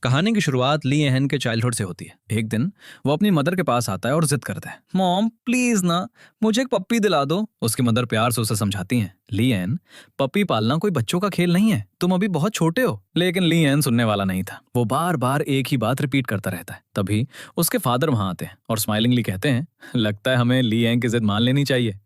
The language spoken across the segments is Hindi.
कहानी की शुरुआत ली एहन के चाइल्डहुड से होती है। एक दिन वो अपनी मदर के पास आता है और जिद करता है, मॉम प्लीज ना, मुझे एक पप्पी दिला दो। उसकी मदर प्यार से उसे समझाती हैं, ली एन, पप्पी पालना कोई बच्चों का खेल नहीं है, तुम अभी बहुत छोटे हो। लेकिन ली एन सुनने वाला नहीं था। वो बार बार एक ही बात रिपीट करता रहता है। तभी उसके फादर वहां आते हैं और स्माइलिंगली कहते हैं, लगता है हमें ली एन की जिद मान लेनी चाहिए,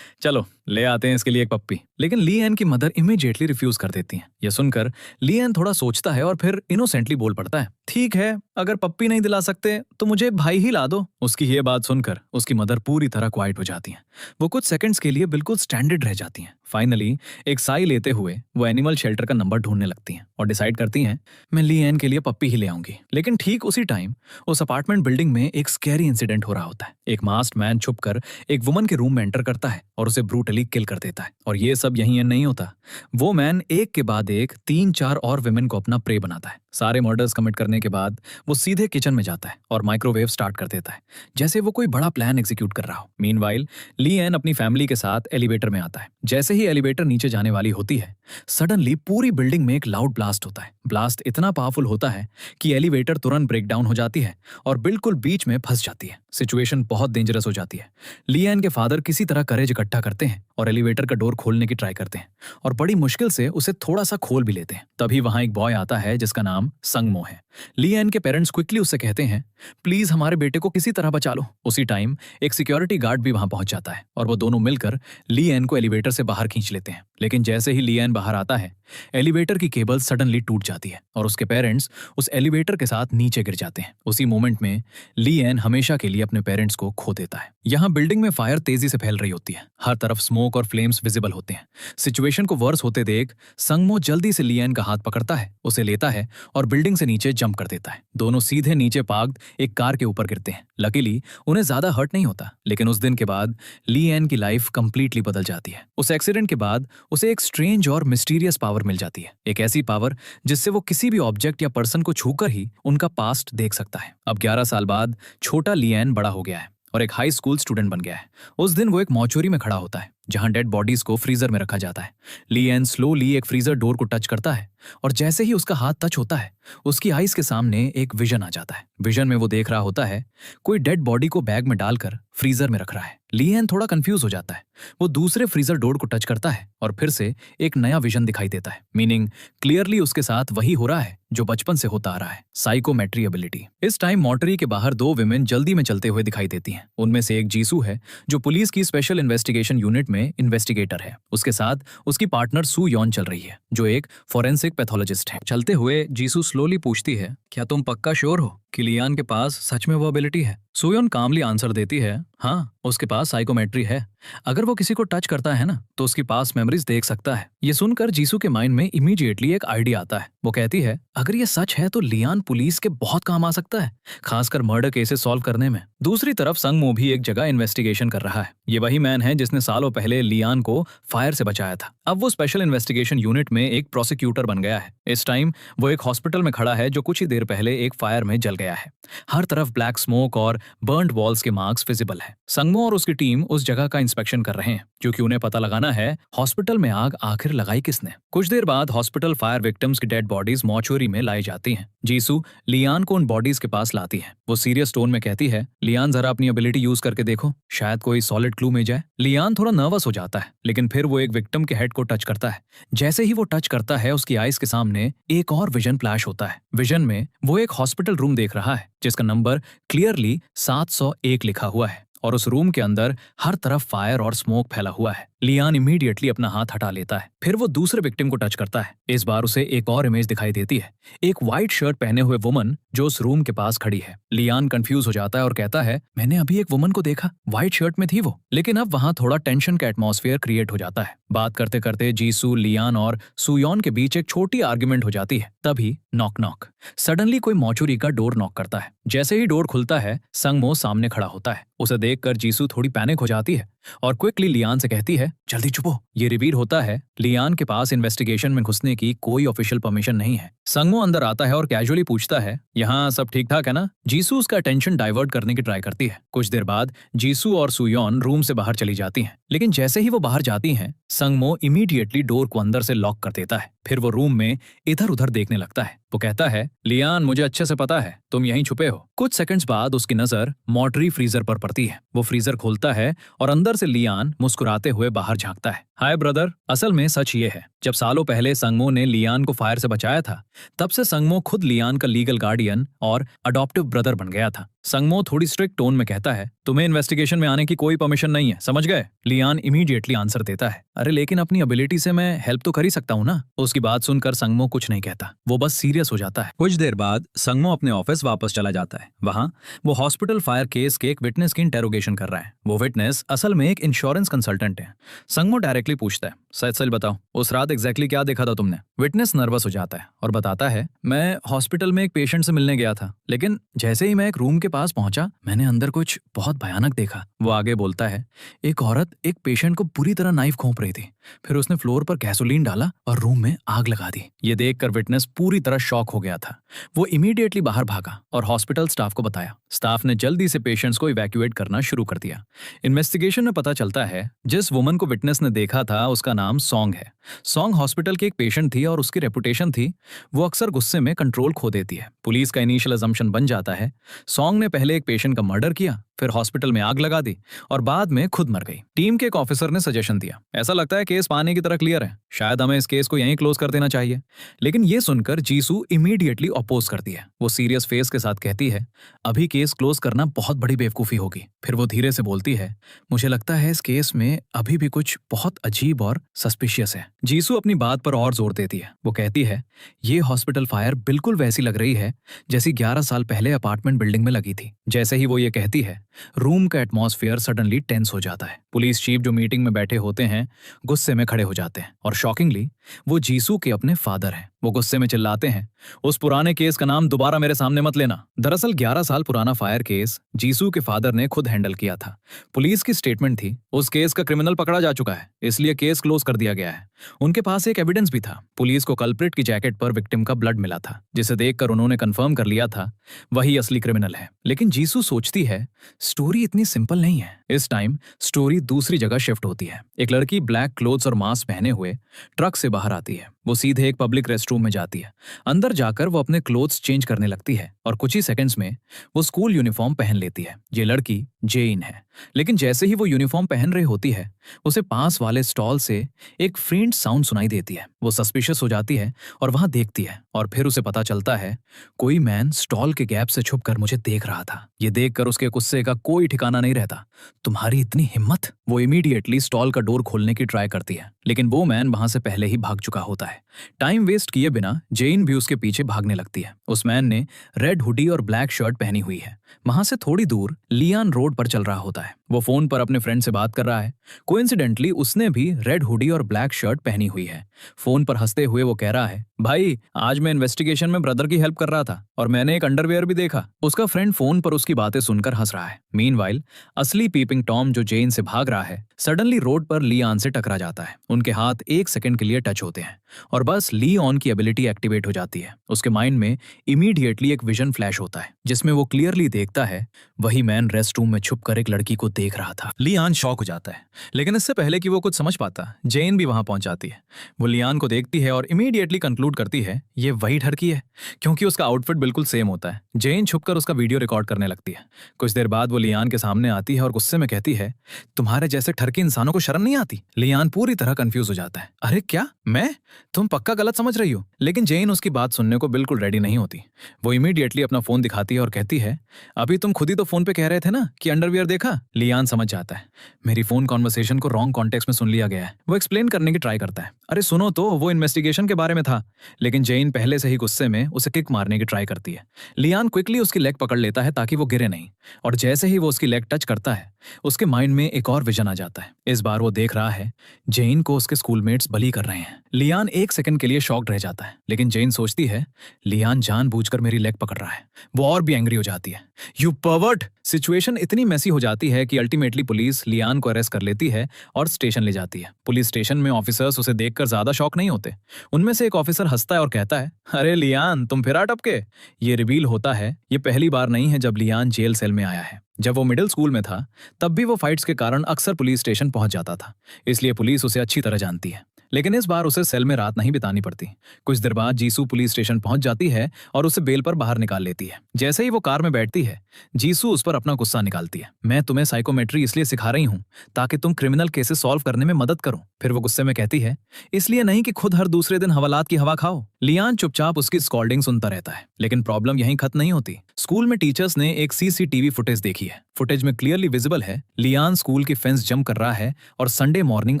चलो ले आते हैं इसके लिए एक पप्पी। लेकिन ली एन की मदर इमीडिएटली रिफ्यूज कर देती हैं। यह सुनकर ली एन थोड़ा सोचता है और फिर इनोसेंटली बोल पड़ता है, ठीक है, अगर पप्पी नहीं दिला सकते तो मुझे भाई ही ला दो। उसकी ये बात सुनकर उसकी मदर पूरी तरह क्वाइट हो जाती हैं। वो कुछ सेकंड्स के लिए बिल्कुल स्टैंडर्ड रह जाती हैं। फाइनली एक साई लेते हुए वो एनिमल शेल्टर का नंबर ढूंढने लगती हैं और डिसाइड करती हैं, मैं ली एन के लिए पप्पी ही ले आऊंगी। लेकिन ठीक उसी टाइम उस अपार्टमेंट बिल्डिंग में एक स्कैरी इंसिडेंट हो रहा होता है। एक मास्क्ड मैन छुपकर एक वुमन के रूम में एंटर करता है और उसे ब्रूटली किल कर देता है। और ये सब यहीं नहीं होता। वो मैन एक के बाद एक 3-4 और विमेन को अपना प्रे बनाता है। सारे मर्डर्स कमिट करने के बाद वो सीधे किचन में जाता है और माइक्रोवेव स्टार्ट कर देता है, जैसे वो कोई बड़ा प्लान एग्जीक्यूट कर रहा हो। मीनवाइल ली एन अपनी फैमिली के साथ एलिवेटर में आता है। जैसे ही एलिवेटर नीचे जाने वाली होती है, सडनली पूरी बिल्डिंग में एक लाउड ब्लास्ट होता है। ब्लास्ट इतना पावरफुल होता है कि एलिवेटर तुरंत ब्रेक डाउन हो जाती है और बिल्कुल बीच में फंस जाती है। सिचुएशन बहुत डेंजरस हो जाती है। ली एन के फादर किसी तरह करेज इकट्ठा करते हैं और एलिवेटर का डोर खोलने की ट्राई करते हैं और बड़ी मुश्किल से उसे थोड़ा सा खोल भी लेते हैं। तभी वहां एक बॉय आता है जिसका नाम संगमो है। ली एन के पेरेंट्स क्विकली उससे कहते हैं, प्लीज हमारे बेटे को किसी तरह बचा लो। उसी टाइम एक सिक्योरिटी गार्ड भी वहां पहुंच जाता है और वो दोनों मिलकर ली एन को एलिवेटर से बाहर खींच लेते हैं। लेकिन जैसे ही ली एन बाहर आता है, एलिवेटर की केबल सडनली टूट जाती है और उसके पेरेंट्स उस एलिवेटर के साथ नीचे गिर जाते हैं। उसी मोमेंट में ली एन हमेशा के लिए अपने पेरेंट्स को खो देता है। यहाँ बिल्डिंग में फायर तेजी से फैल रही होती है। हर तरफ स्मोक और फ्लेम्स विजिबल होते हैं। सिचुएशन को वर्स होते देख संगमो जल्दी से ली एन का हाथ पकड़ता है, उसे लेता है और बिल्डिंग से नीचे जंप कर देता है। दोनों सीधे नीचे पार्क्ड एक कार के ऊपर गिरते हैं। लकीली उन्हें ज्यादा हर्ट नहीं होता। लेकिन उस दिन के बाद ली एन की लाइफ कंप्लीटली बदल जाती है। उस एक्सीडेंट के बाद उसे एक स्ट्रेंज और मिस्टीरियस पावर मिल जाती है। एक ऐसी पावर जिससे वो किसी भी ऑब्जेक्ट या पर्सन को छूकर ही उनका पास्ट देख सकता है। अब 11 साल बाद छोटा ली एन बड़ा हो गया है और एक हाई स्कूल स्टूडेंट बन गया है। उस दिन वो एक मॉर्चुरी में खड़ा होता है जहां डेड बॉडीज को फ्रीजर में रखा जाता है। ली एन स्लोली एक फ्रीजर डोर को टच करता है और जैसे ही उसका हाथ टच होता है, उसकी आईज के सामने एक विजन आ जाता है। विजन में वो देख रहा होता है कोई डेड बॉडी को बैग में डालकर फ्रीजर में रख रहा है। ली एन थोड़ा कंफ्यूज हो जाता है। वो दूसरे फ्रीजर डोर को टच करता है और फिर से एक नया विजन दिखाई देता है। मीनिंग क्लियरली उसके साथ वही हो रहा है जो बचपन से होता आ रहा है, साइकोमेट्री एबिलिटी। इस टाइम मॉर्टरी के बाहर 2 विमेन जल्दी में चलते हुए दिखाई देती हैं। उनमें से एक जीसू है जो पुलिस की स्पेशल इन्वेस्टिगेशन यूनिट में इन्वेस्टिगेटर है। उसके साथ उसकी पार्टनर सू यॉन चल रही है जो एक फोरेंसिक पैथोलॉजिस्ट है। चलते हुए जीसू स्लोली पूछती है, क्या तुम पक्का श्योर हो कि लियान के पास सच में वो एबिलिटी है? सुयोन कामली आंसर देती है, हाँ, उसके पास साइकोमेट्री है। अगर वो किसी को टच करता है ना तो उसकी पास मेमोरीज देख सकता है। ये सुनकर जीसू के माइंड में इमीडिएटली एक आइडिया आता है। वो कहती है, अगर ये सच है तो लियान पुलिस के बहुत काम आ सकता है, खासकर मर्डर केसेस सॉल्व करने में। दूसरी तरफ संगमो भी एक जगह इन्वेस्टिगेशन कर रहा है। ये वही मैन है जिसने सालों पहले लियान को फायर से बचाया था। अब वो स्पेशल इन्वेस्टिगेशन यूनिट में एक प्रोसिक्यूटर बन गया है। इस टाइम वो एक हॉस्पिटल में खड़ा है जो कुछ ही देर पहले एक फायर में जल गया है। हर तरफ ब्लैक स्मोक और बर्न्ड वॉल्स के मार्क्स विजिबल है। संगमो और उसकी टीम उस जगह का इंस्पेक्शन कर रहे हैं क्योंकि उन्हें पता लगाना है हॉस्पिटल में आग आखिर लगाई किसने। कुछ देर बाद हॉस्पिटल फायर विक्टिम्स की डेड बॉडीज मॉर्चुरी में लाई जाती हैं। जीसू लियान को उन बॉडीज के पास लाती है। वो सीरियस टोन में कहती है, लियान जरा अपनी एबिलिटी यूज करके देखो, शायद कोई सॉलिड क्लू मिल जाए। लियान थोड़ा नर्वस हो जाता है लेकिन फिर वो एक विक्टिम के हेड को टच करता है। जैसे ही वो टच करता है उसकी आईज के सामने एक और विजन फ्लैश होता है। विजन में वो एक हॉस्पिटल रूम देख रहा है जिसका नंबर क्लियरली 701 लिखा हुआ है और उस रूम के अंदर हर तरफ फायर और स्मोक फैला हुआ है। लियान इमीडिएटली अपना हाथ हटा लेता है। फिर वो दूसरे विक्टिम को टच करता है। इस बार उसे एक और इमेज दिखाई देती है, एक व्हाइट शर्ट पहने हुए वुमन जो उस रूम के पास खड़ी है। लियान कंफ्यूज हो जाता है और कहता है, मैंने अभी एक वुमन को देखा, व्हाइट शर्ट में थी वो। लेकिन अब वहां थोड़ा टेंशन का एटमॉस्फेयर क्रिएट हो जाता है। बात करते करते जीसू, लियान और सुयोन के बीच एक छोटी आर्ग्यूमेंट हो जाती है। तभी नॉक नॉक, सडनली कोई मॉर्चुरी का डोर नॉक करता है। जैसे ही डोर खुलता है, संगमो सामने खड़ा होता है। उसे देखकर जीसू थोड़ी पैनिक हो जाती है और क्विकली लियान से कहती है, जल्दी चुपो। ये रिवील होता है लियान के पास इन्वेस्टिगेशन में घुसने की कोई ऑफिशियल परमिशन नहीं है। संगमो अंदर आता है और कैजुअली पूछता है, यहाँ सब ठीक ठाक है ना? जीसू उसका अटेंशन डाइवर्ट करने की ट्राई करती है। कुछ देर बाद जीसू और सुयोन रूम से बाहर चली जाती हैं। लेकिन जैसे ही वो बाहर जाती हैं, संगमो इमीडिएटली डोर को अंदर से लॉक कर देता है। फिर वो रूम में इधर उधर देखने लगता है। वो कहता है, लियान, मुझे अच्छे से पता है तुम यहीं छुपे हो। कुछ सेकंड्स बाद उसकी नजर मॉर्टरी फ्रीजर पर पड़ती है। वो फ्रीजर खोलता है और अंदर से लियान मुस्कुराते हुए बाहर झांकता है। Hi brother. असल में सच ये है, जब सालों पहले संगमो ने लियान को फायर से बचाया था, तब से संगमो खुद लियान का लीगल गार्डियन और अडॉप्टिव ब्रदर बन गया था। संगमो थोड़ी स्ट्रिक्ट टोन में कहता है, तुम्हें इन्वेस्टिगेशन में आने की कोई परमिशन नहीं है, समझ गए? लियान इमीडिएटली आंसर देता है, अरे लेकिन अपनी एबिलिटी से मैं हेल्प तो कर ही सकता हूँ ना। उसकी बात सुनकर संगमो कुछ नहीं कहता, वो बस सीरियस हो जाता है। कुछ देर बाद संगमो अपने ऑफिस वापस चला जाता है। वहाँ वो हॉस्पिटल फायर केस के एक विटनेस की इंटेरोगेशन कर रहा है। वो विटनेस असल में एक इंश्योरेंस कंसल्टेंट है। संगमो डायरेक्टली पूछता है, सच सच बताओ, उस रात एग्जैक्टली क्या देखा था तुमने? विटनेस नर्वस हो जाता है और बताता है, मैं हॉस्पिटल में एक पेशेंट से मिलने गया था, लेकिन जैसे ही मैं एक रूम के पास पहुंचा, मैंने अंदर कुछ बहुत भयानक देखा। वो आगे बोलता है, एक औरत एक पेशेंट को बुरी तरह नाइफ घोंप रही थी, फिर उसने फ्लोर पर गैसोलीन डाला और रूम में आग लगा दी। ये देखकर विटनेस पूरी तरह शॉक हो गया था। वो इमीडिएटली बाहर भागा और हॉस्पिटल स्टाफ को बताया। स्टाफ ने जल्दी से पेशेंट्स को इवैक्यूएट करना शुरू कर दिया। इन्वेस्टिगेशन में पता चलता है, जिस वुमन को विटनेस ने देखा था उसका नाम सॉन्ग है। सॉन्ग हॉस्पिटल की एक पेशेंट थी और उसकी रेपुटेशन थी, वो अक्सर गुस्से में कंट्रोल खो देती है। पुलिस का इनिशियल अजम्पशन बन जाता है, सॉन्ग ने पहले एक पेशेंट का मर्डर किया, फिर हॉस्पिटल में आग लगा दी और बाद में खुद मर गई। टीम के एक ऑफिसर ने सजेशन दिया, ऐसा लगता है केस पानी की तरह क्लियर है, शायद हमें इस केस को यहीं क्लोज कर देना चाहिए। लेकिन ये सुनकर जीसू इमीडिएटली अपोज करती है। वो सीरियस फेस के साथ कहती है, अभी केस क्लोज करना बहुत बड़ी बेवकूफी होगी। फिर वो धीरे से बोलती है, मुझे लगता है इस केस में अभी भी कुछ बहुत अजीब और सस्पिशियस है। जीसू अपनी बात पर और जोर देती है। वो कहती है, ये हॉस्पिटल फायर बिल्कुल वैसी लग रही है जैसी 11 साल पहले अपार्टमेंट बिल्डिंग में लगी थी। जैसे ही वो ये कहती है, रूम का एटमॉस्फेयर सडनली टेंस हो जाता है। पुलिस चीफ जो मीटिंग में बैठे होते हैं गुस्से में खड़े हो जाते हैं और शॉकिंगली वो जीसू के अपने फादर हैं। वो गुस्से में चिल्लाते हैं, उस पुराने केस का नाम दोबारा मेरे सामने मत लेना। दरअसल 11 साल पुराना फायर केस जीसू के फादर ने खुद हैंडल किया था। पुलिस की स्टेटमेंट थी, उस केस का क्रिमिनल पकड़ा जा चुका है, इसलिए केस क्लोज कर दिया गया है। उनके पास एक एविडेंस भी था, पुलिस को कल्प्रिट की जैकेट पर विक्टिम का ब्लड मिला था, जिसे देखकर उन्होंने कंफर्म कर लिया था वही असली क्रिमिनल है। लेकिन जीसू सोचती है, स्टोरी इतनी सिंपल नहीं है। इस टाइम स्टोरी दूसरी जगह शिफ्ट होती है। एक लड़की ब्लैक क्लोथ्स और मास्क पहने हुए ट्रक से बाहर आती है। वो सीधे एक पब्लिक रेस्टरूम में जाती है। अंदर जाकर वो अपने क्लोथ्स चेंज करने लगती है और कुछ ही सेकंड्स में वो स्कूल यूनिफॉर्म पहन लेती है। ये लड़की जेन है। लेकिन जैसे ही वो यूनिफॉर्म पहन रही होती है, उसे पास वाले स्टॉल से एक फेंट साउंड सुनाई देती है। वो सस्पिशियस हो जाती है और वहां देखती है और फिर उसे पता चलता है कोई मैन स्टॉल के गैप से छुपकर मुझे देख रहा था। ये देखकर उसके गुस्से का कोई ठिकाना नहीं रहता। तुम्हारी इतनी हिम्मत! वो इमीडिएटली स्टॉल का डोर खोलने की ट्राई करती है, लेकिन वो मैन वहां से पहले ही भाग चुका होता है। टाइम वेस्ट किए बिना जेन भी उसके पीछे भागने लगती है। उस मैन ने रेड हुडी और ब्लैक शर्ट पहनी हुई है। वहां से थोड़ी दूर लियान रोड पर चल रहा होता है। वो फोन पर अपने फ्रेंड से बात कर रहा है। कोइंसिडेंटली उसने भी रेड हुडी और ब्लैक शर्ट पहनी हुई है। फोन पर हंसते हुए वो कह रहा है, भाई आज मैं इन्वेस्टिगेशन में ब्रदर की हेल्प कर रहा था और मैंने एक अंडरवेयर भी देखा। उसका फ्रेंड फोन पर उसकी बातें सुनकर हंस रहा है। मीनवाइल असली पीपिंग टॉम जो जेन से भाग रहा है सडनली रोड पर लियान से टकरा जाता है। उनके हाथ एक सेकंड के लिए टच होते हैं और बस लियोन की एबिलिटी एक्टिवेट हो जाती है। उसके माइंड में इमीडिएटली एक विजन फ्लैश होता है जिसमें वो क्लियरली देखता है वही मैन रेस्ट रूम में छुपकर एक लड़की को देख रहा था। लियान शॉक हो जाता है, लेकिन इससे पहले कि वो कुछ समझ पाता, जेन भी वहां पहुंच जाती है। वो लियान को देखती है और इमीडिएटली कंक्लूड करती है ये वही ठरकी है, क्योंकि उसका आउटफिट बिल्कुल सेम होता है। जेन छुपकर उसका वीडियो रिकॉर्ड करने लगती है। कुछ देर बाद वो लियान के सामने आती है और गुस्से में कहती है, तुम्हारे जैसे ठरकी इंसानों को शर्म नहीं आती? लियान पूरी तरह कंफ्यूज हो जाता है, अरे क्या मैं? तुम पक्का गलत समझ रही हो। लेकिन जेन उसकी बात सुनने को बिल्कुल रेडी नहीं होती। वो इमीडिएटली अपना फोन दिखाती है और कहती है, अभी तुम खुद ही तो फोन पे कह रहे थे ना कि अंडरवियर देखा। लियान समझ जाता है मेरी फोन कॉन्वर्सेशन को रॉन्ग कॉन्टेक्स्ट में सुन लिया गया है। वो एक्सप्लेन करने की ट्राई करता है, अरे सुनो तो, वो इन्वेस्टिगेशन के बारे में था। लेकिन जेन पहले से ही गुस्से में उसे किक मारने की ट्राई करती है। लियान क्विकली उसकी लेग पकड़ लेता है ताकि वो गिरे नहीं, और जैसे ही वो उसकी लेग टच करता है उसके माइंड में एक और विजन आ जाता है। इस बार वो देख रहा है जेन को उसके स्कूलमेट्स बली कर रहे हैं। लियान एक सेकंड के लिए शॉक्ड रह जाता है, लेकिन जेन सोचती है लियान जानबूझकर मेरी लेग पकड़ रहा है। वो और भी एंग्री हो जाती है, यू पर्वर्ट। सिचुएशन इतनी मैसी हो जाती है कि अल्टीमेटली पुलिस लियान को अरेस्ट कर लेती है और स्टेशन ले जाती है। पुलिस स्टेशन में ऑफिसर्स उसे देखकर ज्यादा शॉक नहीं होते। उनमें से एक ऑफिसर हंसता है और कहता है, अरे लियान, तुम फिर आ टपके। ये रिवील होता है ये पहली बार नहीं है जब लियान जेल सेल में आया है। जब वो मिडिल स्कूल में था तब भी वो फाइट्स के कारण अक्सर पुलिस स्टेशन पहुंच जाता था, इसलिए पुलिस उसे अच्छी तरह जानती है। लेकिन इस बार उसे सेल में रात नहीं बितानी पड़ती। कुछ देर बाद जीसू पुलिस स्टेशन पहुंच जाती है और उसे बेल पर बाहर निकाल लेती है। जैसे ही वो कार में बैठती है, जीसू उस पर अपना गुस्सा निकालती है। मैं तुम्हें साइकोमेट्री इसलिए सिखा रही हूँ ताकि तुम क्रिमिनल केसेस सॉल्व करने में मदद करो। फिर वो गुस्से में कहती है, इसलिए नहीं कि खुद हर दूसरे दिन हवालात की हवा खाओ। लियान चुपचाप उसकी स्कॉल्डिंग सुनता रहता है, लेकिन प्रॉब्लम यहीं खत्म नहीं होती। स्कूल में टीचर्स ने एक सीसीटीवी फुटेज देखी है। फुटेज में क्लियरली विजिबल है लियान स्कूल की फेंस जंप कर रहा है और संडे मॉर्निंग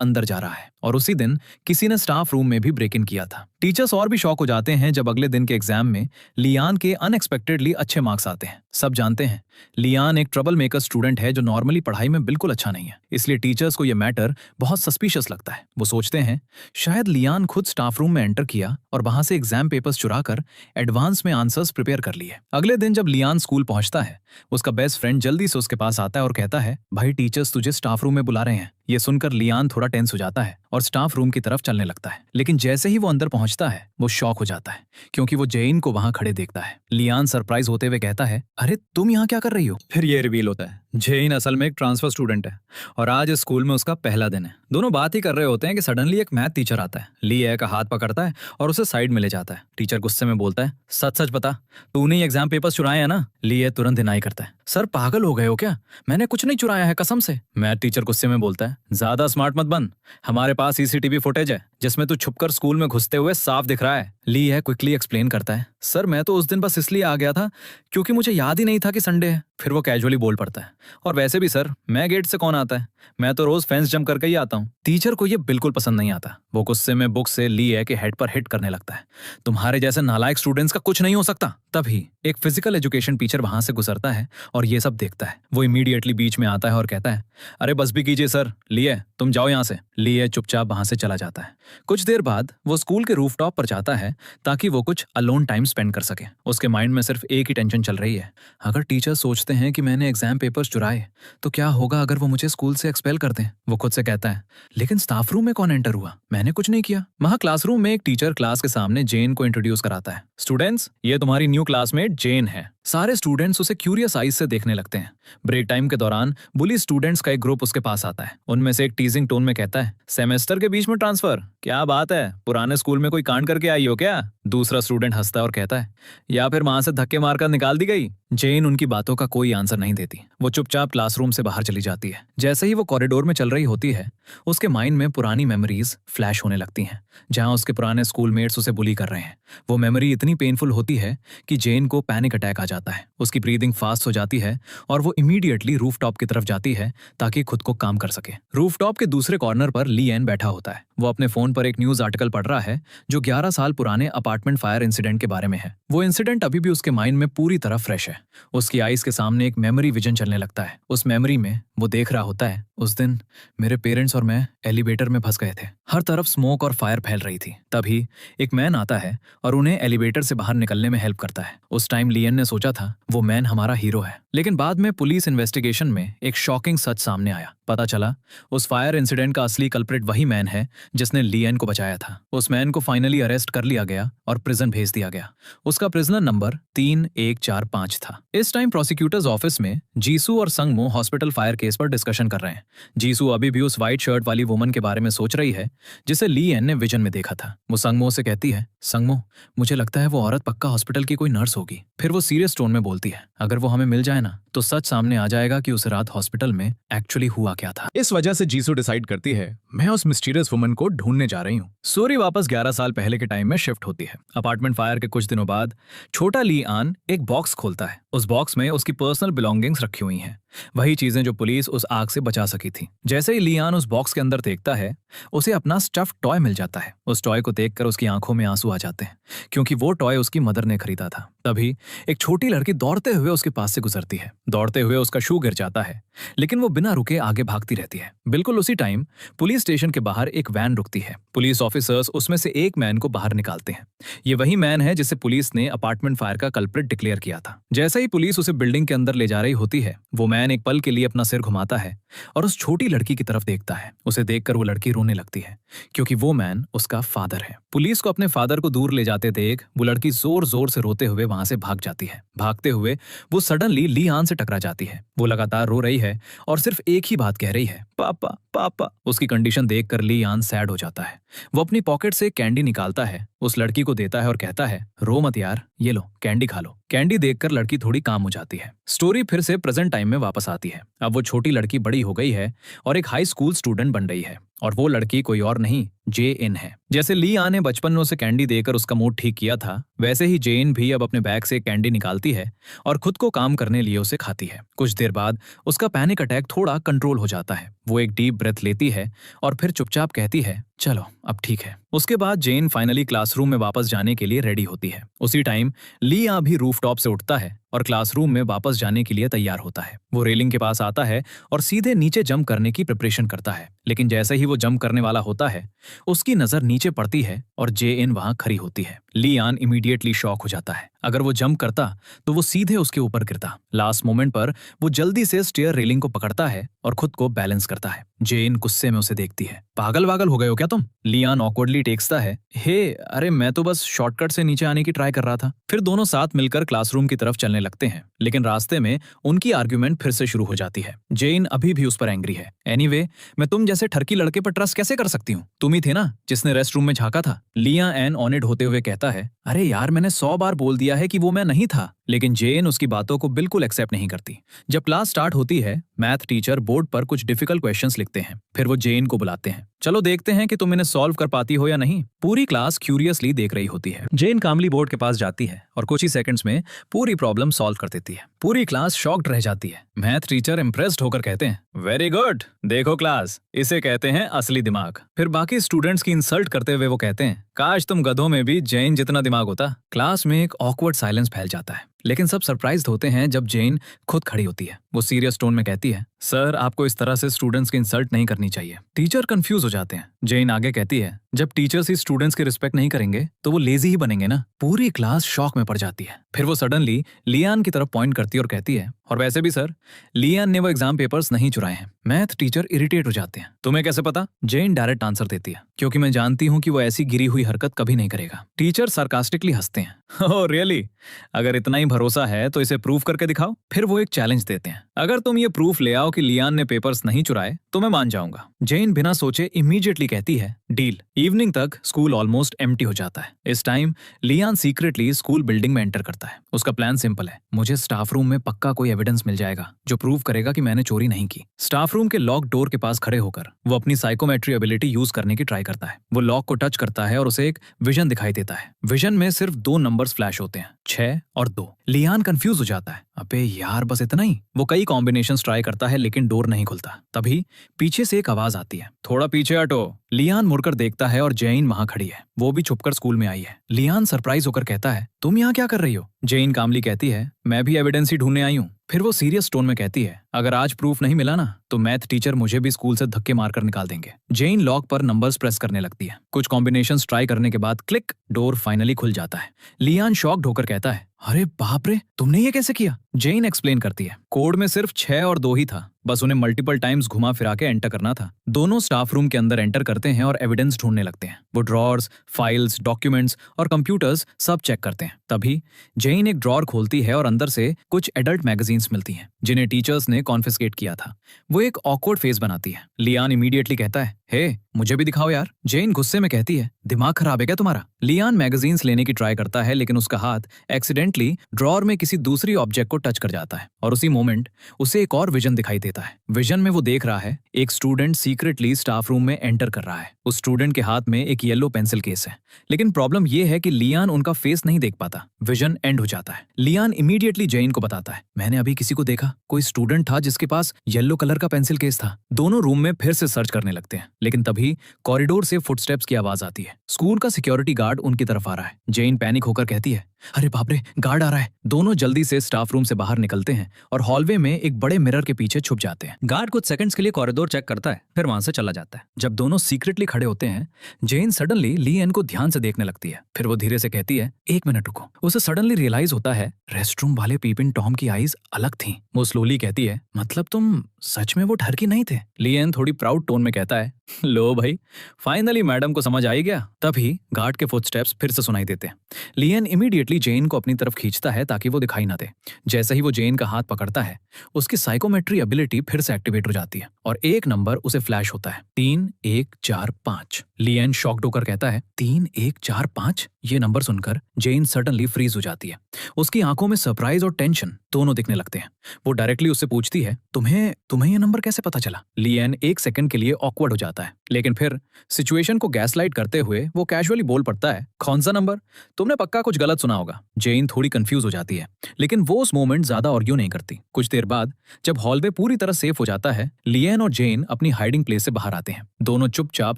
अंदर जा रहा है। और उसी दिन किसी ने स्टाफ रूम में भी ब्रेक इन किया था। टीचर्स और भी शॉक हो जाते हैं जब अगले दिन के एग्जाम में लियान के अनएक्सपेक्टेडली अच्छे मार्क्स आते हैं। सब जानते हैं लियान एक ट्रबल मेकर स्टूडेंट है जो नॉर्मली पढ़ाई में बिल्कुल अच्छा नहीं है, इसलिए टीचर्स को यह मैटर बहुत सस्पिशियस लगता है। वो सोचते हैं शायद लियान खुद स्टाफ रूम में एंटर किया और वहां से एग्जाम पेपर्स चुराकर एडवांस में आंसर्स प्रिपेयर कर लिए। अगले दिन जब लियान स्कूल पहुंचता है, उसका बेस्ट फ्रेंड जल्दी से उसके पास आता है और कहता है, भाई टीचर्स तुझे स्टाफ रूम में बुला रहे हैं। ये सुनकर लियान थोड़ा टेंस हो जाता है और स्टाफ रूम की तरफ चलने लगता है। लेकिन जैसे ही वो अंदर पहुंचता है वो शॉक हो जाता है क्योंकि वो जेन को वहां खड़े देखता है। लियान सरप्राइज होते हुए कहता है, अरे तुम यहाँ क्या कर रही हो? फिर ये रिवील होता है जेन असल में एक ट्रांसफर स्टूडेंट है और आज इस स्कूल में उसका पहला दिन है। दोनों बात ही कर रहे होते हैं कि सडनली एक मैथ टीचर आता है, ली का हाथ पकड़ता है और उसे साइड में ले जाता है। टीचर गुस्से में बोलता है, सच सच बता, तूने ही एग्जाम पेपर्स चुराए हैं ना? ली तुरंत डिनाई करता है, सर पागल हो गए हो क्या? मैंने कुछ नहीं चुराया है कसम से। मैथ टीचर गुस्से में बोलता है, ज्यादा स्मार्ट मत बन, हमारे पास सीसीटीवी फुटेज है जिसमें तू छुपकर स्कूल में घुसते हुए साफ दिख रहा है। ली क्विकली एक्सप्लेन करता है, सर मैं तो उस दिन बस इसलिए आ गया था क्योंकि मुझे याद ही नहीं था कि संडे है। फिर वो कैजुअली बोल पड़ता है, और वैसे भी सर मैं गेट से कौन आता है, मैं तो रोज फेंस जंप करके ही आता हूँ। टीचर को ये बिल्कुल पसंद नहीं आता। वो गुस्से में बुक से ली के हेड पर हिट करने लगता है, तुम्हारे जैसे नालायक स्टूडेंट्स का कुछ नहीं हो सकता। तभी एक फिजिकल एजुकेशन टीचर वहां से गुजरता है और ये सब देखता है। वो इमीडिएटली बीच में आता है और कहता है, अरे बस भी कीजिए सर, लिए तुम जाओ यहाँ से। लिए चुपचाप वहां से चला जाता है। कुछ देर बाद वो स्कूल के रूफटॉप पर जाता है ताकि वो कुछ अलोन टाइम स्पेंड कर सके। उसके माइंड में सिर्फ एक ही टेंशन चल रही है, अगर टीचर सोचते हैं कि मैंने एग्जाम पेपर्स चुराए तो क्या होगा अगर वो मुझे स्कूल से एक्सपेल कर दें। वो खुद से कहता है, लेकिन स्टाफ रूम में कौन एंटर हुआ? मैंने कुछ नहीं किया। वहां क्लासरूम में एक टीचर क्लास के सामने जेन को इंट्रोड्यूस कराता है, स्टूडेंट्स ये तुम्हारी न्यू क्लासमेट जेन है। सारे स्टूडेंट्स उसे क्यूरियस आइज से देखने लगते हैं। ब्रेक टाइम के दौरान बुली स्टूडेंट्स का एक ग्रुप उसके पास आता है। उनमें से एक टीजिंग टोन में कहता है, सेमेस्टर के बीच में ट्रांसफर, क्या बात है, पुराने स्कूल में कोई कांड करके आई हो क्या? दूसरा स्टूडेंट हंसता है और कहता है, या फिर वहां से धक्के मारकर निकाल दी गई। जेन उनकी बातों का कोई आंसर नहीं देती। वो चुपचाप क्लासरूम से बाहर चली जाती है। जैसे ही वो कॉरिडोर में चल रही होती है, उसके माइंड में पुरानी मेमोरीज फ्लैश होने लगती हैं जहां उसके पुराने स्कूलमेट्स उसे बुली कर रहे हैं। वो मेमोरी इतनी पेनफुल होती है कि जेन को पैनिक अटैक आ जाता है। उसकी ब्रीदिंग फास्ट हो जाती है और वो इमीडिएटली रूफटॉप की तरफ जाती है ताकि खुद को काम कर सके। रूफटॉप के दूसरे कॉर्नर पर लिएन बैठा होता है। वो अपने फोन पर एक न्यूज आर्टिकल पढ़ रहा है जो 11 साल पुराने अपार्टमेंट फायर इंसिडेंट के बारे में है। वो इंसिडेंट अभी भी उसके माइंड में पूरी तरह फ्रेश है। उसकी आईज के सामने एक मेमोरी विजन चलने लगता है। उस मेमोरी में वो देख रहा होता है, उस दिन मेरे पेरेंट्स और मैं एलिवेटर में फंस गए थे। हर तरफ स्मोक और फायर फैल रही थी। तभी एक मैन आता है और उन्हें एलिवेटर से बाहर निकलने में हेल्प करता है। उस टाइम लियन ने सोचा था वो मैन हमारा हीरो है, लेकिन बाद में पुलिस इन्वेस्टिगेशन में एक शॉकिंग सच सामने आया। पता चला उस फायर इंसिडेंट का असली कल्प्रिट वही मैन है जिसने लियन को बचाया था। उस मैन को फाइनली अरेस्ट कर लिया गया और प्रिजन भेज दिया गया। उसका प्रिजनर नंबर 3145 था। इस टाइम प्रोसिक्यूटर्स ऑफिस में जीसू और संगमो हॉस्पिटल फायर केस पर डिस्कशन कर रहे हैं। जीसू अभी भी उस व्हाइट शर्ट वाली वुमन के बारे में सोच रही है जिसे लियन ने विजन में देखा था। वो संगमो से कहती है, संगमो मुझे लगता है वो औरत पक्का हॉस्पिटल की कोई नर्स होगी। फिर वो सीरियस टोन में बोलती है, अगर वो हमें मिल जाए ना तो सच सामने आ जाएगा कि उस रात हॉस्पिटल में एक्चुअली हुआ क्या था। इस वजह से जीसू डिसाइड करती है, मैं उस मिस्टीरियस वुमन को ढूंढने जा रही हूँ। स्टोरी वापस 11 साल पहले के टाइम में शिफ्ट होती है। अपार्टमेंट फायर के कुछ दिनों बाद छोटा लियान एक बॉक्स खोलता है। उस बॉक्स में उसकी पर्सनल बिलोंगिंग्स रखी हुई हैं, वही चीजें जो पुलिस उस आग से बचा सकी थी। जैसे ही लियान उस बॉक्स के अंदर देखता है, उसे अपना स्टफ्ड टॉय मिल जाता है। उस टॉय को देखकर उसकी आंखों में आंसू आ जाते हैं क्योंकि वो टॉय उसकी मदर ने खरीदा था। तभी एक छोटी लड़की दौड़ते हुए उसके पास से गुजरती है। दौड़ते हुए उसका शू गिर जाता है लेकिन वो बिना रुके आगे भागती रहती है। बिल्कुल उसी टाइम पुलिस स्टेशन के बाहर एक वैन रुकती है। पुलिस ऑफिसर्स उसमें से एक मैन को बाहर निकालते हैं। ये वही मैन है जिसे पुलिस ने अपार्टमेंट फायर का कल्प्रिट डिक्लेयर किया था। जैसे ही पुलिस उसे बिल्डिंग के अंदर ले जा रही होती है, वो मैन एक पल के लिए अपना सिर घुमाता है और उस छोटी लड़की की तरफ देखता है। उसे देखकर वो लड़की रोने लगती है क्योंकि वो मैन उसका फादर है। पुलिस को अपने फादर को दूर ले जाते देख वो लड़की जोर जोर से रोते हुए वहां से भाग जाती है। भागते हुए वो सडनली लियान से टकरा जाती है। वो लगातार रो रही है और सिर्फ एक ही बात कह रही है, पापा पापा। उसकी कंडीशन देखकर लियान सैड हो जाता है। वो अपनी पॉकेट से कैंडी निकालता है, उस लड़की को देता है और कहता है, रो मत यार, ये लो कैंडी खा लो। कैंडी देखकर लड़की थोड़ी काम हो जाती है। स्टोरी फिर से प्रेजेंट टाइम में वापस आती है। अब वो छोटी लड़की बड़ी हो गई है और एक हाई स्कूल स्टूडेंट बन रही है और वो लड़की कोई और नहीं जेन है। जैसे लिया ने बचपन में उसे कैंडी देकर उसका मूड ठीक किया था, वैसे ही जेन भी अब अपने बैग से कैंडी निकालती है और खुद को काम करने लिए उसे खाती है। कुछ देर बाद उसका पैनिक अटैक थोड़ा कंट्रोल हो जाता है। वो एक डीप ब्रेथ लेती है और फिर चुपचाप कहती है, चलो अब ठीक है। उसके बाद जेन फाइनली क्लासरूम में वापस जाने के लिए रेडी होती है। उसी टाइम लिया भी रूफटॉप से उठता है और क्लासरूम में वापस जाने के लिए तैयार होता है। वो रेलिंग के पास आता है और सीधे नीचे जंप करने की प्रिपरेशन करता है, लेकिन जैसे ही वो जंप करने वाला होता है, उसकी नजर नीचे पड़ती है और जेएन वहां खड़ी होती है। लियान इमीडिएटली शॉक हो जाता है। अगर वो जंप करता तो वो सीधे उसके ऊपर गिरता। लास्ट मोमेंट पर वो जल्दी से स्टेयर रेलिंग को पकड़ता है और खुद को बैलेंस करता है। जेन गुस्से में उसे देखती है, पागल वागल हो गए हो क्या तुम? लियान ऑकवर्डली टेक्सता है, हे अरे मैं तो बस शॉर्टकट से नीचे आने की ट्राई कर रहा था। फिर दोनों साथ मिलकर क्लासरूम की तरफ चलने लगते हैं, लेकिन रास्ते में उनकी आर्ग्यूमेंट फिर से शुरू हो जाती है। जेन अभी भी उस पर एंग्री है। एनीवे, मैं तुम जैसे ठरकी लड़के पर ट्रस्ट कैसे कर सकती हूँ? तुम ही थे ना जिसने रेस्ट रूम में झांका था। लिया एन ऑनेड होते हुए कहता है, अरे यार मैंने 100 बार बोल दिया है कि वो मैं नहीं था। लेकिन जेन उसकी बातों को बिल्कुल एक्सेप्ट नहीं करती। जब क्लास स्टार्ट होती है, मैथ टीचर बोर्ड पर कुछ डिफिकल्ट क्वेश्चंस लिखते हैं। फिर वो जेन को बुलाते हैं, चलो देखते हैं कि तुम इन्हें सॉल्व कर पाती हो या नहीं। पूरी क्लास क्यूरियसली देख रही होती है। जेन कामली बोर्ड के पास जाती है और कुछ ही सेकंड्स में पूरी प्रॉब्लम सॉल्व कर देती है। पूरी क्लास शॉक्ड रह जाती है। मैथ टीचर इम्प्रेस्ड होकर कहते हैं, वेरी गुड, देखो क्लास, इसे कहते हैं असली दिमाग। फिर बाकी स्टूडेंट्स की इंसल्ट करते हुए वो कहते हैं, काश तुम गधों में भी जेन जितना दिमाग होता। क्लास में एक ऑकवर्ड साइलेंस फैल जाता है, लेकिन सब सरप्राइज्ड होते हैं जब जेन खुद खड़ी होती है। वो सीरियस टोन में कहती है, सर आपको इस तरह से स्टूडेंट्स की इंसल्ट नहीं करनी चाहिए। टीचर कंफ्यूज हो जाते हैं। जेन आगे कहती है, जब टीचर्स ही स्टूडेंट्स की रिस्पेक्ट नहीं करेंगे तो वो लेजी ही बनेंगे ना। पूरी क्लास शॉक में पड़ जाती है। फिर वो सडनली लियान की तरफ पॉइंट करती है और कहती है, और वैसे भी सर, लियान ने वो एग्जाम पेपर्स नहीं चुराए हैं। मैथ टीचर इरिटेट हो जाते हैं, तुम्हें कैसे पता? जेन डायरेक्ट आंसर देती है, क्योंकि मैं जानती हूँ कि वो ऐसी गिरी हुई हरकत कभी नहीं करेगा। टीचर सार्कास्टिकली हंसते हैं, ओह रियली, अगर इतना ही भरोसा है तो इसे प्रूफ करके दिखाओ। फिर वो एक चैलेंज देते हैं, अगर तुम ये प्रूफ ले आओ कि लियान ने पेपर्स नहीं चुराए तो मैं मान जाऊंगा। जेन बिना सोचे इमीडिएटली कहती है, डील। इवनिंग तक स्कूल ऑलमोस्ट एम्प्टी हो जाता है। इस time Lian secretly school building में एंटर करता है। उसका प्लान सिंपल है, मुझे स्टाफ रूम में पक्का कोई एविडेंस मिल जाएगा जो प्रूव करेगा कि मैंने चोरी नहीं की। स्टाफ रूम के लॉक डोर के पास खड़े होकर वो अपनी साइकोमेट्री एबिलिटी यूज करने की ट्राई करता है। वो लॉक को टच करता है और उसे एक विजन दिखाई देता है। विजन में सिर्फ 2 नंबर्स फ्लैश होते हैं, 6 और 2। लियान कंफ्यूज हो जाता है, अबे यार बस इतना ही। वो कई कॉम्बिनेशंस ट्राई करता है लेकिन डोर नहीं खुलता। तभी पीछे से एक आवाज आती है, थोड़ा पीछे हटो। लियान मुड़कर देखता है और जेन वहां खड़ी है। वो भी छुपकर स्कूल में आई है। लियान सरप्राइज होकर कहता है, तुम यहाँ क्या कर रही हो? जेन कामली कहती है, मैं भी एविडेंस ही ढूंढने आई हूँ। फिर वो सीरियस टोन में कहती है, अगर आज प्रूफ नहीं मिला ना तो मैथ टीचर मुझे भी स्कूल से धक्के मारकर निकाल देंगे। जेन लॉक पर नंबर्स प्रेस करने लगती है। कुछ कॉम्बिनेशंस ट्राई करने के बाद क्लिक, डोर फाइनली खुल जाता है। लियान शॉक्ड होकर कहता है, अरे बाप रे, तुमने ये कैसे किया? जेन एक्सप्लेन करती है, कोड में सिर्फ 6 और 2 ही था, बस उन्हें मल्टीपल टाइम्स घुमा फिरा के एंटर करना था। दोनों स्टाफ रूम के अंदर एंटर करते हैं और एविडेंस ढूंढने लगते हैं। वो ड्रॉर्स, फाइल्स, डॉक्यूमेंट्स और कंप्यूटर्स सब चेक करते हैं। तभी जेन एक ड्रॉर खोलती है और अंदर से कुछ एडल्ट मैगजीन्स मिलती हैं जिन्हें टीचर्स ने कॉन्फिस्केट किया था। वो एक ऑकवर्ड फेस बनाती है। लियान इमीडिएटली कहता है, हे मुझे भी दिखाओ यार। जेन गुस्से में कहती है, दिमाग खराब है क्या तुम्हारा? लियान मैगजीन्स लेने की ट्राई करता है लेकिन उसका हाथ एक्सीडेंटली ड्रॉर में किसी दूसरी ऑब्जेक्ट को टच कर जाता है और उसी मोमेंट उसे एक और विजन दिखाई देता है। विजन में वो देख रहा है एक स्टूडेंट सीक्रेटली स्टाफ रूम में एंटर कर रहा है। उस स्टूडेंट के हाथ में एक येलो पेंसिल केस है, लेकिन प्रॉब्लम ये है कि लियान उनका फेस नहीं देख पाता। विजन एंड हो जाता है। लियान इमीडिएटली जेन को बताता है, मैंने अभी किसी को देखा, कोई स्टूडेंट था जिसके पास येलो कलर का पेंसिल केस था। दोनों रूम में फिर से सर्च करने लगते हैं, लेकिन तभी कॉरिडोर से फुटस्टेप्स की आवाज आती है। स्कूल का सिक्योरिटी गार्ड उनकी तरफ आ रहा है। जेन पैनिक होकर कहती है, अरे बाप रे, गार्ड आ रहा है। दोनों जल्दी से स्टाफ रूम से बाहर निकलते हैं और हॉलवे में एक बड़े मिरर के पीछे छुप जाते हैं। गार्ड कुछ सेकंड्स के लिए कॉरिडोर चेक करता है, फिर वहां से चला जाता है। जब दोनों सीक्रेटली खड़े होते हैं, जेन सडनली ली एन को ध्यान से देखने लगती है। फिर वो धीरे से कहती है, 1 मिनट रुको। उसे सडनली रियलाइज होता है रेस्टरूम वाले पीपिन टॉम की आईज अलग थी। वो स्लोली कहती है, मतलब तुम सच में वो ठरकी नहीं थे? ली एन थोड़ी प्राउड टोन में कहता है, लो भाई, फाइनली मैडम को समझ आ ही गया। तभी गार्ड के फुटस्टेप्स फिर से सुनाई देते हैं। लियन इमीडिएटली जेन को अपनी तरफ खींचता है ताकि वो दिखाई ना दे। जैसे ही वो जेन का हाथ पकड़ता है, उसकी साइकोमेट्री एबिलिटी फिर से एक्टिवेट हो जाती है और एक नंबर उसे फ्लैश होता है, 3 1 4 5। लियन शॉक्ड होकर कहता है, 3 1 4 5। ये नंबर सुनकर जेन सडनली फ्रीज हो जाती है। उसकी आंखों में सरप्राइज और टेंशन दोनों दिखने लगते हैं। वो डायरेक्टली उससे पूछती है, तुम्हें ये नंबर कैसे पता चला? लियन एक सेकंड के लिए ऑकवर्ड हो जाता है, लेकिन फिर सिचुएशन को गैसलाइट करते हुए वो कैजुअली बोल पड़ता है, कौन सा नंबर? तुमने पक्का कुछ गलत सुना होगा। जेन थोड़ी कंफ्यूज हो जाती है, लेकिन वो उस मोमेंट ज्यादा आर्ग्यू नहीं करती। कुछ देर बाद जब हॉलवे पूरी तरह सेफ हो जाता है, लियन और जेन अपनी हाइडिंग प्लेस से बाहर आते हैं। दोनों चुपचाप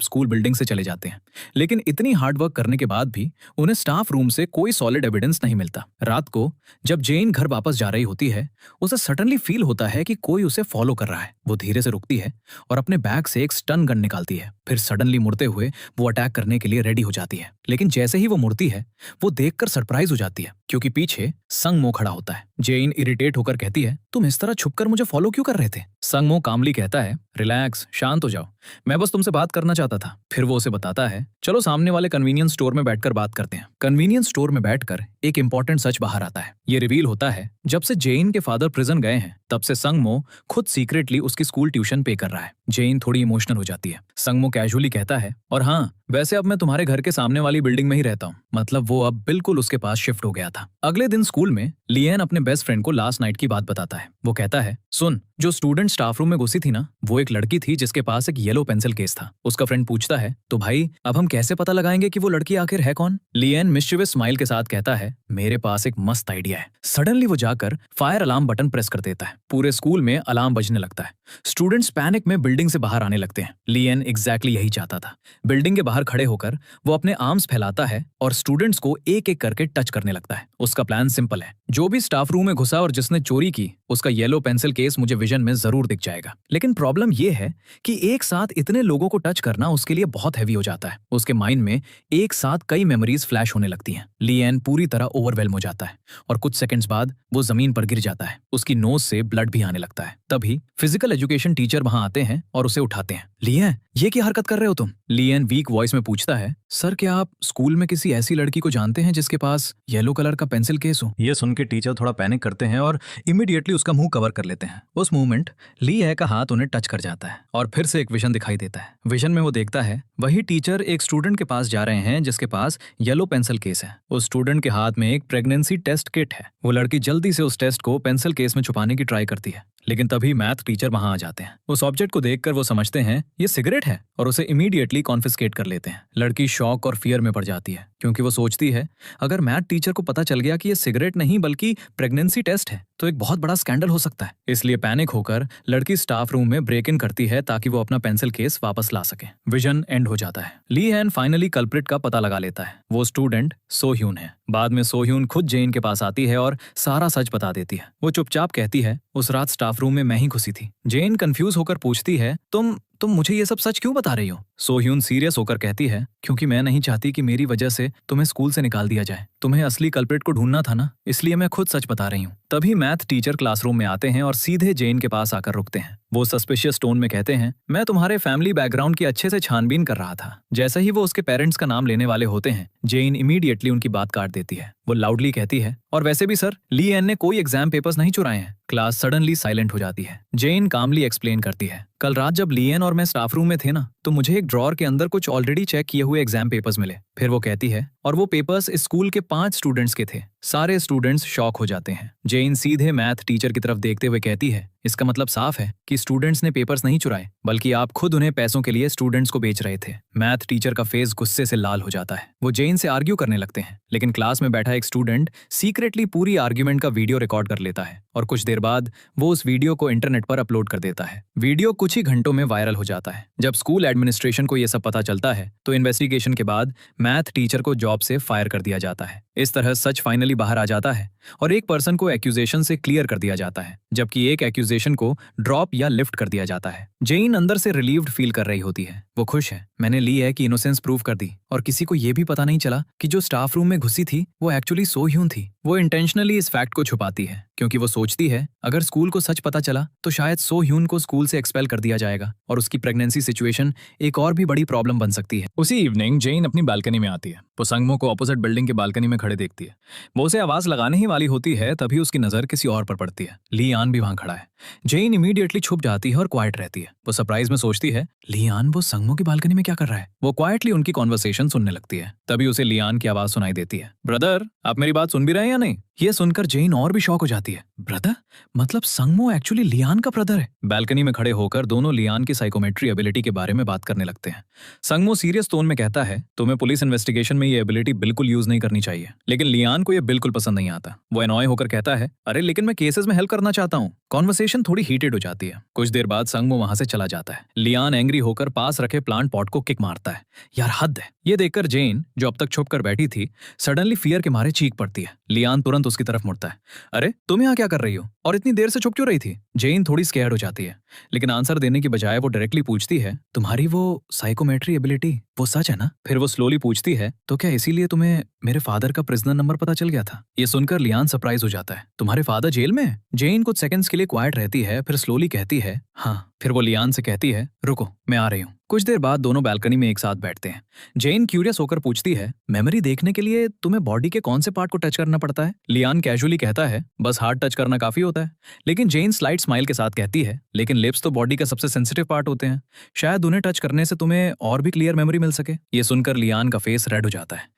स्कूल बिल्डिंग से चले जाते हैं, लेकिन इतनी हार्डवर्क करने के बाद भी उन्हें स्टाफ रूम से कोई सॉलिड एविडेंस नहीं मिलता। रात को जब जेन घर वापस जा रही होती है, उसे सडनली फील होता है कि कोई उसे फॉलो कर रहा है। वो धीरे से रुकती है और अपने बैग से एक स्टन गन निकालती है। फिर सडनली मुड़ते हुए वो अटैक करने के लिए रेडी हो जाती है, लेकिन जैसे ही वो मुड़ती है, वो देखकर सरप्राइज हो जाती है क्योंकि पीछे संगमो खड़ा होता है। जेन इरिटेट होकर कहती है, तुम इस तरह छुपकर मुझे फॉलो क्यों कर रहे थे? संगमो कामली कहता है, रिलैक्स, शांत हो जाओ, मैं बस तुमसे बात करना चाहता था। फिर वो उसे बताता है, चलो सामने वाले कन्वीनियंस स्टोर में बैठकर बात करते हैं। कन्वीनियंस स्टोर में बैठकर एक इंपॉर्टेंट सच बाहर आता है। ये रिवील होता है, जब से जेन के फादर प्रिजन गए हैं, तब से संगमो खुद सीक्रेटली उसकी स्कूल ट्यूशन पे कर रहा है। जेन थोड़ी इमोशनल हो जाती है। संगमो कैजुअली कहता है, और हाँ, वैसे अब मैं तुम्हारे घर के सामने वाली बिल्डिंग में ही रहता हूँ। मतलब वो अब बिल्कुल उसके पास शिफ्ट हो गया था। अगले दिन स्कूल में लियन अपने बेस्ट फ्रेंड को लास्ट नाइट की बात बताता है। वो कहता है, सुन, जो स्टूडेंट स्टाफ रूम में घुसी थी ना, वो एक लड़की थी जिसके पास एक येलो पेंसिल केस था। उसका फ्रेंड पूछता है, तो भाई अब हम कैसे पता लगाएंगे कि वो लड़की आखिर है कौन? लियन मिस्chievous स्माइल के साथ कहता है, मेरे पास एक मस्त आइडिया है। सडनली वो जाकर फायर अलार्म बटन प्रेस कर देता है। पूरे स्कूल में अलार्म बजने लगता है। स्टूडेंट्स पैनिक में बिल्डिंग से बाहर आने लगते हैं। लियन एग्जैक्टली यही चाहता था। बिल्डिंग के बाहर खड़े होकर वो अपने आर्म्स फैलाता है और स्टूडेंट्स को एक एक करके टच करने लगता है। उसका प्लान सिंपल है, जो भी स्टाफ रूम में घुसा और जिसने चोरी की, उसका येलो पेंसिल केस मुझे विजन में जरूर दिख जाएगा। लेकिन प्रॉब्लम ये है कि एक साथ इतने लोगों को टच करना उसके लिए बहुत हैवी हो जाता है। उसके माइंड में एक साथ कई मेमोरीज फ्लैश होने लगती हैं। लियन पूरी तरह ओवरवेल्म हो जाता है और कुछ सेकंड्स बाद वो जमीन पर गिर जाता है। उसकी नोज से ब्लड भी आने लगता है। तभी फिजिकल एजुकेशन टीचर वहां आते हैं और उसे उठाते हैं। लियन, ये क्या हरकत कर रहे हो तुम? लियन वीक वॉइस में पूछता है, सर क्या आप स्कूल में किसी ऐसी लड़की को जानते हैं जिसके पास येलो कलर का पेंसिल केस हो? ये सुन के टीचर थोड़ा पैनिक करते हैं और इमीडिएटली उसका मुंह कवर कर लेते हैं। उस मोमेंट ली है का हाथ उन्हें टच कर जाता है और फिर से एक विजन दिखाई देता है। विजन में वो देखता है वही टीचर एक स्टूडेंट के पास जा रहे हैं जिसके पास येलो पेंसिल केस है। उस स्टूडेंट के हाथ में एक प्रेगनेंसी टेस्ट किट है। वो लड़की जल्दी से उस टेस्ट को पेंसिल केस में छुपाने की ट्राई करती है, लेकिन तभी मैथ टीचर वहां आ जाते हैं। उस ऑब्जेक्ट को देखकर वो समझते हैं ये सिगरेट है और उसे इमीडिएटली कॉन्फिस्केट कर लेते हैं। लड़की शॉक और फियर में पड़ जाती है क्योंकि वो सोचती है अगर मैथ टीचर को पता चल गया कि ये सिगरेट नहीं बल्कि प्रेगनेंसी टेस्ट है तो एक बहुत बड़ा स्कैंडल हो सकता है। इसलिए पैनिक होकर लड़की स्टाफ रूम में ब्रेक इन करती है ताकि वो अपना पेंसिल केस वापस ला सके। विजन एंड हो जाता है। ली हैन फाइनली कल्प्रिट का पता लगा लेता है। वो स्टूडेंट सोह्यून है। बाद में सोह्यून खुद जेन के पास आती है और सारा सच बता देती है। वो चुपचाप कहती है, उस रात स्टाफ रूम में मैं ही घुसी थी। जेन कंफ्यूज होकर पूछती है, तुम मुझे ये सब सच क्यों बता रही हो? सोह्यून सीरियस होकर कहती है, क्योंकि मैं नहीं चाहती कि मेरी वजह से तुम्हें स्कूल से निकाल दिया जाए। तुम्हें असली कल्प्रिट को ढूंढना था ना, इसलिए मैं खुद सच बता रही हूँ। तभी मैथ टीचर क्लासरूम में आते हैं और सीधे जेन के पास आकर रुकते हैं। वो सस्पिशियस टोन में कहते हैं, मैं तुम्हारे फैमिली बैकग्राउंड की अच्छे से छानबीन कर रहा था। जैसे ही वो उसके पेरेंट्स का नाम लेने वाले होते हैं, जेन इमीडिएटली उनकी बात काट देती है। वो लाउडली कहती है, और वैसे भी सर, ली एन ने कोई एग्जाम पेपर्स नहीं चुराए हैं। क्लास सडनली साइलेंट हो जाती है। जेन कामली एक्सप्लेन करती है, कल रात जब लियन और मैं स्टाफ रूम में थे ना, तो मुझे एक ड्रॉर के अंदर कुछ ऑलरेडी चेक किए हुए एग्जाम पेपर्स मिले। फिर वो कहती है, और वो पेपर्स इस स्कूल के 5 स्टूडेंट्स के थे। सारे स्टूडेंट्स शॉक हो जाते हैं। जेन सीधे मैथ टीचर की तरफ देखते हुए कहती है, इसका मतलब साफ है कि स्टूडेंट्स ने पेपर्स नहीं चुराए, बल्कि आप खुद उन्हें पैसों के लिए स्टूडेंट्स को बेच रहे थे। मैथ टीचर का फेस गुस्से से लाल हो जाता है। वो जेन से आर्ग्यू करने लगते हैं, लेकिन क्लास में बैठा एक स्टूडेंट सीक्रेटली पूरी आर्ग्यूमेंट का वीडियो रिकॉर्ड कर लेता है और कुछ देर बाद वो उस वीडियो को इंटरनेट पर अपलोड कर देता है। वीडियो कुछ ही घंटों में वायरल हो जाता है। जब स्कूल एडमिनिस्ट्रेशन को यह सब पता चलता है, तो इन्वेस्टिगेशन के बाद मैथ टीचर को जॉब से फायर कर दिया जाता है। इस तरह सच फाइनली बाहर आ जाता है और एक पर्सन को एक्यूजेशन से क्लियर कर दिया जाता है, जबकि एक एक्यूजेशन को ड्रॉप या लिफ्ट कर दिया जाता है। जेन अंदर से रिलीव्ड फील कर रही होती है। वो खुश है, मैंने ली है कि इनोसेंस प्रूव कर दी और किसी को ये भी पता नहीं चला कि जो स्टाफ रूम में घुसी थी वो एक्चुअली सो ह्यून थी। वो इंटेंशनली इस फैक्ट को छुपाती है क्योंकि वो सोचती है अगर स्कूल को सच पता चला तो शायद सो ह्यून को स्कूल से एक्सपेल कर दिया जाएगा और उसकी प्रेगनेंसी सिचुएशन एक और भी बड़ी प्रॉब्लम बन सकती है। उसी इवनिंग जेन अपनी बालकनी में आती है। वो संगमो को ऑपोजिट बिल्डिंग के बालकनी में खड़े देखती है। वो उसे आवाज लगाने ही वाली होती है, तभी उसकी नजर किसी और पर पड़ती है। लियान भी वहां खड़ा है। जेन इमीडिएटली छुप जाती है और क्वाइट रहती है। वो सरप्राइज में सोचती है लियान वो संगमो की बालकनी में क्या कर रहा है। वो क्वाइटली उनकी कॉन्वर्सेशन सुनने लगती है। तभी उसे लियान की आवाज सुनाई देती है, ब्रदर आप मेरी बात सुन भी रहे हैं या नहीं। ये सुनकर जेन और भी शॉक हो जाती है। ब्रदर मतलब संगमो एक्चुअली लियान का ब्रदर है। बालकनी में खड़े होकर दोनों लियान की साइकोमेट्री एबिलिटी के बारे में बात करने लगते हैं। संगमो सीरियस टोन में कहता है तुम्हें पुलिस इन्वेस्टिगेशन में ये एबिलिटी बिल्कुल यूज नहीं करनी चाहिए, लेकिन लियान को ये बिल्कुल पसंद नहीं आता। वो एनॉय होकर कहता है अरे लेकिन मैं केसेस में हेल्प करना चाहता हूँ। कॉन्वर्सेशन थोड़ी हीटेड हो जाती है। कुछ देर बाद संगमो वहां से चला जाता है। लियान एंग्री होकर पास रखे प्लांट पॉट को किक मारता है। यार हद है। ये देखकर जेन जो अब तक छुप कर बैठी थी सडनली फियर के मारे चीख पड़ती है। लियान तुरंत उसकी तरफ मुड़ता है। अरे तुम यहाँ क्या कर रही हो और इतनी देर से छुप क्यों रही थी। जेन थोड़ी स्कैर्ड हो जाती है, लेकिन आंसर देने की बजाय वो डायरेक्टली पूछती है तुम्हारी वो साइकोमेट्री एबिलिटी वो सच है ना। फिर वो स्लोली पूछती है तो क्या इसीलिए तुम्हें मेरे फादर का प्रिजनर नंबर पता चल गया था। ये सुनकर लियान सरप्राइज हो जाता है। तुम्हारे फादर जेल में है। जेन कुछ सेकंड्स के लिए क्वाइट रहती है, फिर स्लोली कहती है हाँ। फिर वो लियान से कहती है रुको मैं आ रही हूँ। कुछ देर बाद दोनों बालकनी में एक साथ बैठते हैं। जेन क्यूरियस होकर पूछती है मेमोरी देखने के लिए तुम्हें बॉडी के कौन से पार्ट को टच करना पड़ता है। लियान कैजुअली कहता है बस हार्ट टच करना काफी होता है। लेकिन जेन स्लाइट स्माइल के साथ कहती है लेकिन लिप्स तो बॉडी का सबसे सेंसिटिव पार्ट होते हैं, शायद उन्हें टच करने से तुम्हें और भी क्लियर मेमोरी मिल सके। ये सुनकर लियान का फेस रेड हो जाता है।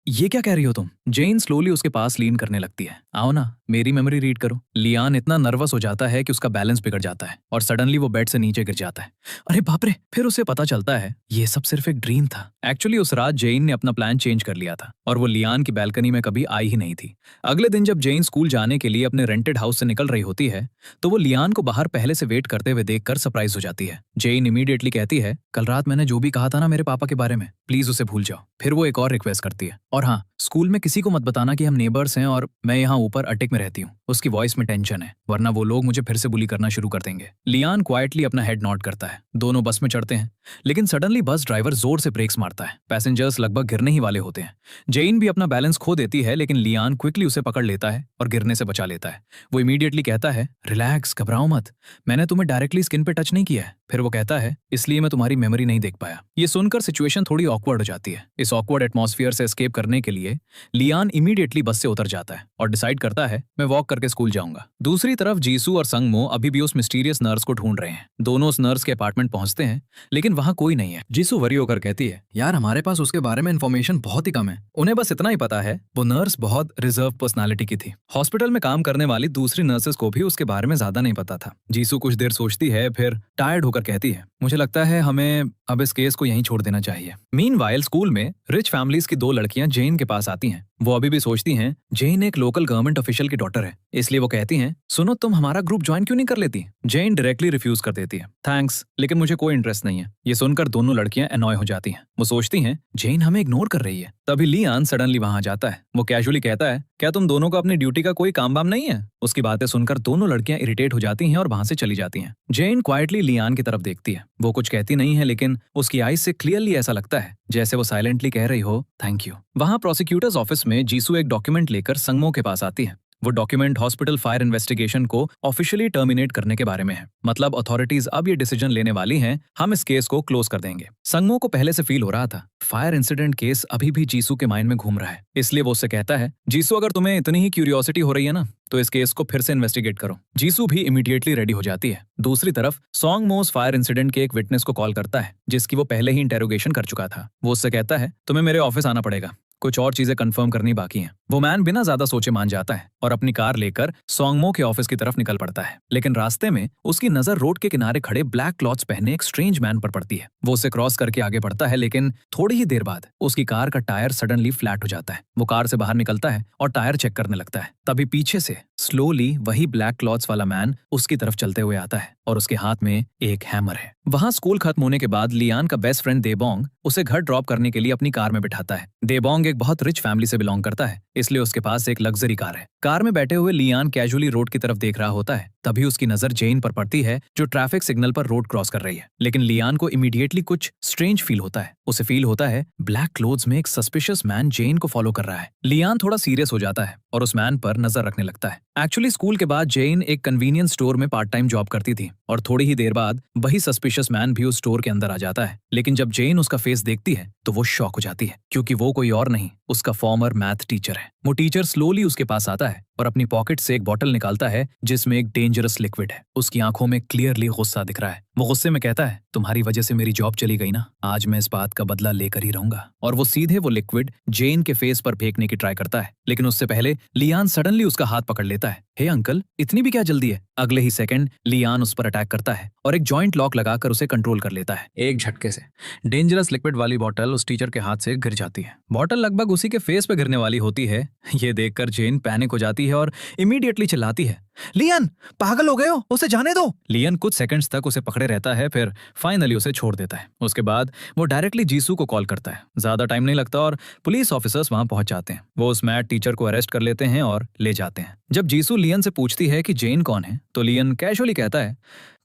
ये क्या कह रही हो तुम। जेन स्लोली उसके पास लीन करने लगती है। आओ ना मेरी मेमोरी रीड करो। लियान इतना नर्वस हो जाता है कि उसका बैलेंस बिगड़ जाता है और सडनली वो बेड से नीचे गिर जाता है। अरे बाप रे। फिर उसे पता चलता है ये सब सिर्फ एक ड्रीम था। एक्चुअली उस रात जेन ने अपना प्लान चेंज कर लिया था और वो लियान की बालकनी में कभी आई ही नहीं थी। अगले दिन जब जेन स्कूल जाने के लिए अपने रेंटेड हाउस से निकल रही होती है तो वो लियान को बाहर पहले से वेट करते हुए देखकर सरप्राइज हो जाती है। जेन इमीडिएटली कहती है कल रात मैंने जो भी कहा था ना मेरे पापा के बारे में, प्लीज उसे भूल जाओ। फिर वो एक और रिक्वेस्ट करती है और हाँ स्कूल में किसी को मत बताना कि हम नेबर्स हैं और मैं यहाँ ऊपर अटेक में रहती हूँ। उसकी वॉइस में टेंशन है, वरना वो लोग मुझे फिर से बुली करना शुरू कर देंगे। लियान क्वाइटली अपना हेड नॉड करता है। दोनों बस में चढ़ते हैं, लेकिन सडनली बस ड्राइवर जोर से ब्रेक्स मारता है। पैसेंजर्स लगभग गिरने ही वाले होते हैं। जेन भी अपना बैलेंस खो देती है, लेकिन लियान क्विकली उसे पकड़ लेता है और गिरने से बचा लेता है। वो इमीडिएटली कहता है रिलैक्स घबराओ मत, मैंने तुम्हें डायरेक्टली स्किन पे टच नहीं किया है। फिर वो कहता है इसलिए मैं तुम्हारी मेमोरी नहीं देख पाया। ये सुनकर सिचुएशन थोड़ी ऑकवर्ड हो जाती है। इस ऑकवर्ड एटमॉस्फेयर से एस्केप करने के लिए लियान इमीडिएटली बस से उतर जाता है और डिसाइड करता है मैं वॉक करके स्कूल जाऊंगा। दूसरी तरफ जीसू और संगमो अभी भी उस मिस्टीरियस नर्स को ढूंढ रहे हैं। दोनों उस नर्स के अपार्टमेंट पहुंचते हैं, लेकिन वहां कोई नहीं है। जीसू वरी होकर कहती है यार हमारे पास उसके बारे में इन्फॉर्मेशन बहुत ही कम है। उन्हें बस इतना ही पता है वो नर्स बहुत रिजर्व पर्सनालिटी की थी। हॉस्पिटल में काम करने वाली दूसरी नर्सेस को भी उसके बारे में ज्यादा नहीं पता था। जीसू कुछ देर सोचती है, फिर टायर्ड होकर कहती है मुझे लगता है हमें अब इस केस को यहीं छोड़ देना चाहिए। मीनवाइल स्कूल में रिच फैमिलीज की दो लड़कियां जेन के पास आती हैं। वो अभी भी सोचती हैं जेन एक लोकल गवर्नमेंट ऑफिशियल की डॉटर है, इसलिए वो कहती हैं सुनो तुम हमारा ग्रुप ज्वाइन क्यों नहीं कर लेती। जेन डायरेक्टली रिफ्यूज कर देती है थैंक्स, लेकिन मुझे कोई इंटरेस्ट नहीं है। ये सुनकर दोनों लड़कियां एनॉय हो जाती हैं। वो सोचती हैं जेन हमें इग्नोर कर रही है। तभी लियान सडनली वहां जाता है। वो कैजुअली कहता है क्या तुम दोनों को अपनी ड्यूटी का कोई काम वाम नहीं है। उसकी बातें सुनकर दोनों लड़कियां इरिटेट हो जाती हैं और वहां से चली जाती हैं। जेन क्वाइटली लियान की तरफ देखती है। वो कुछ कहती नहीं है, लेकिन उसकी आईज से क्लियरली ऐसा लगता है जैसे वो साइलेंटली कह रही हो थैंक यू। वहां प्रोसिक्यूटर्स ऑफिस में जीसू एक डॉक्यूमेंट लेकर संगमो के पास आती है। वो डॉक्यूमेंट हॉस्पिटल फायर इन्वेस्टिगेशन को ऑफिशियली टर्मिनेट करने के बारे में है। मतलब अथॉरिटीज अब ये डिसीजन लेने वाली हैं, हम इस केस को क्लोज कर देंगे। संगमो को पहले से फील हो रहा था फायर इंसिडेंट केस अभी भी जीसू के माइंड में घूम रहा है, इसलिए वो उससे कहता है जीसू अगर तुम्हें इतनी ही क्यूरियोसिटी हो रही है ना तो इस केस को फिर से इन्वेस्टिगेट करो। जीसू भी इमीडिएटली रेडी हो जाती है। दूसरी तरफ सोंगमोस फायर इंसिडेंट के एक विटनेस को कॉल करता है जिसकी वो पहले ही इंटेरोगेशन कर चुका था। वो उससे कहता है तुम्हें मेरे ऑफिस आना पड़ेगा। कुछ और चीजें कंफर्म करनी बाकी हैं। वो मैन बिना ज्यादा सोचे मान जाता है और अपनी कार लेकर सोंगमो के ऑफिस की तरफ निकल पड़ता है। लेकिन रास्ते में उसकी नजर रोड के किनारे खड़े ब्लैक क्लॉथ्स पहने एक स्ट्रेंज मैन पर पड़ती है। वो उसे क्रॉस करके आगे बढ़ता है, लेकिन थोड़ी ही देर बाद उसकी कार का टायर सडनली फ्लैट हो जाता है। वो कार से बाहर निकलता है और टायर चेक करने लगता है। तभी पीछे से स्लोली वही ब्लैक क्लॉथ्स वाला मैन उसकी तरफ चलते हुए आता है और उसके हाथ में एक हैमर है। वहां स्कूल खत्म होने के बाद लियान का बेस्ट फ्रेंड देबोंग उसे घर ड्रॉप करने के लिए अपनी कार में बिठाता है। देबोंग एक बहुत रिच फैमिली से बिलोंग करता है, इसलिए उसके पास एक लग्जरी कार है। कार में बैठे हुए लियान कैजुअली रोड की तरफ देख रहा होता है। तभी उसकी नजर जेन पर पड़ती है, जो ट्रैफिक सिग्नल पर रोड क्रॉस कर रही है। लेकिन लियान को इमीडिएटली कुछ स्ट्रेंज फील होता है। उसे फील होता है ब्लैक क्लोथ्स में एक सस्पिशियस मैन जेन को फॉलो कर रहा है। लियान थोड़ा सीरियस हो जाता है और उस मैन पर नजर रखने लगता है। एक्चुअली स्कूल के बाद जेन एक कन्वीनियंस स्टोर में पार्ट टाइम जॉब करती थी और थोड़ी ही देर बाद वही सस्पिशियस मैन भी उस स्टोर के अंदर आ जाता है। लेकिन जब जेन उसका फेस देखती है तो वो शॉक हो जाती है, क्योंकि वो कोई और नहीं, उसका फॉर्मर मैथ टीचर है। वो टीचर स्लोली उसके पास आता है और अपनी पॉकेट से एक बॉटल निकालता है जिसमें एक डेंजरस लिक्विड है। उसकी आंखों में क्लियरली गुस्सा दिख रहा है। वो गुस्से में कहता है, तुम्हारी वजह से मेरी जॉब चली गई ना, आज मैं इस बात का बदला लेकर ही रहूंगा। और वो सीधे वो लिक्विड जेन के फेस पर फेंकने की ट्राई करता है। लेकिन उससे पहले लियान सडनली उसका हाथ पकड़ लेता है। हे अंकल, इतनी भी क्या जल्दी है? अगले ही सेकंड लियान उस पर अटैक करता है और एक जॉइंट लॉक लगाकर उसे कंट्रोल कर लेता है। एक झटके से डेंजरस लिक्विड वाली बॉटल उस टीचर के हाथ से गिर जाती है। बॉटल लगभग उसी के फेस पे गिरने वाली होती है। ये देखकर जेन पैनिक हो जाती है और इमीडिएटली चिल्लाती है, लियन, पागल हो गए हो, उसे जाने दो। लियन कुछ सेकंड्स तक उसे पकड़े रहता है, फिर फाइनली उसे छोड़ देता है। उसके बाद वो डायरेक्टली जीसू को कॉल करता है। ज्यादा टाइम नहीं लगता और पुलिस ऑफिसर्स वहां पहुंच जाते हैं। वो उस मैड टीचर को अरेस्ट कर लेते हैं और ले जाते हैं। जब जीसू लियन से पूछती है कि जेन कौन है, तो लियन कैजुअली कहता है,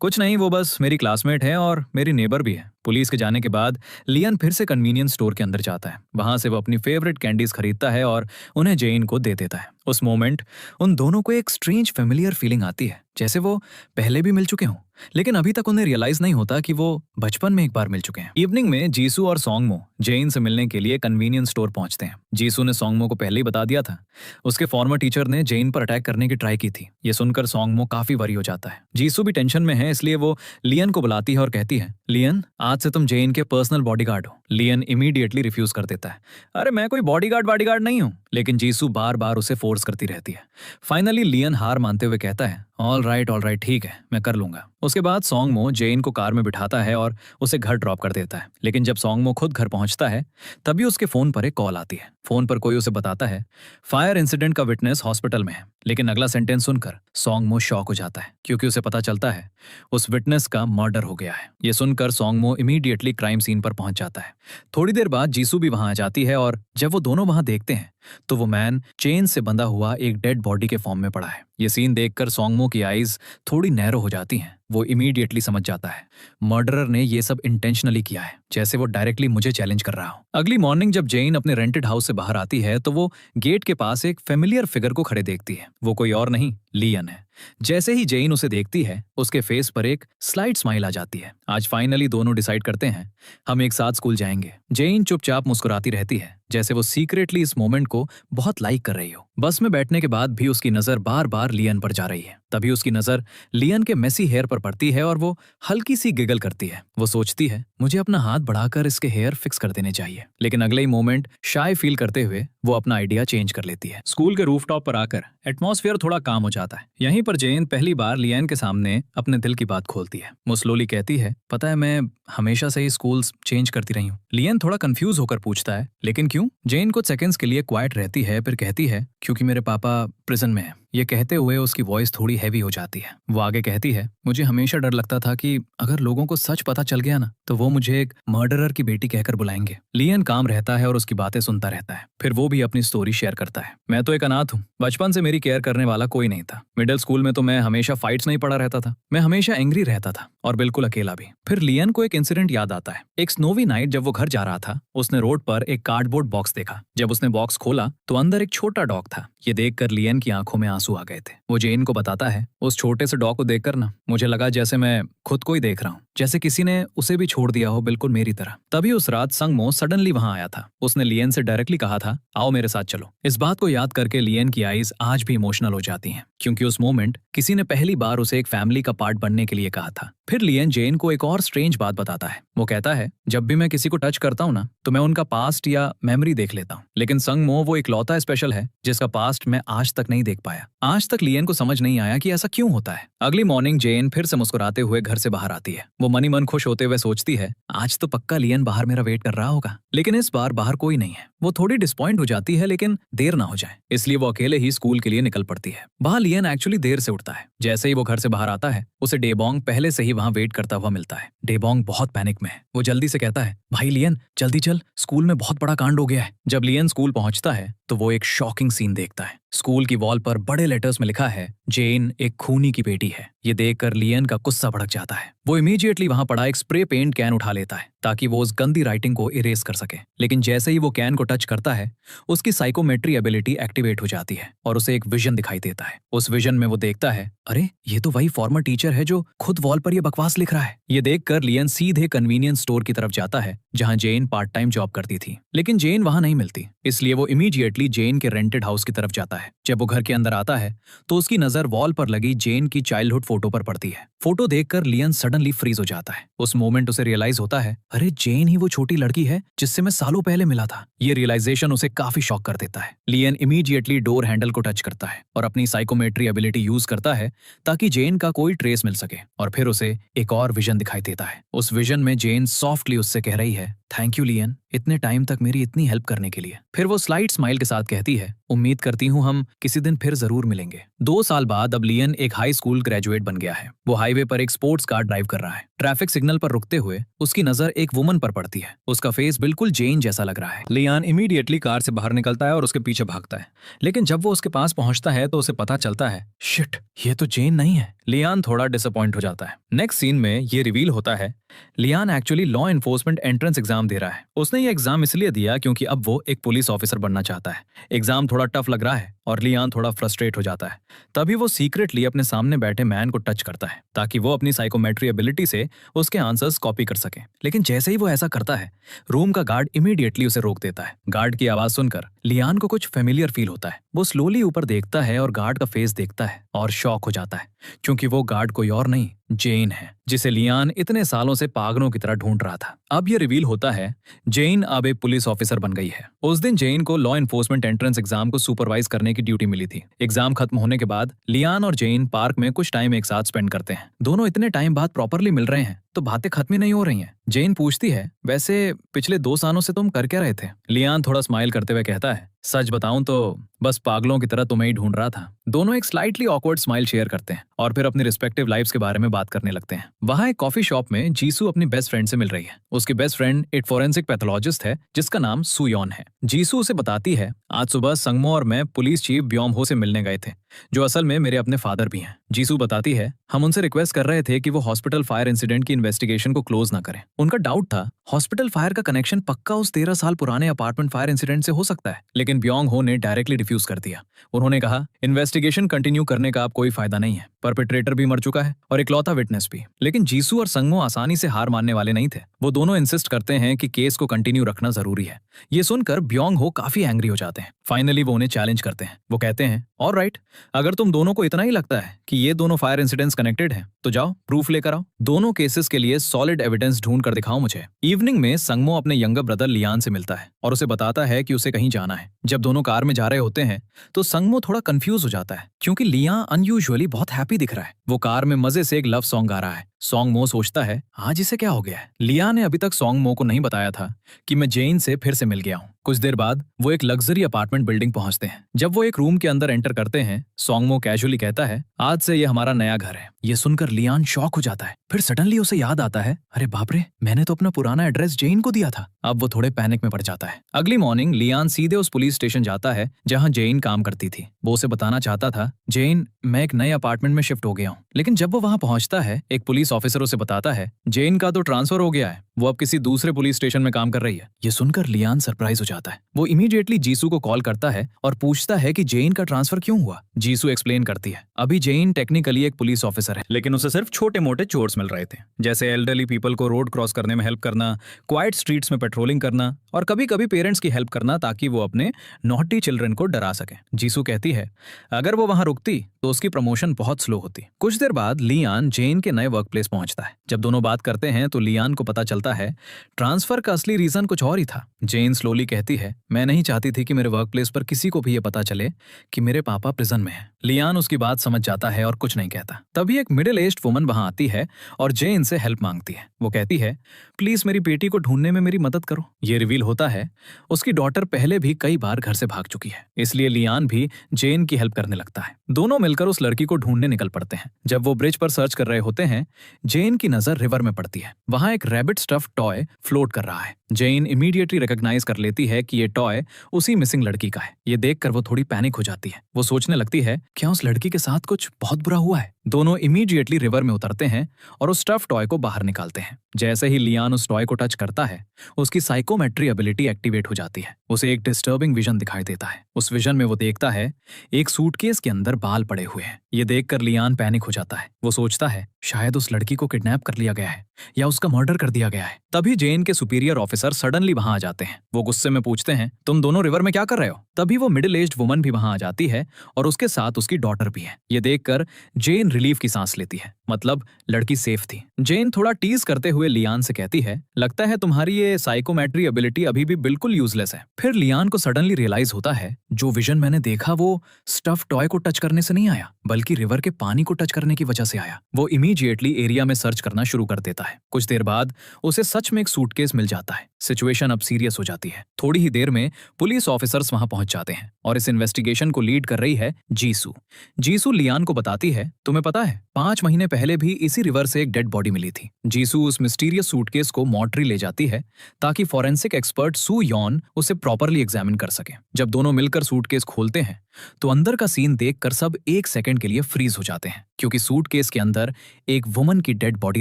कुछ नहीं, वो बस मेरी क्लासमेट है और मेरी नेबर भी है। पुलिस के जाने के बाद लियन फिर से कन्वीनियंस स्टोर के अंदर जाता है। वहां से वो अपनी फेवरेट कैंडीज खरीदता है और उन्हें जेन को दे देता है। उस मोमेंट उन दोनों को एक स्ट्रेंज फेमिलियर फीलिंग आती है, जैसे वो पहले भी मिल चुके हों, लेकिन अभी तक उन्हें रियलाइज नहीं होता कि वो बचपन में एक बार मिल चुके हैं। इवनिंग में जीसू और सोंगमो जेन से मिलने के लिए कन्वीनियंस स्टोर पहुंचते हैं। जीसू ने सोंगमो को पहले ही बता दिया था, उसके फॉर्मर टीचर ने जेन पर अटैक करने की ट्राई की थी। ये सुनकर सोंगमो काफी वरी हो जाता है। जीसू भी टेंशन में है, इसलिए वो लियन को बुलाती है और कहती है, लियन, आज से तुम जेन के पर्सनल बॉडीगार्ड हो। लियन इमीडिएटली रिफ्यूज कर देता है, अरे मैं कोई बॉडीगार्ड नहीं हूँ। लेकिन जीसू बार बार उसे फोर्स करती रहती है। फाइनली लियन हार मानते हुए कहता है, ऑल राइट, ठीक है, मैं कर लूंगा। उसके बाद सोंगमो जेन को कार में बिठाता है और उसे घर ड्रॉप कर देता है। लेकिन जब सोंगमो खुद घर पहुंचता है, तभी उसके फोन पर एक कॉल आती है। फोन पर कोई उसे बताता है, फायर इंसिडेंट का विटनेस हॉस्पिटल में है। लेकिन अगला सेंटेंस सुनकर सोंगमो शॉक हो जाता है, क्योंकि उसे पता चलता है उस विटनेस का मर्डर हो गया है। ये सुनकर सोंगमो इमीडिएटली क्राइम सीन पर पहुंच जाता है। थोड़ी देर बाद जीसू भी वहां आ जाती है और जब वो दोनों वहां देखते हैं तो वो मैन चेन से बंधा हुआ एक डेड बॉडी के फॉर्म में पड़ा है। ये सीन देखकर सोंगमो की आईज थोड़ी नैरो हो जाती हैं। वो इमीडिएटली समझ जाता है मर्डरर ने ये सब इंटेंशनली किया है, जैसे वो डायरेक्टली मुझे चैलेंज कर रहा हो। अगली मॉर्निंग जब जेन अपने रेंटेड हाउस से बाहर आती है तो वो गेट के पास एक फेमिलियर फिगर को खड़े देखती है। वो कोई और नहीं, लियन है। जैसे ही जेन उसे देखती है, उसके फेस पर एक स्लाइट स्माइल आ जाती है। आज फाइनली दोनों डिसाइड करते हैं हम एक साथ स्कूल जाएंगे। जेन चुपचाप मुस्कुराती रहती है, जैसे वो सीक्रेटली इस मोमेंट को बहुत लाइक कर रही हो। बस में बैठने के बाद भी उसकी नजर बार बार लियन पर जा रही है। तभी उसकी नजर लियन के मेसी हेयर पर पड़ती है और वो हल्की सी गिगल करती है। वो सोचती है, मुझे अपना हाथ बढ़ाकर इसके हेयर फिक्स कर देने चाहिए। लेकिन अगले ही मोमेंट शाय फील करते हुए वो अपना आइडिया चेंज कर लेती है। स्कूल के रूफटॉप पर आकर एटमॉस्फेयर थोड़ा काम हो जाता है। यहीं पर जेन पहली बार लियन के सामने अपने दिल की बात खोलती है। वो स्लोली कहती है, पता है मैं हमेशा से ही स्कूल्स चेंज करती रही हूँ। लियन थोड़ा कंफ्यूज होकर पूछता है, लेकिन क्यों? जेन कुछ सेकंड्स के लिए क्वाइट रहती है, फिर कहती है, क्योंकि मेरे पापा प्रिजन में है। ये कहते हुए उसकी वॉइस थोड़ी हैवी हो जाती है। वो आगे कहती है, मुझे हमेशा डर लगता था कि अगर लोगों को सच पता चल गया ना तो वो मुझे एक मर्डरर की बेटी कहकर बुलाएंगे। लियन काम रहता है और उसकी बातें सुनता रहता है। फिर वो भी अपनी स्टोरी शेयर करता है। मैं तो एक अनाथ हूँ, बचपन से मेरी केयर करने वाला कोई नहीं था। मिडिल स्कूल में तो मैं हमेशा फाइट्स नहीं पड़ा रहता था। मैं हमेशा एंग्री रहता था और बिल्कुल अकेला भी। फिर लियन को एक इंसिडेंट याद आता है। एक स्नोवी नाइट जब वो घर जा रहा था, उसने रोड पर एक कार्डबोर्ड बॉक्स देखा। जब उसने बॉक्स खोला तो अंदर एक छोटा डॉग था। ये देखकर लियन की आंखों में आंसू आ गए थे। वो जेन को बताता है, उस छोटे से डॉग को देखकर ना मुझे लगा जैसे मैं खुद को ही देख रहा हूँ, जैसे किसी ने उसे भी छोड़ दिया हो, बिल्कुल मेरी तरह। तभी उस रात संगमो सडनली वहां आया था। उसने लियन से डायरेक्टली कहा था, आओ मेरे साथ चलो। इस बात को याद करके लियन की आईज आज भी इमोशनल हो जाती हैं, क्योंकि उस मोमेंट किसी ने पहली बार उसे एक फैमिली का पार्ट बनने के लिए कहा था। फिर लियन जेन को एक और स्ट्रेंज बात बताता है। वो कहता है, जब भी मैं किसी को टच करता हूँ ना, तो मैं उनका पास्ट या मेमोरी देख लेता हूँ, लेकिन संगमो वो इकलौता स्पेशल है जिसका पास्ट मैं आज तक नहीं देख पाया। आज तक लियन को समझ नहीं आया कि ऐसा क्यों होता है। अगली मॉर्निंग जेन फिर से मुस्कुराते हुए घर से बाहर आती है। वो मनी मन खुश होते हुए सोचती है, आज तो पक्का लियन बाहर मेरा वेट कर रहा होगा। लेकिन इस बार बाहर कोई नहीं है। वो थोड़ी डिसपॉइंट हो जाती है, लेकिन देर ना हो जाए इसलिए वो अकेले ही स्कूल के लिए निकल पड़ती है। वहां लियन एक्चुअली देर से उठता है। जैसे ही वो घर से बाहर आता है, उसे डेबोंग पहले से ही वहां वेट करता हुआ मिलता है। डेबोंग बहुत पैनिक में है। वो जल्दी से कहता है, भाई लियन जल्दी चल, स्कूल में बहुत बड़ा कांड हो गया है। जब लियन स्कूल पहुंचता है तो वो एक शॉकिंग सीन देखता है। स्कूल की वॉल पर बड़े लेटर्स में लिखा है, जेन एक खूनी की बेटी है। ये देखकर लियन का गुस्सा भड़क जाता है। वो इमीडिएटली वहां पड़ा एक स्प्रे पेंट कैन उठा लेता है ताकि वो उस गंदी राइटिंग को इरेज कर सके। लेकिन जैसे ही वो कैन को टच करता है, उसकी साइकोमेट्री एबिलिटी एक्टिवेट हो जाती है और उसे एक विजन दिखाई देता है। उस विजन में वो देखता है, अरे ये तो वही फॉर्मर टीचर है जो खुद वॉल पर ये बकवास लिख रहा है। ये देखकर लियन सीधे कन्वीनियंस स्टोर की तरफ जाता है जहां जेन पार्ट टाइम जॉब करती थी। लेकिन जेन वहां नहीं मिलती, इसलिए वो इमीडिएटली जेन के रेंटेड हाउस की तरफ जाता है। जब वो घर के अंदर आता है तो उसकी नजर वॉल पर लगी जेन की चाइल्डहुड फोटो पर पड़ती है। फोटो देखकर लियन सडनली फ्रीज हो जाता है। उस मोमेंट उसे रियलाइज होता है, अरे जेन ही वो छोटी लड़की है जिससे मैं सालों पहले मिला था। ये रियलाइजेशन उसे काफी शॉक कर देता है। लियन इमीडिएटली डोर हैंडल को टच करता है और अपनी साइकोमेट्री एबिलिटी यूज करता है ताकि जेन का कोई ट्रेस मिल सके। और फिर उसे एक और विजन दिखाई देता है। उस विजन में जेन सॉफ्टली उससे कह रही है, थैंक यू लियन, इतने टाइम तक मेरी इतनी हेल्प करने के लिए। फिर वो स्लाइट स्माइल के साथ कहती है, उम्मीद करती हूँ हम किसी दिन फिर जरूर मिलेंगे। 2 साल बाद अब लियन एक हाई स्कूल ग्रेजुएट बन गया है। वो हाईवे पर एक स्पोर्ट्स कार ड्राइव कर रहा है। ट्रैफिक सिग्नल पर रुकते हुए उसकी नजर एक वुमन पर पड़ती है। उसका फेस बिल्कुल जेन जैसा लग रहा है। लियान इमीडिएटली कार से बाहर निकलता है और उसके पीछे भागता है। लेकिन जब वो उसके पास पहुंचता है तो उसे पता चलता है, शिट, ये तो जेन नहीं है। लियान थोड़ा डिसअपॉइंट हो जाता है। नेक्स्ट सीन में ये रिवील होता है, लियान actually law enforcement entrance exam दे रहा है। उसने ये एग्जाम इसलिए दिया क्योंकि अब वो एक पुलिस ऑफिसर बनना चाहता है। एग्जाम थोड़ा टफ लग रहा है और लियान थोड़ा फ्रस्ट्रेट हो जाता है। तभी वो सीक्रेटली अपने सामने बैठे मैन को टच करता है ताकि वो अपनी साइकोमेट्री एबिलिटी से उसके आंसर्स कॉपी कर सके। लेकिन जैसे ही वो ऐसा करता है, रूम का गार्ड इमीडिएटली उसे रोक देता है। गार्ड की आवाज सुनकर लियान को कुछ फेमिलियर फील होता है। वो स्लोली ऊपर देखता है और गार्ड का फेस देखता है और शॉक हो जाता है क्योंकि वो गार्ड कोई और नहीं, जेन है, जिसे लियान इतने सालों से पागलों की तरह ढूंढ रहा था। अब ये रिवील होता है, जेन अब एक पुलिस ऑफिसर बन गई है। उस दिन जेन को लॉ एनफोर्समेंट एंट्रेंस एग्जाम को सुपरवाइज करने की ड्यूटी मिली थी। एग्जाम खत्म होने के बाद लियान और जेन पार्क में कुछ टाइम एक साथ स्पेंड करते हैं। दोनों इतने टाइम बाद प्रॉपरली मिल रहे हैं तो बातें खत्म ही नहीं हो रही हैं। जेन पूछती है, वैसे पिछले 2 सालों से तुम कर क्या रहे थे? लियान थोड़ा स्माइल करते हुए कहता है, सच बताऊं तो बस पागलों की तरह तुम्हें ही ढूंढ रहा था। दोनों एक स्लाइटली ऑकवर्ड स्माइल शेयर करते हैं और फिर अपनी रिस्पेक्टिव लाइफ्स के बारे में बात करने लगते हैं। वहां एक कॉफी शॉप में जीसू अपनी बेस्ट फ्रेंड से मिल रही है। उसकी बेस्ट फ्रेंड एक फोरेंसिक पैथोलॉजिस्ट है जिसका नाम सुयोन है। जीसू उसे बताती है, आज सुबह संगमो और मैं पुलिस चीफ ब्योम हो से मिलने गए थे, जो असल में मेरे अपने फादर भी हैं। जीसू बताती है, हम उनसे रिक्वेस्ट कर रहे थे कि वो हॉस्पिटल फायर इंसिडेंट की इन्वेस्टिगेशन को क्लोज ना करें। उनका डाउट था हॉस्पिटल फायर का कनेक्शन पक्का उस 13 साल पुराने अपार्टमेंट फायर इंसिडेंट से हो सकता है, लेकिन ब्योंग हो ने डायरेक्टली रिफ्यूज कर दिया। उन्होंने कहा, इन्वेस्टिगेशन कंटिन्यू करने का अब कोई फायदा नहीं है, परपेट्रेटर भी मर चुका है और इकलौता विटनेस भी। लेकिन जीसू और संगमो आसानी से हार मानने वाले नहीं थे। वो दोनों इंसिस्ट करते हैं कि केस को कंटिन्यू रखना जरूरी है। ये सुनकर ब्योंग हो काफी एंग्री हो जाते हैं। फाइनली वो उन्हें चैलेंज करते हैं। वो कहते हैं, ऑलराइट, अगर तुम दोनों को इतना ही लगता है कि ये दोनों फायर इंसिडेंट्स कनेक्टेड हैं, तो जाओ प्रूफ लेकर आओ। दोनों केसेस के लिए सॉलिड एविडेंस ढूंढ कर दिखाओ मुझे। इवनिंग में संगमो अपने यंगर ब्रदर लियान से मिलता है और उसे बताता है कि उसे कहीं जाना है। जब दोनों कार में जा रहे होते हैं तो संगमो थोड़ा कंफ्यूज हो जाता है क्योंकि लियान अनयूजुअली बहुत हैप्पी दिख रहा है। वो कार में मजे से एक लव सॉन्ग गा रहा है। सोंगमो सोचता है, आज इसे क्या हो गया है? लियान ने अभी तक सोंगमो को नहीं बताया था कि मैं जेन से फिर से मिल गया हूँ। कुछ देर बाद वो एक लग्जरी अपार्टमेंट बिल्डिंग पहुंचते हैं। जब वो एक रूम के अंदर एंटर करते हैं, सोंगमो कैजुअली कहता है, आज से ये हमारा नया घर है। ये सुनकर लियान शॉक हो जाता है। फिर सडनली उसे याद आता है, अरे बाप रे, मैंने तो अपना पुराना एड्रेस जेन को दिया था। अब वो थोड़े पैनिक में पड़ जाता है। अगली मॉर्निंग लियान सीधे उस पुलिस स्टेशन जाता है जहां जेन काम करती थी। वो उसे बताना चाहता था, जेन, मैं एक नए अपार्टमेंट में शिफ्ट हो गया हूँ। लेकिन जब वो वहां पहुंचता है, एक पुलिस ऑफिसर उसे बताता है जेन का तो ट्रांसफर हो गया है, वो अब किसी दूसरे पुलिस स्टेशन में काम कर रही है। ये सुनकर लियान सरप्राइज हो जाता है। वो इमीडिएटली जीसू को कॉल करता है और पूछता है कि जेन का ट्रांसफर क्यों हुआ। जीसू एक्सप्लेन करती है, अभी जेन टेक्निकली एक पुलिस ऑफिसर है, लेकिन उसे सिर्फ छोटे मोटे चोर्स मिल रहे थे, जैसे एल्डरली पीपल को रोड क्रॉस करने में हेल्प करना, क्वाइट स्ट्रीट्स में पेट्रोलिंग करना और कभी कभी पेरेंट्स की हेल्प करना ताकि वो अपने नॉटी चिल्ड्रन को डरा सके। जीसू कहती है अगर वो वहां रुकती तो उसकी प्रमोशन बहुत स्लो होती। कुछ देर बाद लियान जेन के नए वर्क प्लेस पहुंचता है। जब दोनों बात करते हैं तो लियान को पता चलता है ट्रांसफर का असली रीजन कुछ और ही था। जेन स्लोली कहती है, मैं नहीं चाहती थी कि मेरे वर्क प्लेस पर किसी को भी ये पता चले कि मेरे पापा प्रिजन में हैं। लियान उसकी बात समझ जाता है और कुछ नहीं कहता। तभी एक मिडिल एज्ड वुमन वहां आती है और जेन से हेल्प मांगती है। वो कहती है, प्लीज मेरी बेटी को ढूंढने में मेरी मदद करो। ये रिवील होता है उसकी डॉटर पहले भी कई बार घर से भाग चुकी है, इसलिए लियान भी जेन की हेल्प करने लगता है। दोनों मिलकर उस लड़की को ढूंढने निकल पड़ते हैं। जब वो ब्रिज पर सर्च कर रहे होते हैं, जेन की नजर रिवर में पड़ती है। वहां एक रैबिट स्टफ टॉय फ्लोट कर रहा है। जेन इमीडिएटली रिकॉग्नाइज कर लेती है कि ये टॉय उसी मिसिंग लड़की का है। ये देखकर वो थोड़ी पैनिक हो जाती है। वो सोचने लगती है क्या उस लड़की के साथ कुछ बहुत बुरा हुआ है। दोनों इमीडिएटली रिवर में उतरते हैं और उस स्टफ टॉय को बाहर निकालते हैं। जैसे ही लियान उस टॉय को टच करता है, उसकी साइकोमेट्री एबिलिटी एक्टिवेट हो जाती है। उसे एक डिस्टर्बिंग विजन दिखाई देता है। उस विजन में वो देखता है एक सूटकेस के अंदर बाल पड़े हुए हैं। ये देखकर लियान पैनिक हो जाता है। वो सोचता है शायद उस लड़की को किडनैप कर लिया गया है या उसका मर्डर कर दिया गया है। तभी जेन के सुपीरियर ऑफिसर सडनली वहां आ जाते हैं। वो गुस्से में पूछते हैं, तुम दोनों रिवर में क्या कर रहे हो? तभी वो मिडिल एज्ड वुमन भी वहां आ जाती है और उसके साथ उसकी डॉटर भी है। ये देखकर जेन रिलीफ की सांस लेती है, मतलब लड़की सेफ थी। जेन थोड़ा टीज करते हुए लियान से कहती है, लगता है तुम्हारी ये साइकोमेट्री एबिलिटी अभी भी बिल्कुल यूजलेस है। फिर लियान को सडनली रियलाइज होता है जो विजन मैंने देखा वो स्टफ टॉय को टच करने से नहीं आया, बल्कि रिवर के पानी को टच करने की वजह से आया। वो इमीडिएटली एरिया में सर्च करना शुरू कर देता है। कुछ देर बाद उसे सच में एक सूटकेस मिल जाता है। सिचुएशन अब सीरियस हो जाती है। थोड़ी ही देर में पुलिस ऑफिसर्स वहां पहुंच जाते हैं और इस इन्वेस्टिगेशन को लीड कर रही है जीसू। जीसू लियान को बताती है, तुम्हें पता है 5 महीने पहले भी इसी रिवर से एक डेड बॉडी मिली थी। जीसू उस मिस्टीरियस सूटकेस को मॉर्टरी ले जाती है ताकि फॉरेंसिक एक्सपर्ट सू यॉन उसे प्रॉपरली एग्जामिन कर सके। जब दोनों मिलकर सूटकेस खोलते हैं तो अंदर का सीन देखकर सब 1 सेकंड के लिए फ्रीज हो जाते हैं, क्योंकि सूटकेस के अंदर एक वुमन की डेड बॉडी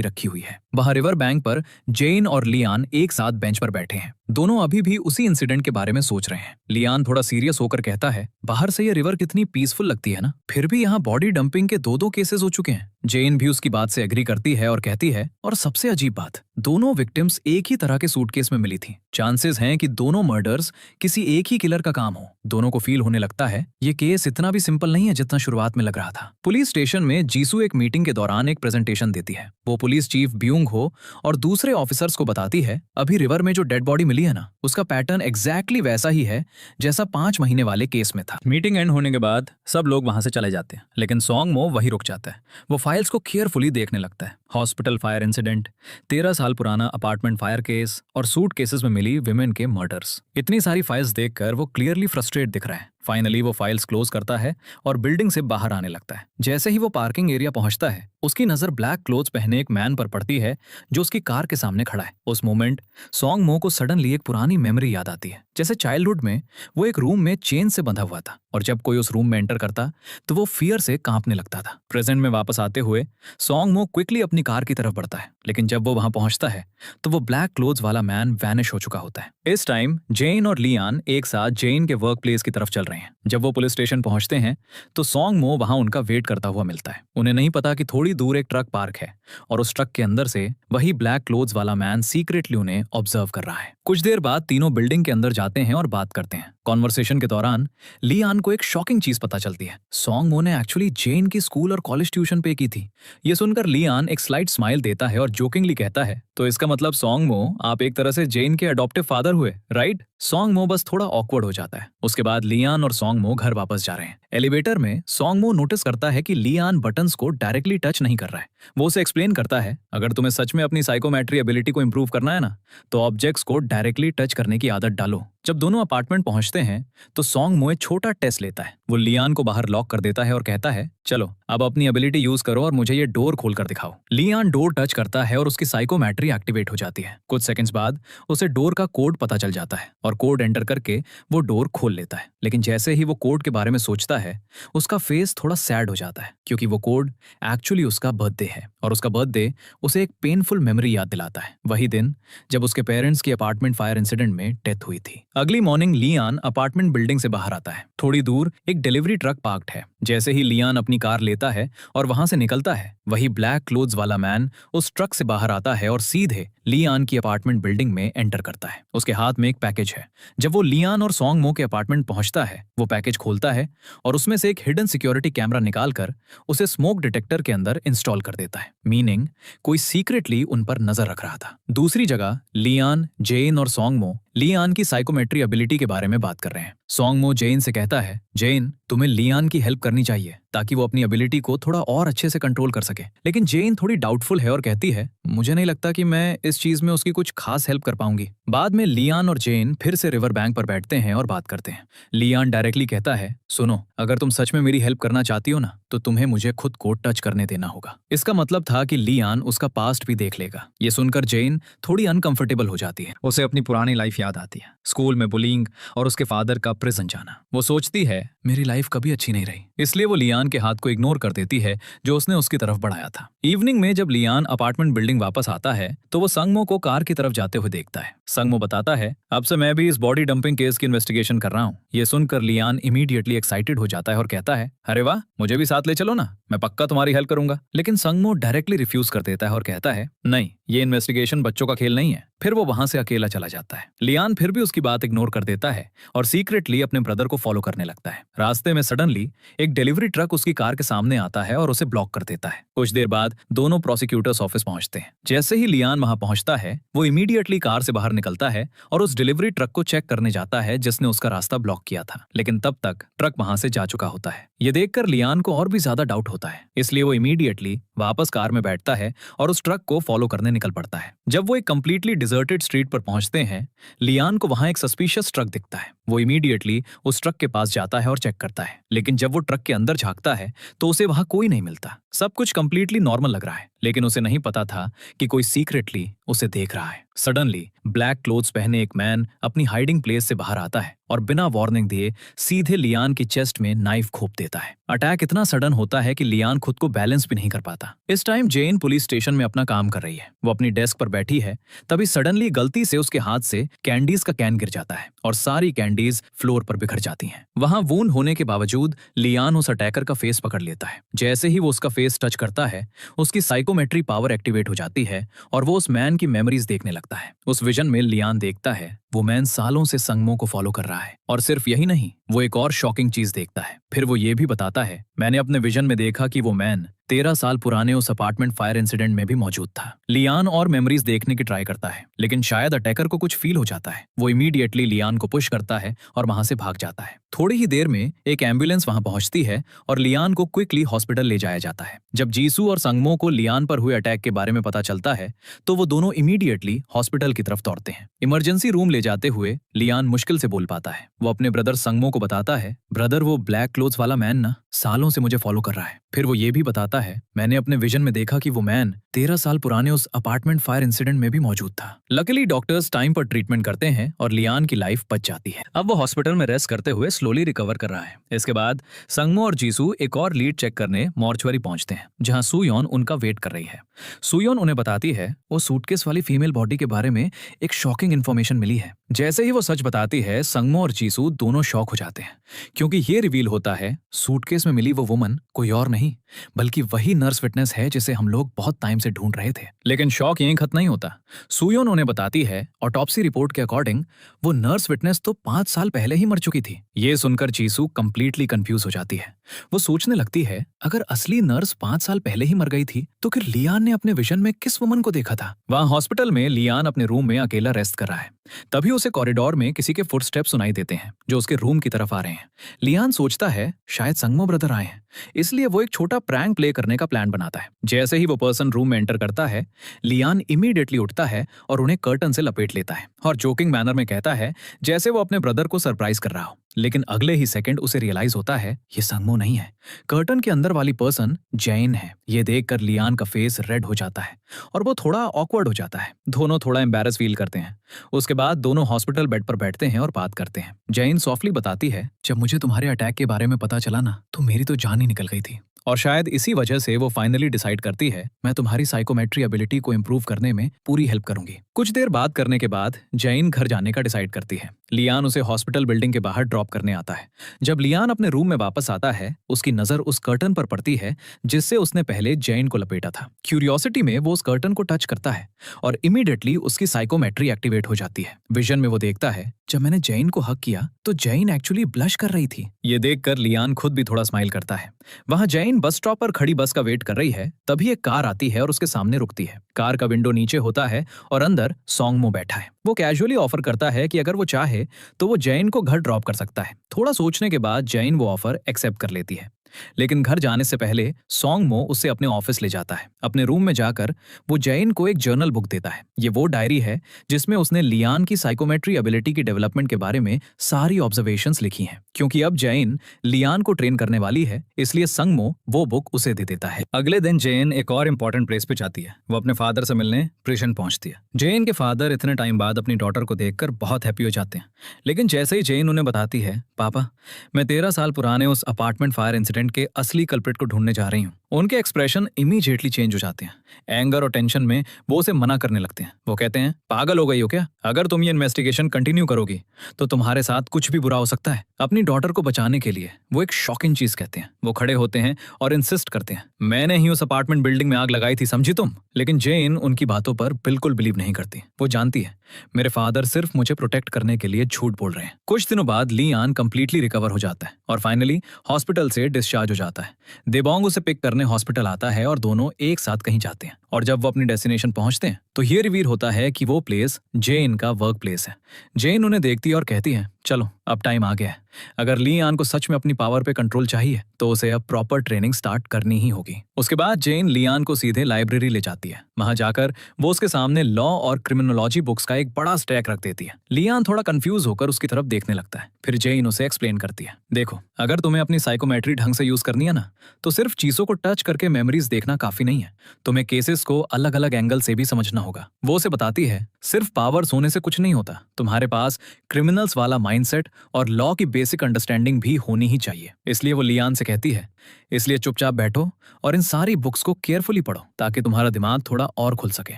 रखी हुई है। वहां रिवर बैंक पर जेन और लियान एक साथ बेंच पर बैठे हैं। दोनों अभी भी उसी इंसिडेंट के बारे में सोच रहे हैं। लियान थोड़ा सीरियस होकर कहता है, बाहर से ये रिवर कितनी पीसफुल लगती है ना, फिर भी यहाँ बॉडी डंपिंग के 2 केसेस हो चुके हैं। जेन भी उसकी बात से एग्री करती है और कहती है, और सबसे अजीब बात, दोनों विक्टिम्स एक ही तरह के सूटकेस में मिली थी। चांसेस हैं कि दोनों मर्डर्स किसी एक ही किलर का काम हो। दोनों को फील होने लगता है ये केस इतना भी सिंपल नहीं है जितना शुरुआत में लग रहा था। पुलिस स्टेशन में जीसू एक मीटिंग के दौरान एक प्रेजेंटेशन देती है। वो पुलिस चीफ ब्यूंग हो और दूसरे ऑफिसर्स को बताती है, अभी रिवर में जो डेड बॉडी मिली है ना, उसका पैटर्न एग्जैक्टली वैसा ही है जैसा 5 महीने वाले केस में था। मीटिंग एंड होने के बाद सब लोग वहां से चले जाते हैं, लेकिन सॉन्ग मो वहीं रुक जाता है। वो फाइल्स को केयरफुली देखने लगता है। हॉस्पिटल फायर इंसिडेंट, 13 साल पुराना अपार्टमेंट फायर केस और सूट केसेस में मिली विमेन के मर्डर्स। इतनी सारी फाइल्स देखकर वो क्लियरली फ्रस्ट्रेट दिख रहा है। फाइनली वो फाइल्स क्लोज करता है और बिल्डिंग से बाहर आने लगता है। जैसे ही वो पार्किंग एरिया पहुंचता है, उसकी नजर ब्लैक क्लोथ्स पहने एक मैन पर पड़ती है जो उसकी कार के सामने खड़ा है। उस मोमेंट सॉन्ग मो को सडनली एक पुरानी मेमोरी याद आती है। जैसे चाइल्डहुड में वो एक रूम में चेन से बंधा हुआ था और जब कोई उस रूम में एंटर करता तो वो फियर से कांपने लगता था। प्रेजेंट में वापस आते हुए सॉन्ग मो क्विकली अपनी कार की तरफ बढ़ता है, लेकिन जब वो वहां पहुंचता है तो वो ब्लैक क्लोथ्स वाला मैन वैनिश हो चुका होता है। इस टाइम जेन और लियान एक साथ जेन के वर्क प्लेस की तरफ चल रहे हैं। जब वो पुलिस स्टेशन पहुंचते हैं तो सॉन्ग मो वहां उनका वेट करता हुआ मिलता है। उन्हें नहीं पता कि थोड़ी दूर एक ट्रक पार्क है और उस ट्रक के अंदर से वही ब्लैक क्लोथ्स वाला मैन सीक्रेटली उन्हें ऑब्जर्व कर रहा है। कुछ देर बाद तीनों बिल्डिंग के अंदर जाते हैं और बात करते हैं। कॉन्वर्सेशन के दौरान लियान को एक शॉकिंग चीज पता चलती है। सॉन्ग मो ने एक्चुअली जेन की स्कूल और कॉलेज ट्यूशन पे की थी। ये सुनकर लियान एक स्लाइट स्माइल देता है और जोकिंगली कहता है, तो इसका मतलब सॉन्ग मो आप एक तरह से जेन के अडॉप्टिव फादर हुए, राइट? सॉन्ग मो बस थोड़ा ऑकवर्ड हो जाता है। उसके बाद लियान और सॉन्ग मो घर वापस जा रहे हैं। एलिवेटर में सॉन्ग मो नोटिस करता है कि लियान बटन्स को डायरेक्टली टच नहीं कर रहा है। वो उसे एक्सप्लेन करता है, अगर तुम्हें सच में अपनी साइकोमेट्री एबिलिटी को इंप्रूव करना है ना, तो ऑब्जेक्ट्स को डायरेक्टली टच करने की आदत डालो। जब दोनों अपार्टमेंट पहुंचते हैं तो सॉन्ग मो एक छोटा टेस्ट लेता है। वो लियान को बाहर लॉक कर देता है और कहता है, चलो अब अपनी एबिलिटी यूज करो और मुझे ये डोर खोल कर दिखाओ। लियान डोर टच करता है और उसकी साइकोमेट्री एक्टिवेट हो जाती है। कुछ सेकंड्स बाद उसे डोर का कोड पता चल जाता है और कोड एंटर करके वो डोर खोल लेता है। लेकिन जैसे ही वो कोड के बारे में सोचता है उसका फेस थोड़ा सैड हो जाता है, क्योंकि वो कोड एक्चुअली उसका बर्थडे है और उसका बर्थडे उसे एक पेनफुल मेमोरी याद दिलाता है, वही दिन जब उसके पेरेंट्स की अपार्टमेंट फायर इंसिडेंट में डेथ हुई थी। अगली मॉर्निंग लियान अपार्टमेंट बिल्डिंग से बाहर आता है। थोड़ी दूर एक डिलीवरी ट्रक पार्क्ड है। जैसे ही लियान अपनी कार लेता है और वहां से निकलता है, वही ब्लैक क्लोथ्स वाला मैन उस ट्रक से बाहर आता है और सीधे लियान की अपार्टमेंट बिल्डिंग में एंटर करता है। उसके हाथ में एक पैकेज है। जब वो लियान और सॉन्ग मो के अपार्टमेंट पहुंचता है, वो पैकेज खोलता है और उसमें से एक हिडन सिक्योरिटी कैमरा निकालकर उसे स्मोक डिटेक्टर के अंदर इंस्टॉल कर देता है, मीनिंग कोई सीक्रेटली उन पर नजर रख रहा था। दूसरी जगह लियान, जेन और सॉन्ग मो लियान की साइकोमेट्री एबिलिटी के बारे में बात कर रहे हैं। सॉन्ग मो जेन से कहता है, जेन तुम्हें लियान की हेल्प करनी चाहिए ताकि वो अपनी एबिलिटी को थोड़ा और अच्छे से कंट्रोल कर सके। लेकिन जेन थोड़ी डाउटफुल है और कहती है, मुझे नहीं लगता कि मैं इस चीज में उसकी कुछ खास हेल्प कर पाऊंगी। बाद में लियान और जेन फिर से रिवर बैंक पर बैठते हैं और बात करते हैं। लियान डायरेक्टली कहता है, सुनो, अगर तुम सच में मेरी हेल्प करना चाहती हो ना, तो तुम्हें मुझे खुद को टच करने देना होगा। इसका मतलब था कि लियान उसका पास्ट भी देख लेगा। ये सुनकर जेन थोड़ी अनकंफर्टेबल हो जाती है। उसे अपनी पुरानी लाइफ याद आती है, स्कूल में बुलिंग और उसके फादर का प्रिजन जाना। वो सोचती है, मेरी लाइफ कभी अच्छी नहीं रही, इसलिए वो लियान के हाथ को इग्नोर कर देती है जो उसने उसकी तरफ बढ़ाया था। इवनिंग में जब लियान अपार्टमेंट बिल्डिंग वापस आता है तो वो संगमो को कार की तरफ जाते हुए देखता है। संगमो बताता है, अब से मैं भी इस बॉडी डंपिंग केस की इन्वेस्टिगेशन कर रहा हूँ। ये सुनकर लियान इमीडिएटली एक्साइटेड हो जाता है और कहता है, अरे वाह, मुझे भी साथ ले चलो ना, मैं पक्का तुम्हारी हेल्प करूंगा। लेकिन संगमो डायरेक्टली रिफ्यूज कर देता है और कहता है, नहीं, ये इन्वेस्टिगेशन बच्चों का खेल नहीं है। फिर वो वहां से अकेला चला जाता है। लियान फिर भी उसकी बात इग्नोर कर देता है और सीक्रेटली अपने ब्रदर को फॉलो करने लगता है। रास्ते में सडनली एक डिलीवरी ट्रक उसकी कार के सामने आता है और उसे ब्लॉक कर देता है। कुछ देर बाद दोनों प्रोसिक्यूटर्स ऑफिस पहुंचते हैं। जैसे ही लियान वहां पहुंचता है, वो इमीडिएटली कार से बाहर निकलता है और उस डिलीवरी ट्रक को चेक करने जाता है जिसने उसका रास्ता ब्लॉक किया था। लेकिन तब तक ट्रक वहां से जा चुका होता है। ये देखकर लियान को और भी ज्यादा डाउट होता है, इसलिए वो इमीडिएटली वापस कार में बैठता है और उस ट्रक को फॉलो करने निकल पड़ता है। जब वो एक कंप्लीटली डिजर्टेड स्ट्रीट पर पहुंचते हैं, लियान को वहां एक सस्पिशियस ट्रक दिखता है। वो इमीडिएटली उस ट्रक के पास जाता है और चेक करता है, लेकिन जब वो ट्रक के अंदर झांकता है तो उसे वहां कोई नहीं मिलता। सब कुछ कंप्लीटली नॉर्मल लग रहा है, लेकिन उसे नहीं पता था कि कोई सीक्रेटली उसे देख रहा है। सडनली ब्लैक क्लोथ्स पहने एक मैन अपनी हाइडिंग प्लेस से बाहर आता है और बिना वार्निंग दिए सीधे लियान की चेस्ट में नाइफ घोंप देता है। अटैक इतना सडन होता है कि लियान खुद को बैलेंस भी नहीं कर पाता। इस टाइम जेन पुलिस स्टेशन में अपना काम कर रही है। वो अपनी डेस्क पर बैठी है, तभी सडनली गलती से उसके हाथ से कैंडीज का कैन गिर जाता है और सारी कैंडीज फ्लोर पर बिखर जाती हैं। वहां वूंड होने के बावजूद लियान उस अटैकर का फेस पकड़ लेता है। जैसे ही वो उसका फेस टच करता है, उसकी साइकोमेट्री पावर एक्टिवेट हो जाती है और वो उस मैन की मेमोरीज देखने लगता है। उस विजन में लियान देखता है वो मैन सालों से संगमो को फॉलो कर रहा है। और सिर्फ यही नहीं, वो एक और शॉकिंग चीज देखता है। फिर वो ये भी बताता है, मैंने अपने विजन में देखा कि वो मैन 13 साल पुराने उस अपार्टमेंट फायर इंसिडेंट में भी मौजूद था। लियान और मेमोरीज देखने की ट्राई करता है, लेकिन शायद अटैकर को कुछ फील हो जाता है। वो इमीडिएटली लियान को पुश करता है और वहां से भाग जाता है। थोड़ी ही देर में एक एम्बुलेंस वहां पहुंचती है और लियान को क्विकली हॉस्पिटल ले जाया जाता है। जब जीसू और संगमो को लियान पर हुए अटैक के बारे में पता चलता है तो वो दोनों इमीडिएटली हॉस्पिटल की तरफ दौड़ते हैं। इमरजेंसी रूम ले जाते हुए लियान मुश्किल से बोल पाता है। वो अपने ब्रदर संगमो को बताता है, ब्रदर, वो ब्लैक क्लोथ्स वाला मैन ना सालों से मुझे फॉलो कर रहा है। फिर वो ये भी बताता है, मैंने अपने विजन में देखा कि वो मैन 13 साल पुराने उस अपार्टमेंट फायर इंसिडेंट में भी मौजूद था। लकीली डॉक्टर्स टाइम पर ट्रीटमेंट करते हैं और लियान की लाइफ बच जाती है। अब वो हॉस्पिटल में रेस्ट करते हुए स्लोली रिकवर कर रहा है। इसके बाद संगमो और जीसू एक और लीड चेक करने मॉर्चुरी पहुंचते हैं, जहां सुयोन उनका वेट कर रही है। सुयोन उन्हें बताती है, वो सूटकेस वाली फीमेल बॉडी के बारे में एक शॉकिंग इन्फॉर्मेशन मिली है। जैसे ही वो सच बताती है, संगमो और जीसू दोनों शॉक हो जाते हैं, क्योंकि ये रिवील होता है सूटकेस में मिली वो वुमन कोई और नहीं बल्कि वही नर्स विटनेस है जिसे हम लोग बहुत टाइम से ढूंढ रहे थे। लेकिन शौक यहीं खत्म नहीं होता। सुयोन उन्हें बताती है, ऑटोप्सी रिपोर्ट के अकॉर्डिंग वो नर्स विटनेस तो 5 साल पहले ही मर चुकी थी। ये सुनकर जीसू कंप्लीटली कंफ्यूज हो जाती है। वो सोचने लगती है, अगर असली नर्स 5 साल पहले ही मर गई थी तो फिर लियान ने अपने विजन में किस वुमन को देखा था। वहां हॉस्पिटल में लियान अपने रूम में अकेला रेस्ट कर रहा है। तभी उसे कॉरिडोर में किसी के फुटस्टेप सुनाई देते हैं जो उसके रूम की तरफ आ रहे हैं। लियान सोचता है शायद संगमो ब्रदर आए हैं, इसलिए वो एक छोटा प्रैंक प्ले करने का प्लान बनाता है। जैसे ही वो पर्सन रूम में एंटर करता है, लियान इमीडिएटली उठता है और उन्हें कर्टन से लपेट लेता है और जोकिंग मैनर में कहता है जैसे वो अपने ब्रदर को सरप्राइज कर रहा हो। लेकिन अगले ही सेकंड उसे रियलाइज होता है ये संगमो नहीं है, कर्टन के अंदर वाली पर्सन जैन है। ये देखकर लियान का फेस रेड हो जाता है और वो थोड़ा ऑकवर्ड हो जाता है। दोनों थोड़ा एम्बैरस फील करते हैं। उसके बाद दोनों हॉस्पिटल बेड पर बैठते हैं और बात करते हैं। जैन सॉफ्टली बताती है, जब मुझे तुम्हारे अटैक के बारे में पता चला ना तो मेरी तो जान ही निकल गई थी। और शायद इसी वजह से वो फाइनली डिसाइड करती है मैं तुम्हारी साइकोमेट्री एबिलिटी को इम्प्रूव करने में पूरी हेल्प करूंगी। कुछ देर बात करने के बाद जैन घर जाने का डिसाइड करती है। लियान उसे हॉस्पिटल बिल्डिंग के बाहर ड्रॉप करने आता है। जब लियान अपने रूम में वापस आता है, उसकी नजर उस कर्टन पर पड़ती है जिससे उसने पहले जैन को लपेटा था। क्यूरियोसिटी में वो उस कर्टन को टच करता है और इमीडिएटली उसकी साइकोमेट्री एक्टिवेट हो जाती है। विजन में वो देखता है जब मैंने जैन को हक किया तो जैन एक्चुअली ब्लश कर रही थी। ये देखकर लियान खुद भी थोड़ा स्माइल करता है। वहां जैन बस स्टॉप पर खड़ी बस का वेट कर रही है। तभी एक कार आती है और उसके सामने रुकती है। कार का विंडो नीचे होता है और अंदर सोंगमो बैठा है। वो कैजुअली ऑफर करता है कि अगर वो चाहे तो वो जैन को घर ड्रॉप कर सकता है। थोड़ा सोचने के बाद जैन वो ऑफर एक्सेप्ट कर लेती है। लेकिन घर जाने से पहले सोंगमो उसे अपने ऑफिस ले जाता है। अपने रूम में जाकर वो जैन को एक जर्नल बुक देता है। ये वो डायरी है जिसमें उसने लियान की साइकोमेट्री एबिलिटी की डेवलपमेंट के बारे में सारी ऑब्जर्वेशंस लिखी हैं। क्योंकि अब जैन लियान को ट्रेन करने वाली है, इसलिए संगमो वो बुक उसे दे देता है। अगले दिन जैन एक और इम्पोर्टेंट प्लेस पे जाती है। वो अपने फादर से मिलने प्रिशन पहुंचती है। जैन के फादर इतने टाइम बाद अपनी डॉटर को देखकर बहुत हैप्पी हो जाते हैं। लेकिन जैसे ही जैन उन्हें बताती है, पापा मैं 13 साल पुराने उस अपार्टमेंट फायर इंसिडेंट के असली कल्प्रिट को ढूंढने जा रही हूँ, उनके एक्सप्रेशन इमीडिएटली चेंज हो जाते हैं। एंगर और टेंशन में वो उसे मना करने लगते हैं। वो कहते हैं पागल हो गई हो क्या? अगर तुम ये इन्वेस्टिगेशन कंटिन्यू करोगी तो तुम्हारे साथ कुछ भी बुरा हो सकता है। अपनी डॉटर को बचाने के लिए वो एक शॉकिंग चीज कहते हैं। वो खड़े होते हैं और इंसिस्ट करते हैं, मैंने ही उस अपार्टमेंट बिल्डिंग में आग लगाई थी, समझी तुम? लेकिन जैन उनकी बातों पर बिल्कुल बिलीव नहीं करती। वो जानती है मेरे फादर सिर्फ मुझे प्रोटेक्ट करने के लिए झूठ बोल रहे हैं। कुछ दिनों बाद लियान कंप्लीटली रिकवर हो जाता है और फाइनली हॉस्पिटल से डिस्चार्ज हो जाता है। देबोंग उसे पिक करने हॉस्पिटल आता है और दोनों एक साथ कहीं जाते हैं। और जब वो अपनी डेस्टिनेशन पहुंचते हैं तो ये रिवील होता है कि वो प्लेस जैन का वर्क प्लेस है। जैन उन्हें देखती है और कहती है चलो अब टाइम आ गया है। अगर लियान को सच में अपनी पावर पे कंट्रोल चाहिए तो उसे अब प्रॉपर ट्रेनिंग स्टार्ट करनी ही होगी। उसके बाद जैन लियान को सीधे लाइब्रेरी ले जाती है। वहां जाकर वो उसके सामने लॉ और क्रिमिनोलॉजी बुक्स का एक बड़ा स्टैक रख देती है। लियान थोड़ा कंफ्यूज होकर उसकी तरफ देखने लगता है। फिर जैन उसे एक्सप्लेन करती है, देखो अगर तुम्हें अपनी साइकोमेट्री ढंग से यूज करनी है ना तो सिर्फ चीजों को टच करके मेमोरीज देखना काफी नहीं है, तुम्हें केसेस को अलग अलग एंगल से भी समझना होगा। वो उसे बताती है सिर्फ पावर्स होने से कुछ नहीं होता, तुम्हारे पास क्रिमिनल्स वाला माइंडसेट और लॉ की बेसिक अंडरस्टैंडिंग भी होनी ही चाहिए। इसलिए वो लियान से कहती है इसलिए चुपचाप बैठो और इन सारी बुक्स को केयरफुली पढ़ो ताकि तुम्हारा दिमाग थोड़ा और खुल सके।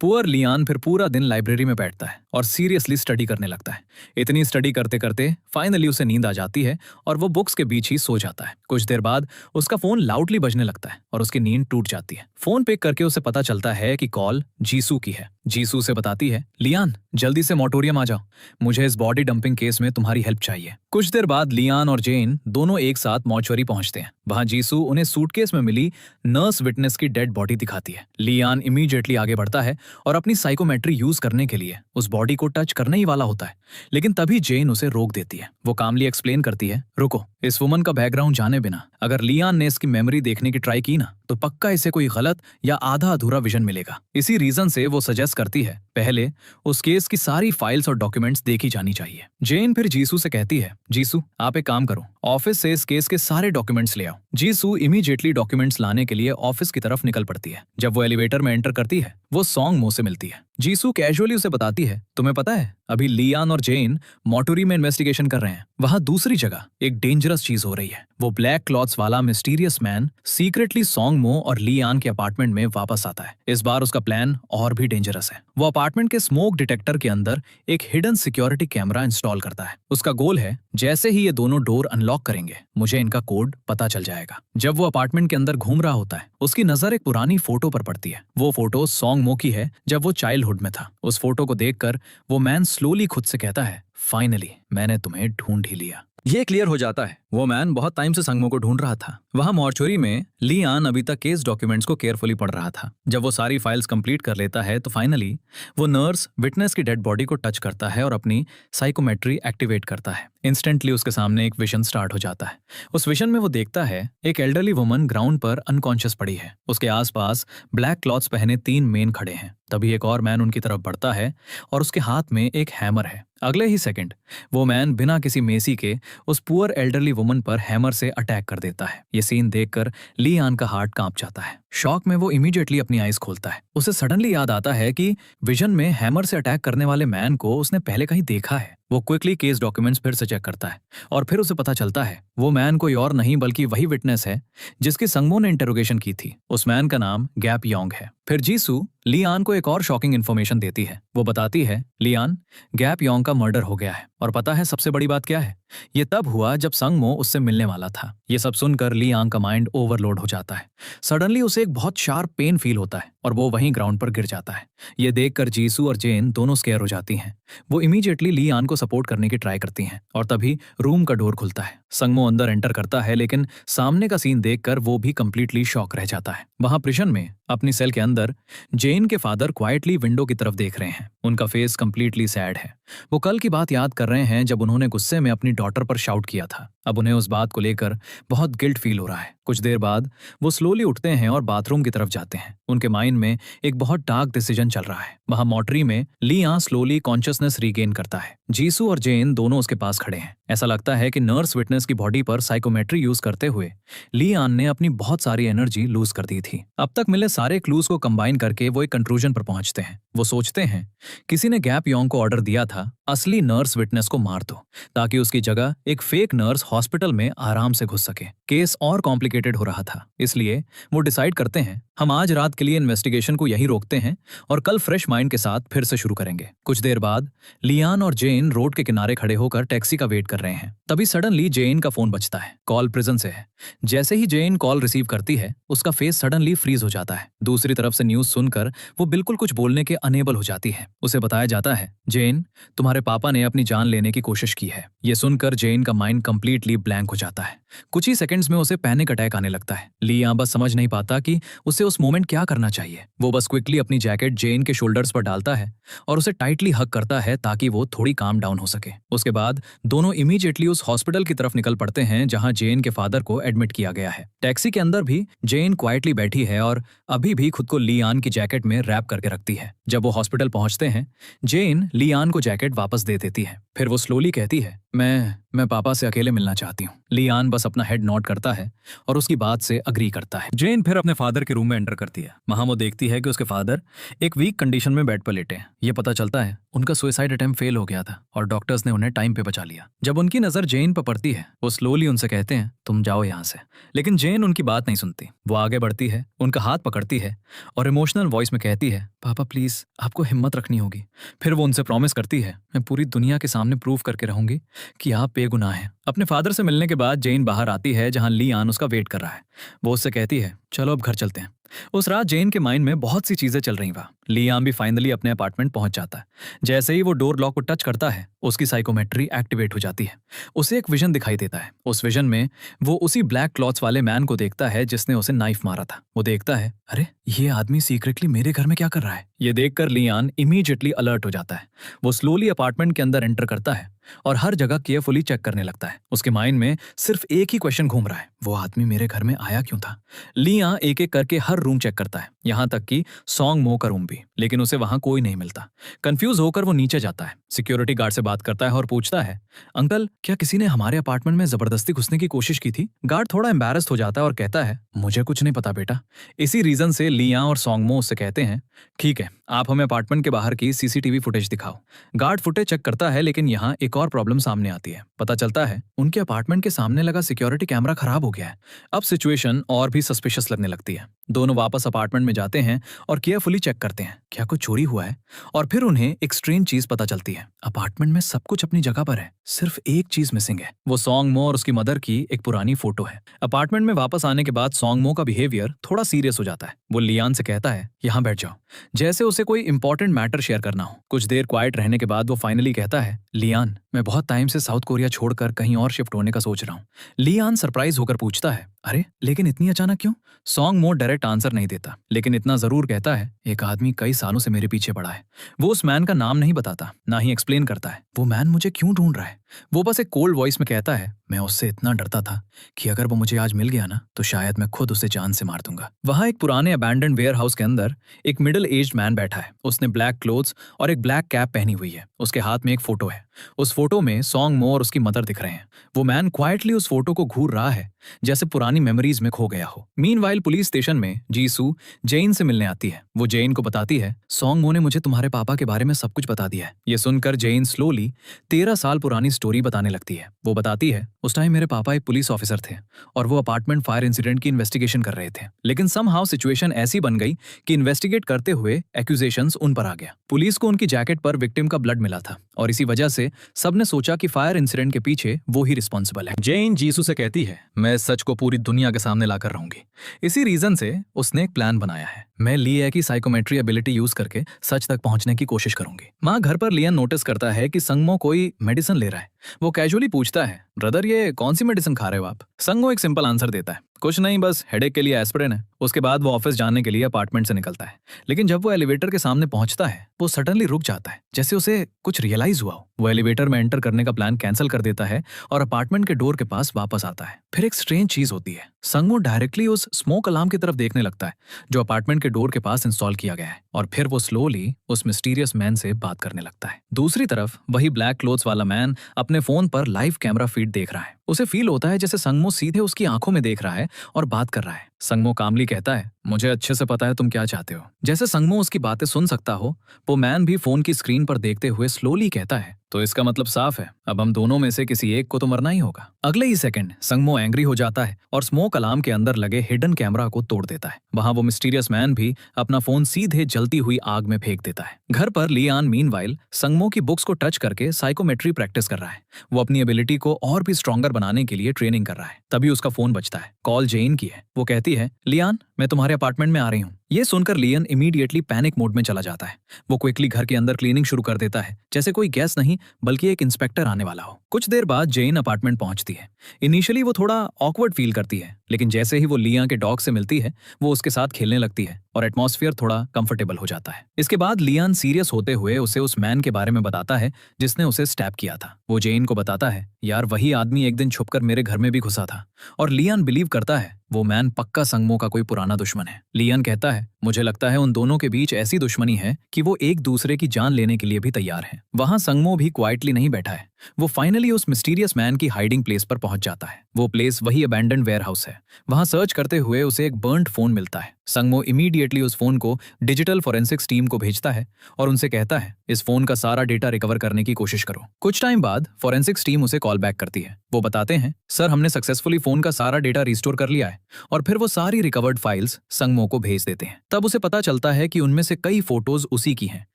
पुअर लियान फिर पूरा दिन लाइब्रेरी में बैठता है और सीरियसली स्टडी करने लगता है। इतनी स्टडी करते करते फाइनली उसे नींद आ जाती है और वो बुक्स के बीच ही सो जाता है। कुछ देर बाद उसका फोन लाउडली बजने लगता है और उसकी नींद टूट जाती है। फोन पिक करके उसे पता चलता है कि कॉल जीसू की है। जीसू से बताती है लियान जल्दी से मोटोरियम आ जाओ, मुझे इस बॉडी डंपिंग केस में तुम्हारी हेल्प चाहिए। कुछ देर बाद लियान और जैन दोनों एक साथ मॉर्चुरी पहुंचते हैं। वहां जीसू उन्हें सूटकेस में मिली नर्स विटनेस की डेड बॉडी दिखाती है। लियान इमीडिएटली आगे बढ़ता है और अपनी साइकोमेट्री यूज करने के लिए उस बॉडी को टच करने ही वाला होता है, लेकिन तभी जैन उसे रोक देती है। वो कामली एक्सप्लेन करती है, रुको, इस वुमन का बैकग्राउंड जाने बिना अगर लियान ने इसकी मेमोरी देखने की ट्राई की ना तो पक्का इसे कोई गलत या आधा अधूरा विजन मिलेगा। इसी रीजन से वो सजेस्ट करती है पहले उस केस की सारी फाइल्स और डॉक्यूमेंट्स देखी जानी चाहिए। जैन फिर जीसू से कहती है, जीसू आप एक काम करो, ऑफिस से इस केस के सारे डॉक्यूमेंट्स ले आओ। जीसू इमीडिएटली डॉक्यूमेंट्स लाने के लिए ऑफिस की तरफ निकल पड़ती है। जब वो एलिवेटर में एंटर करती है वो सोंगमो से मिलती है। जीसू कैजुअली उसे बताती है, तुम्हें पता है अभी लियान और जैन मॉर्टुरी में इन्वेस्टिगेशन कर रहे हैं। वहां दूसरी जगह एक डेंजरस चीज हो रही है। वो ब्लैक क्लॉथ्स वाला मिस्टीरियस मैन सीक्रेटली सोंगमो और लियान के अपार्टमेंट में वापस आता है। इस बार उसका प्लान और भी डेंजरस है। वो अपार्टमेंट के स्मोक डिटेक्टर के अंदर एक हिडन सिक्योरिटी कैमरा इंस्टॉल करता है। उसका गोल है जैसे ही ये दोनों डोर अनलॉक करेंगे मुझे इनका कोड पता चल जाएगा। जब वो अपार्टमेंट के अंदर घूम रहा होता है उसकी नजर एक पुरानी फोटो पर पड़ती है। वो फोटो सोंगमो की है जब वो चाइल्डहुड में था। उस फोटो को देखकर वो मैन स्लोली खुद से कहता है, फाइनली मैंने तुम्हें ढूंढ ही लिया। ये क्लियर हो जाता है वो मैन बहुत टाइम से संगमो को ढूंढ रहा था। वहां मॉर्चुरी में लियान अभी तक केस डॉक्यूमेंट्स को केयरफुली पढ़ रहा था। जब वो सारी फाइल्स कंप्लीट कर लेता है तो फाइनली वो नर्स विटनेस की डेड बॉडी को टच करता है और अपनी साइकोमेट्री एक्टिवेट करता है। इंस्टेंटली उसके सामने एक विजन स्टार्ट हो जाता है। उस विजन में वो देखता है एक एल्डरली वुमन ग्राउंड पर अनकॉन्शियस पड़ी है। उसके आसपास ब्लैक क्लॉथ्स पहने 3 मेन खड़े हैं। तभी एक और मैन उनकी तरफ बढ़ता है और उसके हाथ में एक हैमर है। अगले ही सेकंड वो मैन बिना किसी मेसी के उस पुअर एल्डरली वुमन पर हैमर से अटैक कर देता है। ये सीन देखकर लियान का हार्ट कांप जाता है। शॉक में वो इमीडिएटली अपनी आईज खोलता है। उसे सडनली याद आता है कि विजन में हैमर से अटैक करने वाले मैन को उसने पहले कहीं देखा है। वो क्विकली केस डॉक्यूमेंट्स फिर से चेक करता है और फिर उसे पता चलता है वो मैन कोई और नहीं बल्कि वही विटनेस है जिसकी संगमो ने इंटरोगेशन की थी। उस मैन का नाम गैप योंग है। फिर जीसू लियान को एक और शॉकिंग इन्फॉर्मेशन देती है। वो बताती है लियान, गैप योंग का मर्डर हो गया है। और पता है सबसे बड़ी बात क्या है? ये तब हुआ जब संगमो उससे मिलने वाला था। ये सब सुनकर लियांग का माइंड ओवरलोड हो जाता है। सडनली उसे एक बहुत शार्प पेन फील होता है और वो वहीं ग्राउंड पर गिर जाता है। ये देखकर जीसू और जेन दोनों स्केयर हो जाती हैं। वो इमीडिएटली लियान को सपोर्ट करने की ट्राई करती हैं और तभी रूम का डोर खुलता है। संगमो अंदर एंटर करता है लेकिन सामने का सीन देखकर वो भी कंप्लीटली शॉक रह जाता है। वहां प्रिजन में अपनी सेल के अंदर जेन के फादर क्वाइटली विंडो की तरफ देख रहे हैं। उनका फेस कंप्लीटली सैड है। वो कल की बात याद कर रहे हैं जब उन्होंने गुस्से में अपनी डॉटर पर शाउट किया था। अब उन्हें उस बात को लेकर बहुत गिल्ट फील हो रहा है। कुछ देर बाद वो स्लोली उठते हैं और बाथरूम की तरफ जाते हैं। उनके माइंड में एक बहुत डार्क डिसीजन चल रहा है। वहां मॉर्टरी में लियां स्लोली कॉन्शियसनेस रीगेन करता है। जीसू और जेन दोनों उसके पास खड़े हैं। ऐसा लगता है कि नर्स विटनेस की बॉडी पर साइकोमेट्री यूज करते हुए लियान ने अपनी बहुत सारी एनर्जी लूज कर दी थी। अब तक मिले सारे क्लूज को कंबाइन करके वो एक कंक्लूजन पर पहुंचते हैं। वो सोचते हैं किसी ने गैप योंग को ऑर्डर दिया था असली नर्स विटनेस को मार दो ताकि उसकी जगह एक फेक नर्स हॉस्पिटल में आराम से घुस सके। केस और कॉम्प्लिकेटेड हो रहा था, इसलिए वो डिसाइड करते हैं हम आज रात के लिए इन्वेस्टिगेशन को यहीं रोकते हैं और कल फ्रेश माइंड के साथ फिर से शुरू करेंगे। कुछ देर बाद लियान और जेन रोड के किनारे खड़े होकर टैक्सी का वेट कर रहे हैं। तभी सडनली जेन का फोन बजता है। कॉल प्रिजन से है। जैसे ही जेन कॉल रिसीव करती है उसका फेस सडनली फ्रीज हो जाता है। दूसरी तरफ से न्यूज सुनकर वो बिल्कुल कुछ बोलने के अनेबल हो जाती है। उसे बताया जाता है जेन, तुम्हारे पापा ने अपनी जान लेने की कोशिश की है। ये सुनकर जेन का माइंड कंप्लीटली ब्लैंक हो जाता है। कुछ ही सेकंड्स में उसे पैनिक अटैक आने लगता है। लिया बस समझ नहीं पाता कि उसे उस मोमेंट क्या करना चाहिए। वो बस क्विकली अपनी जैकेट जेन के शोल्डर्स पर डालता है और उसे टाइटली हग करता है ताकि वो थोड़ी काम डाउन हो सके। उसके बाद दोनों इमीडिएटली उस हॉस्पिटल की तरफ निकल पड़ते हैं जहां जेन के फादर को एडमिट किया गया है। टैक्सी के अंदर भी जेन क्वाइटली बैठी है और अभी भी खुद को लियान की जैकेट में रैप करके रखती है। जब वो हॉस्पिटल पहुंचते हैं जेन लियान को जैकेट वापस दे देती है। फिर वो स्लोली कहती है मैं पापा से अकेले मिलना चाहती हूँ। लियान बस अपना हेड नॉड करता है और उसकी बात से अग्री करता है। जेन फिर अपने फादर के रूम में एंटर करती है। वहां वो देखती है कि उसके फादर एक वीक कंडीशन में बेड पर लेटे हैं। ये पता चलता है उनका सुसाइड अटेम्प्ट फेल हो गया था और डॉक्टर्स ने उन्हें टाइम पे बचा लिया। जब उनकी नजर जेन पर पड़ती है वो स्लोली उनसे कहते हैं तुम जाओ यहाँ से, लेकिन जेन उनकी बात नहीं सुनती। वो आगे बढ़ती है, उनका हाथ पकड़ती है और इमोशनल वॉइस में कहती है पापा प्लीज आपको हिम्मत रखनी होगी। फिर वो उनसे प्रॉमिस करती है मैं पूरी दुनिया के सामने प्रूव करके रहूंगी कि आप बेगुनाह हैं। अपने फादर से मिलने के बाद जेन बाहर आती है जहां लियान उसका वेट कर रहा है। वो उससे कहती है चलो अब घर चलते हैं। उस रात जेन के माइंड में बहुत सी चीजें चल रही। वहां लियाम भी फाइनली अपने अपार्टमेंट पहुंच जाता है। जैसे ही वो डोर लॉक को टच करता है उसकी साइकोमेट्री एक्टिवेट हो जाती है। उसे एक विजन दिखाई देता है। उस विजन में वो उसी ब्लैक क्लॉथ्स वाले मैन को देखता है जिसने उसे नाइफ मारा था। वो देखता है अरे ये आदमी सीक्रेटली मेरे घर में क्या कर रहा है। ये देखकर लियान इमीडिएटली अलर्ट हो जाता है। वो स्लोली अपार्टमेंट के अंदर एंटर करता है और हर जगह केयरफुली चेक करने लगता है। उसके माइंड में सिर्फ एक ही क्वेश्चन घूम रहा है, वो आदमी मेरे घर में आया क्यों था। लिया एक एक करके हर रूम चेक करता है, यहाँ तक कि सॉन्ग मो का रूम भी, लेकिन उसे वहां कोई नहीं मिलता। कंफ्यूज होकर वो नीचे जाता है। सिक्योरिटी गार्ड से बात करता है और पूछता है अंकल क्या किसी ने हमारे अपार्टमेंट में जबरदस्ती घुसने की कोशिश की थी। गार्ड थोड़ा एम्बैरेस्ड हो जाता है और कहता है मुझे कुछ नहीं पता बेटा। इसी रीजन से लिया और सॉन्गमो उससे कहते हैं ठीक है आप हमें अपार्टमेंट के बाहर की सीसीटीवी फुटेज दिखाओ। गार्ड फुटेज चेक करता है लेकिन यहाँ एक और प्रॉब्लम सामने आती है। पता चलता है उनके अपार्टमेंट के सामने लगा सिक्योरिटी कैमरा खराब हो गया है। अब सिचुएशन और भी सस्पिशियस लगने लगती है। दोनों वापस अपार्टमेंट में जाते हैं और केयरफुली चेक करते हैं क्या कुछ चोरी हुआ है। और फिर उन्हें एक स्ट्रेंज चीज पता चलती है। अपार्टमेंट में सब कुछ अपनी जगह पर है, सिर्फ एक चीज मिसिंग है। वो सॉन्गमो और उसकी मदर की एक पुरानी फोटो है। अपार्टमेंट में वापस आने के बाद सॉन्गमो का बिहेवियर थोड़ा सीरियस हो जाता है। वो लियान से कहता है यहाँ बैठ जाओ, जैसे उसे कोई इंपॉर्टेंट मैटर शेयर करना हो। कुछ देर क्वाइट रहने के बाद वो फाइनली कहता है लियान मैं बहुत टाइम से साउथ कोरिया छोड़कर कहीं और शिफ्ट होने का सोच रहा हूँ। लियान सरप्राइज होकर पूछता है, अरे लेकिन इतनी अचानक क्यों? सॉन्ग मो डायरेक्ट आंसर नहीं देता, लेकिन इतना जरूर कहता है, एक आदमी कई सालों से मेरे पीछे पड़ा है। वो उस मैन का नाम नहीं बताता, ना ही एक्सप्लेन करता है वो मैन मुझे क्यों ढूंढ रहा है। वो बस एक कोल्ड वॉइस में कहता है, मैं उससे इतना डरता था कि अगर वो मुझे आज मिल गया ना तो शायद मैं खुद उसे जान से मार दूंगा। वहां एक पुराने अबैंडन्ड वेयर हाउस के अंदर एक मिडिल एज्ड मैन बैठा है। उसने ब्लैक क्लोथ्स और एक ब्लैक कैप पहनी हुई है। उसके हाथ में एक फोटो है। उस फोटो में सॉन्ग मो और उसकी मदर दिख रहे हैं। वो मैन क्वाइटली उस फोटो को घूर रहा है, जैसे पुरानी मेमोरीज में खो गया हो। मीनवाइल पुलिस स्टेशन में जीसू जेन से मिलने आती है। वो जेन को बताती है, सॉन्ग मो ने मुझे तुम्हारे पापा के बारे में सब कुछ बता दिया है। ये सुनकर जेन स्लोली 13 साल पुरानी स्टोरी बताने लगती है। वो बताती है, उस टाइम मेरे पापा एक पुलिस ऑफिसर थे और वो अपार्टमेंट फायर इंसिडेंट की इन्वेस्टिगेशन कर रहे थे। लेकिन समहाउ सिचुएशन ऐसी बन गई कि इन्वेस्टिगेट करते हुए एक्यूजेशंस उन पर आ गया। पुलिस को उनकी जैकेट पर विक्टिम का ब्लड मिला था और इसी वजह से सबने सोचा कि फायर इंसिडेंट के पीछे वो ही रिस्पॉन्सिबल है। जेन जीसू से कहती है, मैं इस सच को पूरी दुनिया के सामने लाकर रहूंगी। इसी रीजन से उसने एक प्लान बनाया है। मैं लिया की साइकोमेट्री एबिलिटी यूज करके सच तक पहुंचने की कोशिश करूंगी। माँ घर पर लियन नोटिस करता है कि संगमो कोई मेडिसिन ले रहा है। वो कैजुअली पूछता है, ब्रदर ये कौन सी मेडिसिन खा रहे हो आप? संगमो एक सिंपल आंसर देता है, कुछ नहीं, बस हेडेक के लिए एस्पिरिन है। उसके बाद वो ऑफिस जाने के लिए अपार्टमेंट से निकलता है। लेकिन जब वो एलिवेटर के सामने पहुंचता है वो सडनली रुक जाता है, जैसे उसे कुछ रियलाइज हुआ हो। वो एलिवेटर में एंटर करने का प्लान कैंसिल कर देता है और अपार्टमेंट के डोर के पास वापस आता है। फिर एक स्ट्रेंज चीज होती है। संगमो डायरेक्टली उस स्मोक अलार्म की तरफ देखने लगता है जो अपार्टमेंट के डोर के पास इंस्टॉल किया गया है, और फिर वो स्लोली उस मिस्टीरियस मैन से बात करने लगता है। दूसरी तरफ वही ब्लैक क्लोथ्स वाला मैन अपने फोन पर लाइव कैमरा फीड देख रहा है। उसे फील होता है जैसे संगमो सीधे उसकी आंखों में देख रहा है और बात कर रहा है। संगमो कामली कहता है, मुझे अच्छे से पता है तुम क्या चाहते हो। जैसे संगमो उसकी बातें सुन सकता हो, वो मैन भी फोन की स्क्रीन पर देखते हुए स्लोली कहता है, तो इसका मतलब साफ है, अब हम दोनों में से किसी एक को तो मरना ही होगा। अगले ही सेकंड संगमो एंग्री हो जाता है और स्मोक अलार्म के अंदर लगे हिडन कैमरा को तोड़ देता है। वहां वो मिस्टीरियस मैन भी अपना फोन सीधे जलती हुई आग में फेंक देता है। घर पर लियान मीनवाइल संगमो की बुक्स को टच करके साइकोमेट्री प्रैक्टिस कर रहा है। वो अपनी एबिलिटी को और भी स्ट्रॉन्गर बनाने के लिए ट्रेनिंग कर रहा है। तभी उसका फोन बजता है। कॉल जेन की है। वो कहती है, लियान मैं तुम्हारे अपार्टमेंट में आ रही हूँ। ये सुनकर लियन इमीडिएटली पैनिक मोड में चला जाता है। वो क्विकली घर के अंदर क्लीनिंग शुरू कर देता है, जैसे कोई गेस्ट नहीं बल्कि एक इंस्पेक्टर आने वाला हो। कुछ देर बाद जेन अपार्टमेंट पहुंचती है। इनिशियली वो थोड़ा ऑकवर्ड फील करती है, लेकिन जैसे ही वो लिया के डॉग से मिलती है वो उसके साथ खेलने लगती है और एटमॉस्फेयर थोड़ा कंफर्टेबल हो जाता है। इसके बाद लियान सीरियस होते हुए उसे उस मैन के बारे में बताता है जिसने उसे स्टैब किया था। वो जेन को बताता है, यार वही आदमी एक दिन छुपकर मेरे घर में भी घुसा था। और लियान बिलीव करता है वो मैन पक्का संगमो का कोई पुराना दुश्मन है। लियान कहता है, मुझे लगता है उन दोनों के बीच ऐसी दुश्मनी है कि वो एक दूसरे की जान लेने के लिए भी तैयार हैं। वहां संगमो भी क्वाइटली नहीं बैठा है। वो फाइनली उस मिस्टीरियस मैन की हाइडिंग प्लेस पर पहुंच जाता है। वो प्लेस वही अबैंडन्ड वेयरहाउस है। वहां सर्च करते हुए उसे एक बर्न्ड फोन मिलता है। संगमो इमीडिएटली उस फोन को डिजिटल फोरेंसिक्स टीम को भेजता है और उनसे कहता है, इस फोन का सारा डेटा रिकवर करने की कोशिश करो। कुछ टाइम बाद फोरेंसिक्स टीम उसे कॉल बैक करती है। वो बताते हैं, सर हमने सक्सेसफुली फोन का सारा डेटा रिस्टोर कर लिया है। और फिर वो सारी रिकवर्ड फाइल्स संगमो को भेज देते हैं। तब उसे पता चलता है कि उनमें से कई फोटोज उसी की हैं,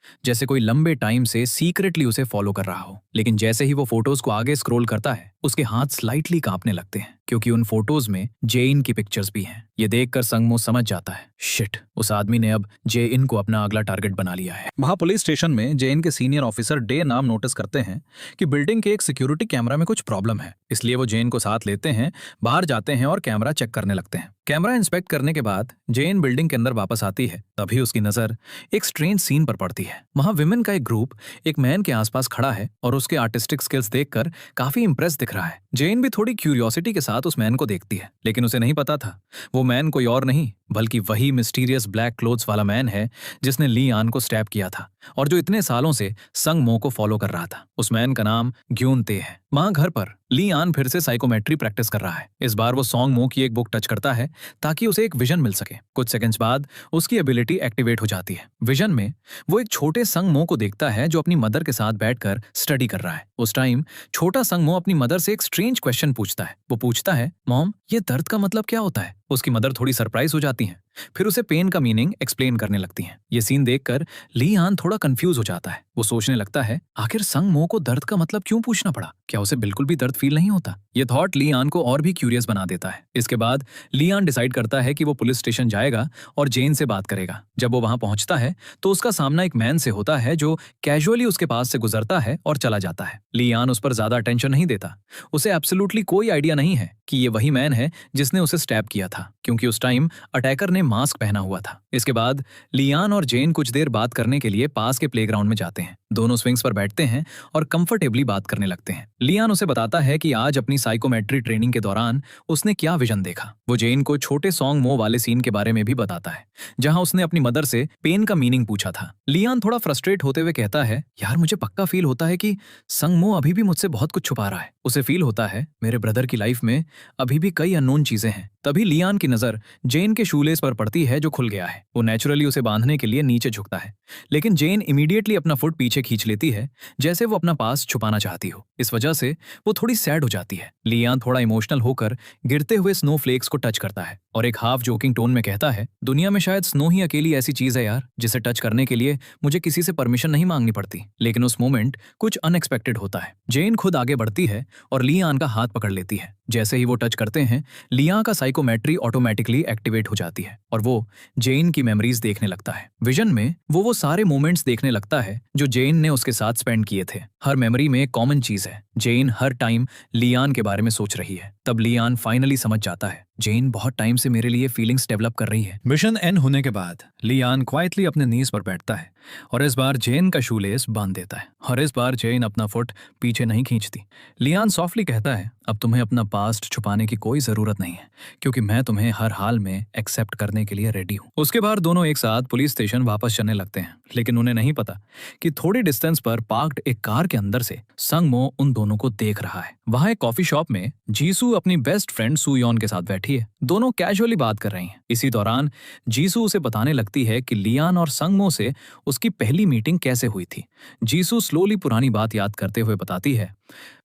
जैसे कोई लंबे टाइम से सीक्रेटली उसे फॉलो कर रहा हो। लेकिन जैसे ही वो फोटोज को आगे स्क्रॉल करता है उसके हाथ स्लाइटली कांपने लगते हैं, क्योंकि उन फोटोज में जेइन की पिक्चर्स भी हैं। ये देखकर संगमो समझ जाता है, शिट, उस आदमी ने अब जेइन को अपना अगला टारगेट बना लिया है। वहां पुलिस स्टेशन में जेन के सीनियर ऑफिसर डे नाम नोटिस करते हैं कि बिल्डिंग के एक सिक्योरिटी कैमरा में कुछ प्रॉब्लम है। इसलिए वो जेन को साथ लेते हैं, बाहर जाते हैं और कैमरा चेक करने लगते हैं। कैमरा इंस्पेक्ट करने के बाद जेन बिल्डिंग के अंदर वापस आती है। तभी उसकी नजर एक स्ट्रेंज सीन पर पड़ती है। वहां विमेन का एक ग्रुप एक मैन के आसपास खड़ा है और उसके आर्टिस्टिक स्किल्स देखकर काफी इंप्रेस दिख रहा है। जेन भी थोड़ी क्यूरियोसिटी के साथ उस मैन को देखती है, लेकिन उसे नहीं पता था वो मैन कोई और नहीं बल्कि वही मिस्टीरियस ब्लैक क्लोथ्स वाला मैन है जिसने ली आन को स्टैब किया था और जो इतने सालों से संगमो को फॉलो कर रहा था। उस मैन का नाम ग्यून ते है। वहां घर पर ली आन फिर से साइकोमेट्री प्रैक्टिस कर रहा है। इस बार वो सॉन्ग मो की एक बुक टच करता है ताकि उसे एक विजन मिल सके। कुछ सेकंड्स बाद उसकी एबिलिटी एक्टिवेट हो जाती है। विजन में वो एक छोटे संगमो को देखता है जो अपनी मदर के साथ बैठकर स्टडी कर रहा है। उस टाइम छोटा संगमो अपनी मदर से एक स्ट्रेंज क्वेश्चन पूछता है। वो पूछता है, मॉम ये दर्द का मतलब क्या होता है? उसकी मदर थोड़ी सरप्राइज हो जाती हैं, फिर उसे पेन का मीनिंग एक्सप्लेन करने लगती हैं। ये सीन देखकर ली आन थोड़ा कंफ्यूज हो जाता है। वो सोचने लगता है आखिर संग मो को दर्द का मतलब क्यों पूछना पड़ा, क्या उसे बिल्कुल भी दर्द फील नहीं होता। ये थॉट ली आन को और भी क्यूरियस बना देता है। इसके बाद ली आन डिसाइड करता है कि वो पुलिस स्टेशन जाएगा और जेन से बात करेगा। जब वो वहां पहुंचता है तो उसका सामना एक मैन से होता है जो कैजुअली उसके पास से गुजरता है और चला जाता है। ली आन उस पर ज्यादा अटेंशन नहीं देता। उसे एब्सोल्युटली कोई आइडिया नहीं है कि ये वही मैन है जिसने उसे स्टैब किया था, क्योंकि उस टाइम अटैकर ने मास्क पहना हुआ था। इसके बाद लियान और जेन कुछ देर बात करने के लिए पास के प्लेग्राउंड में जाते हैं। दोनों स्विंग्स पर बैठते हैं और कंफर्टेबली बात करने लगते हैं। लियान उसे बताता है कि आज अपनी साइकोमेट्री ट्रेनिंग के दौरान उसने क्या विजन देखा। वो जेन को छोटे सॉन्ग मो वाले सीन के बारे में भी बताता है, जहां उसने अपनी मदर से पेन का मीनिंग पूछा था। लियान थोड़ा फ्रस्ट्रेट होते हुए कहता है, यार मुझे पक्का फील होता है कि संग मो अभी भी मुझसे बहुत कुछ छुपा रहा है। उसे फील होता है मेरे ब्रदर की लाइफ में अभी भी कई अननोन चीजें हैं। तभी लियान की नजर जेन के शूलेस पर पड़ती है जो खुल गया है। वो नेचुरली उसे बांधने के लिए नीचे झुकता है, लेकिन जेन इमीडिएटली अपना फुट पीछे खींच लेती है, जैसे वो अपना पास छुपाना चाहती हो। इस वजह से वो थोड़ी सैड हो जाती है। लियान थोड़ा इमोशनल होकर गिरते हुए स्नो फ्लेक्स को टच करता है और एक हाफ जोकिंग टोन में कहता है, दुनिया में शायद स्नो ही अकेली ऐसी चीज है यार जिसे टच करने के लिए मुझे किसी से परमिशन नहीं मांगनी पड़ती। लेकिन उस मोमेंट कुछ अनएक्सपेक्टेड होता है। जेन खुद आगे बढ़ती है और लियान का हाथ पकड़ लेती है। जैसे ही वो टच करते हैं, लिया का साइकोमेट्री ऑटोमेटिकली एक्टिवेट हो जाती है और वो जेन की मेमोरीज देखने लगता है। विजन में वो सारे मोमेंट्स देखने लगता है जो जेन ने उसके साथ स्पेंड किए थे। हर मेमोरी में एक कॉमन चीज है, जेन हर टाइम लियान के बारे में सोच रही है। तब लियान फाइनली समझ जाता है, जेन बहुत टाइम से मेरे लिए फीलिंग्स डेवलप कर रही है। मिशन एंड होने के बाद लियान क्वाइटली अपने नीज पर बैठता है और इस बार जेन का शूलेस बांध देता है और इस बार जेन अपना फुट पीछे नहीं खींचती। लियान सॉफ्टली कहता है, अब तुम्हें अपना पास्ट छुपाने की कोई जरूरत नहीं है, क्योंकि मैं तुम्हें हर हाल में एक्सेप्ट करने के लिए रेडी हूँ। उसके बाद दोनों एक साथ पुलिस स्टेशन वापस चलने लगते हैं, लेकिन उन्हें नहीं पता कि थोड़ी डिस्टेंस पर पार्क्ड एक कार के अंदर से संग मो उन दोनों को देख रहा है। वहां एक कॉफी शॉप में जीसू अपनी बेस्ट फ्रेंड सुयोन के साथ बैठी है। दोनों कैजुअली बात कर रही हैं। इसी दौरान जीसू उसे बताने लगती है कि लियान और संग मो से उसकी पहली मीटिंग कैसे हुई थी। जीसू स्लोली पुरानी बात याद करते हुए बताती है,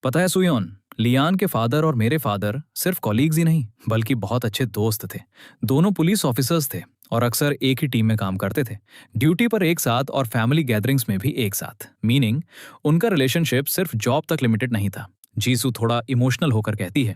पता है सुयोन, लियान के फादर और मेरे फादर सिर्फ कॉलीग्स ही नहीं बल्कि बहुत अच्छे दोस्त थे। दोनों पुलिस ऑफिसर्स थे और अक्सर एक ही टीम में काम करते थे, ड्यूटी पर एक साथ और फैमिली गैदरिंग्स में भी एक साथ। मीनिंग उनका रिलेशनशिप सिर्फ जॉब तक लिमिटेड नहीं था। जीसू थोड़ा इमोशनल होकर कहती है,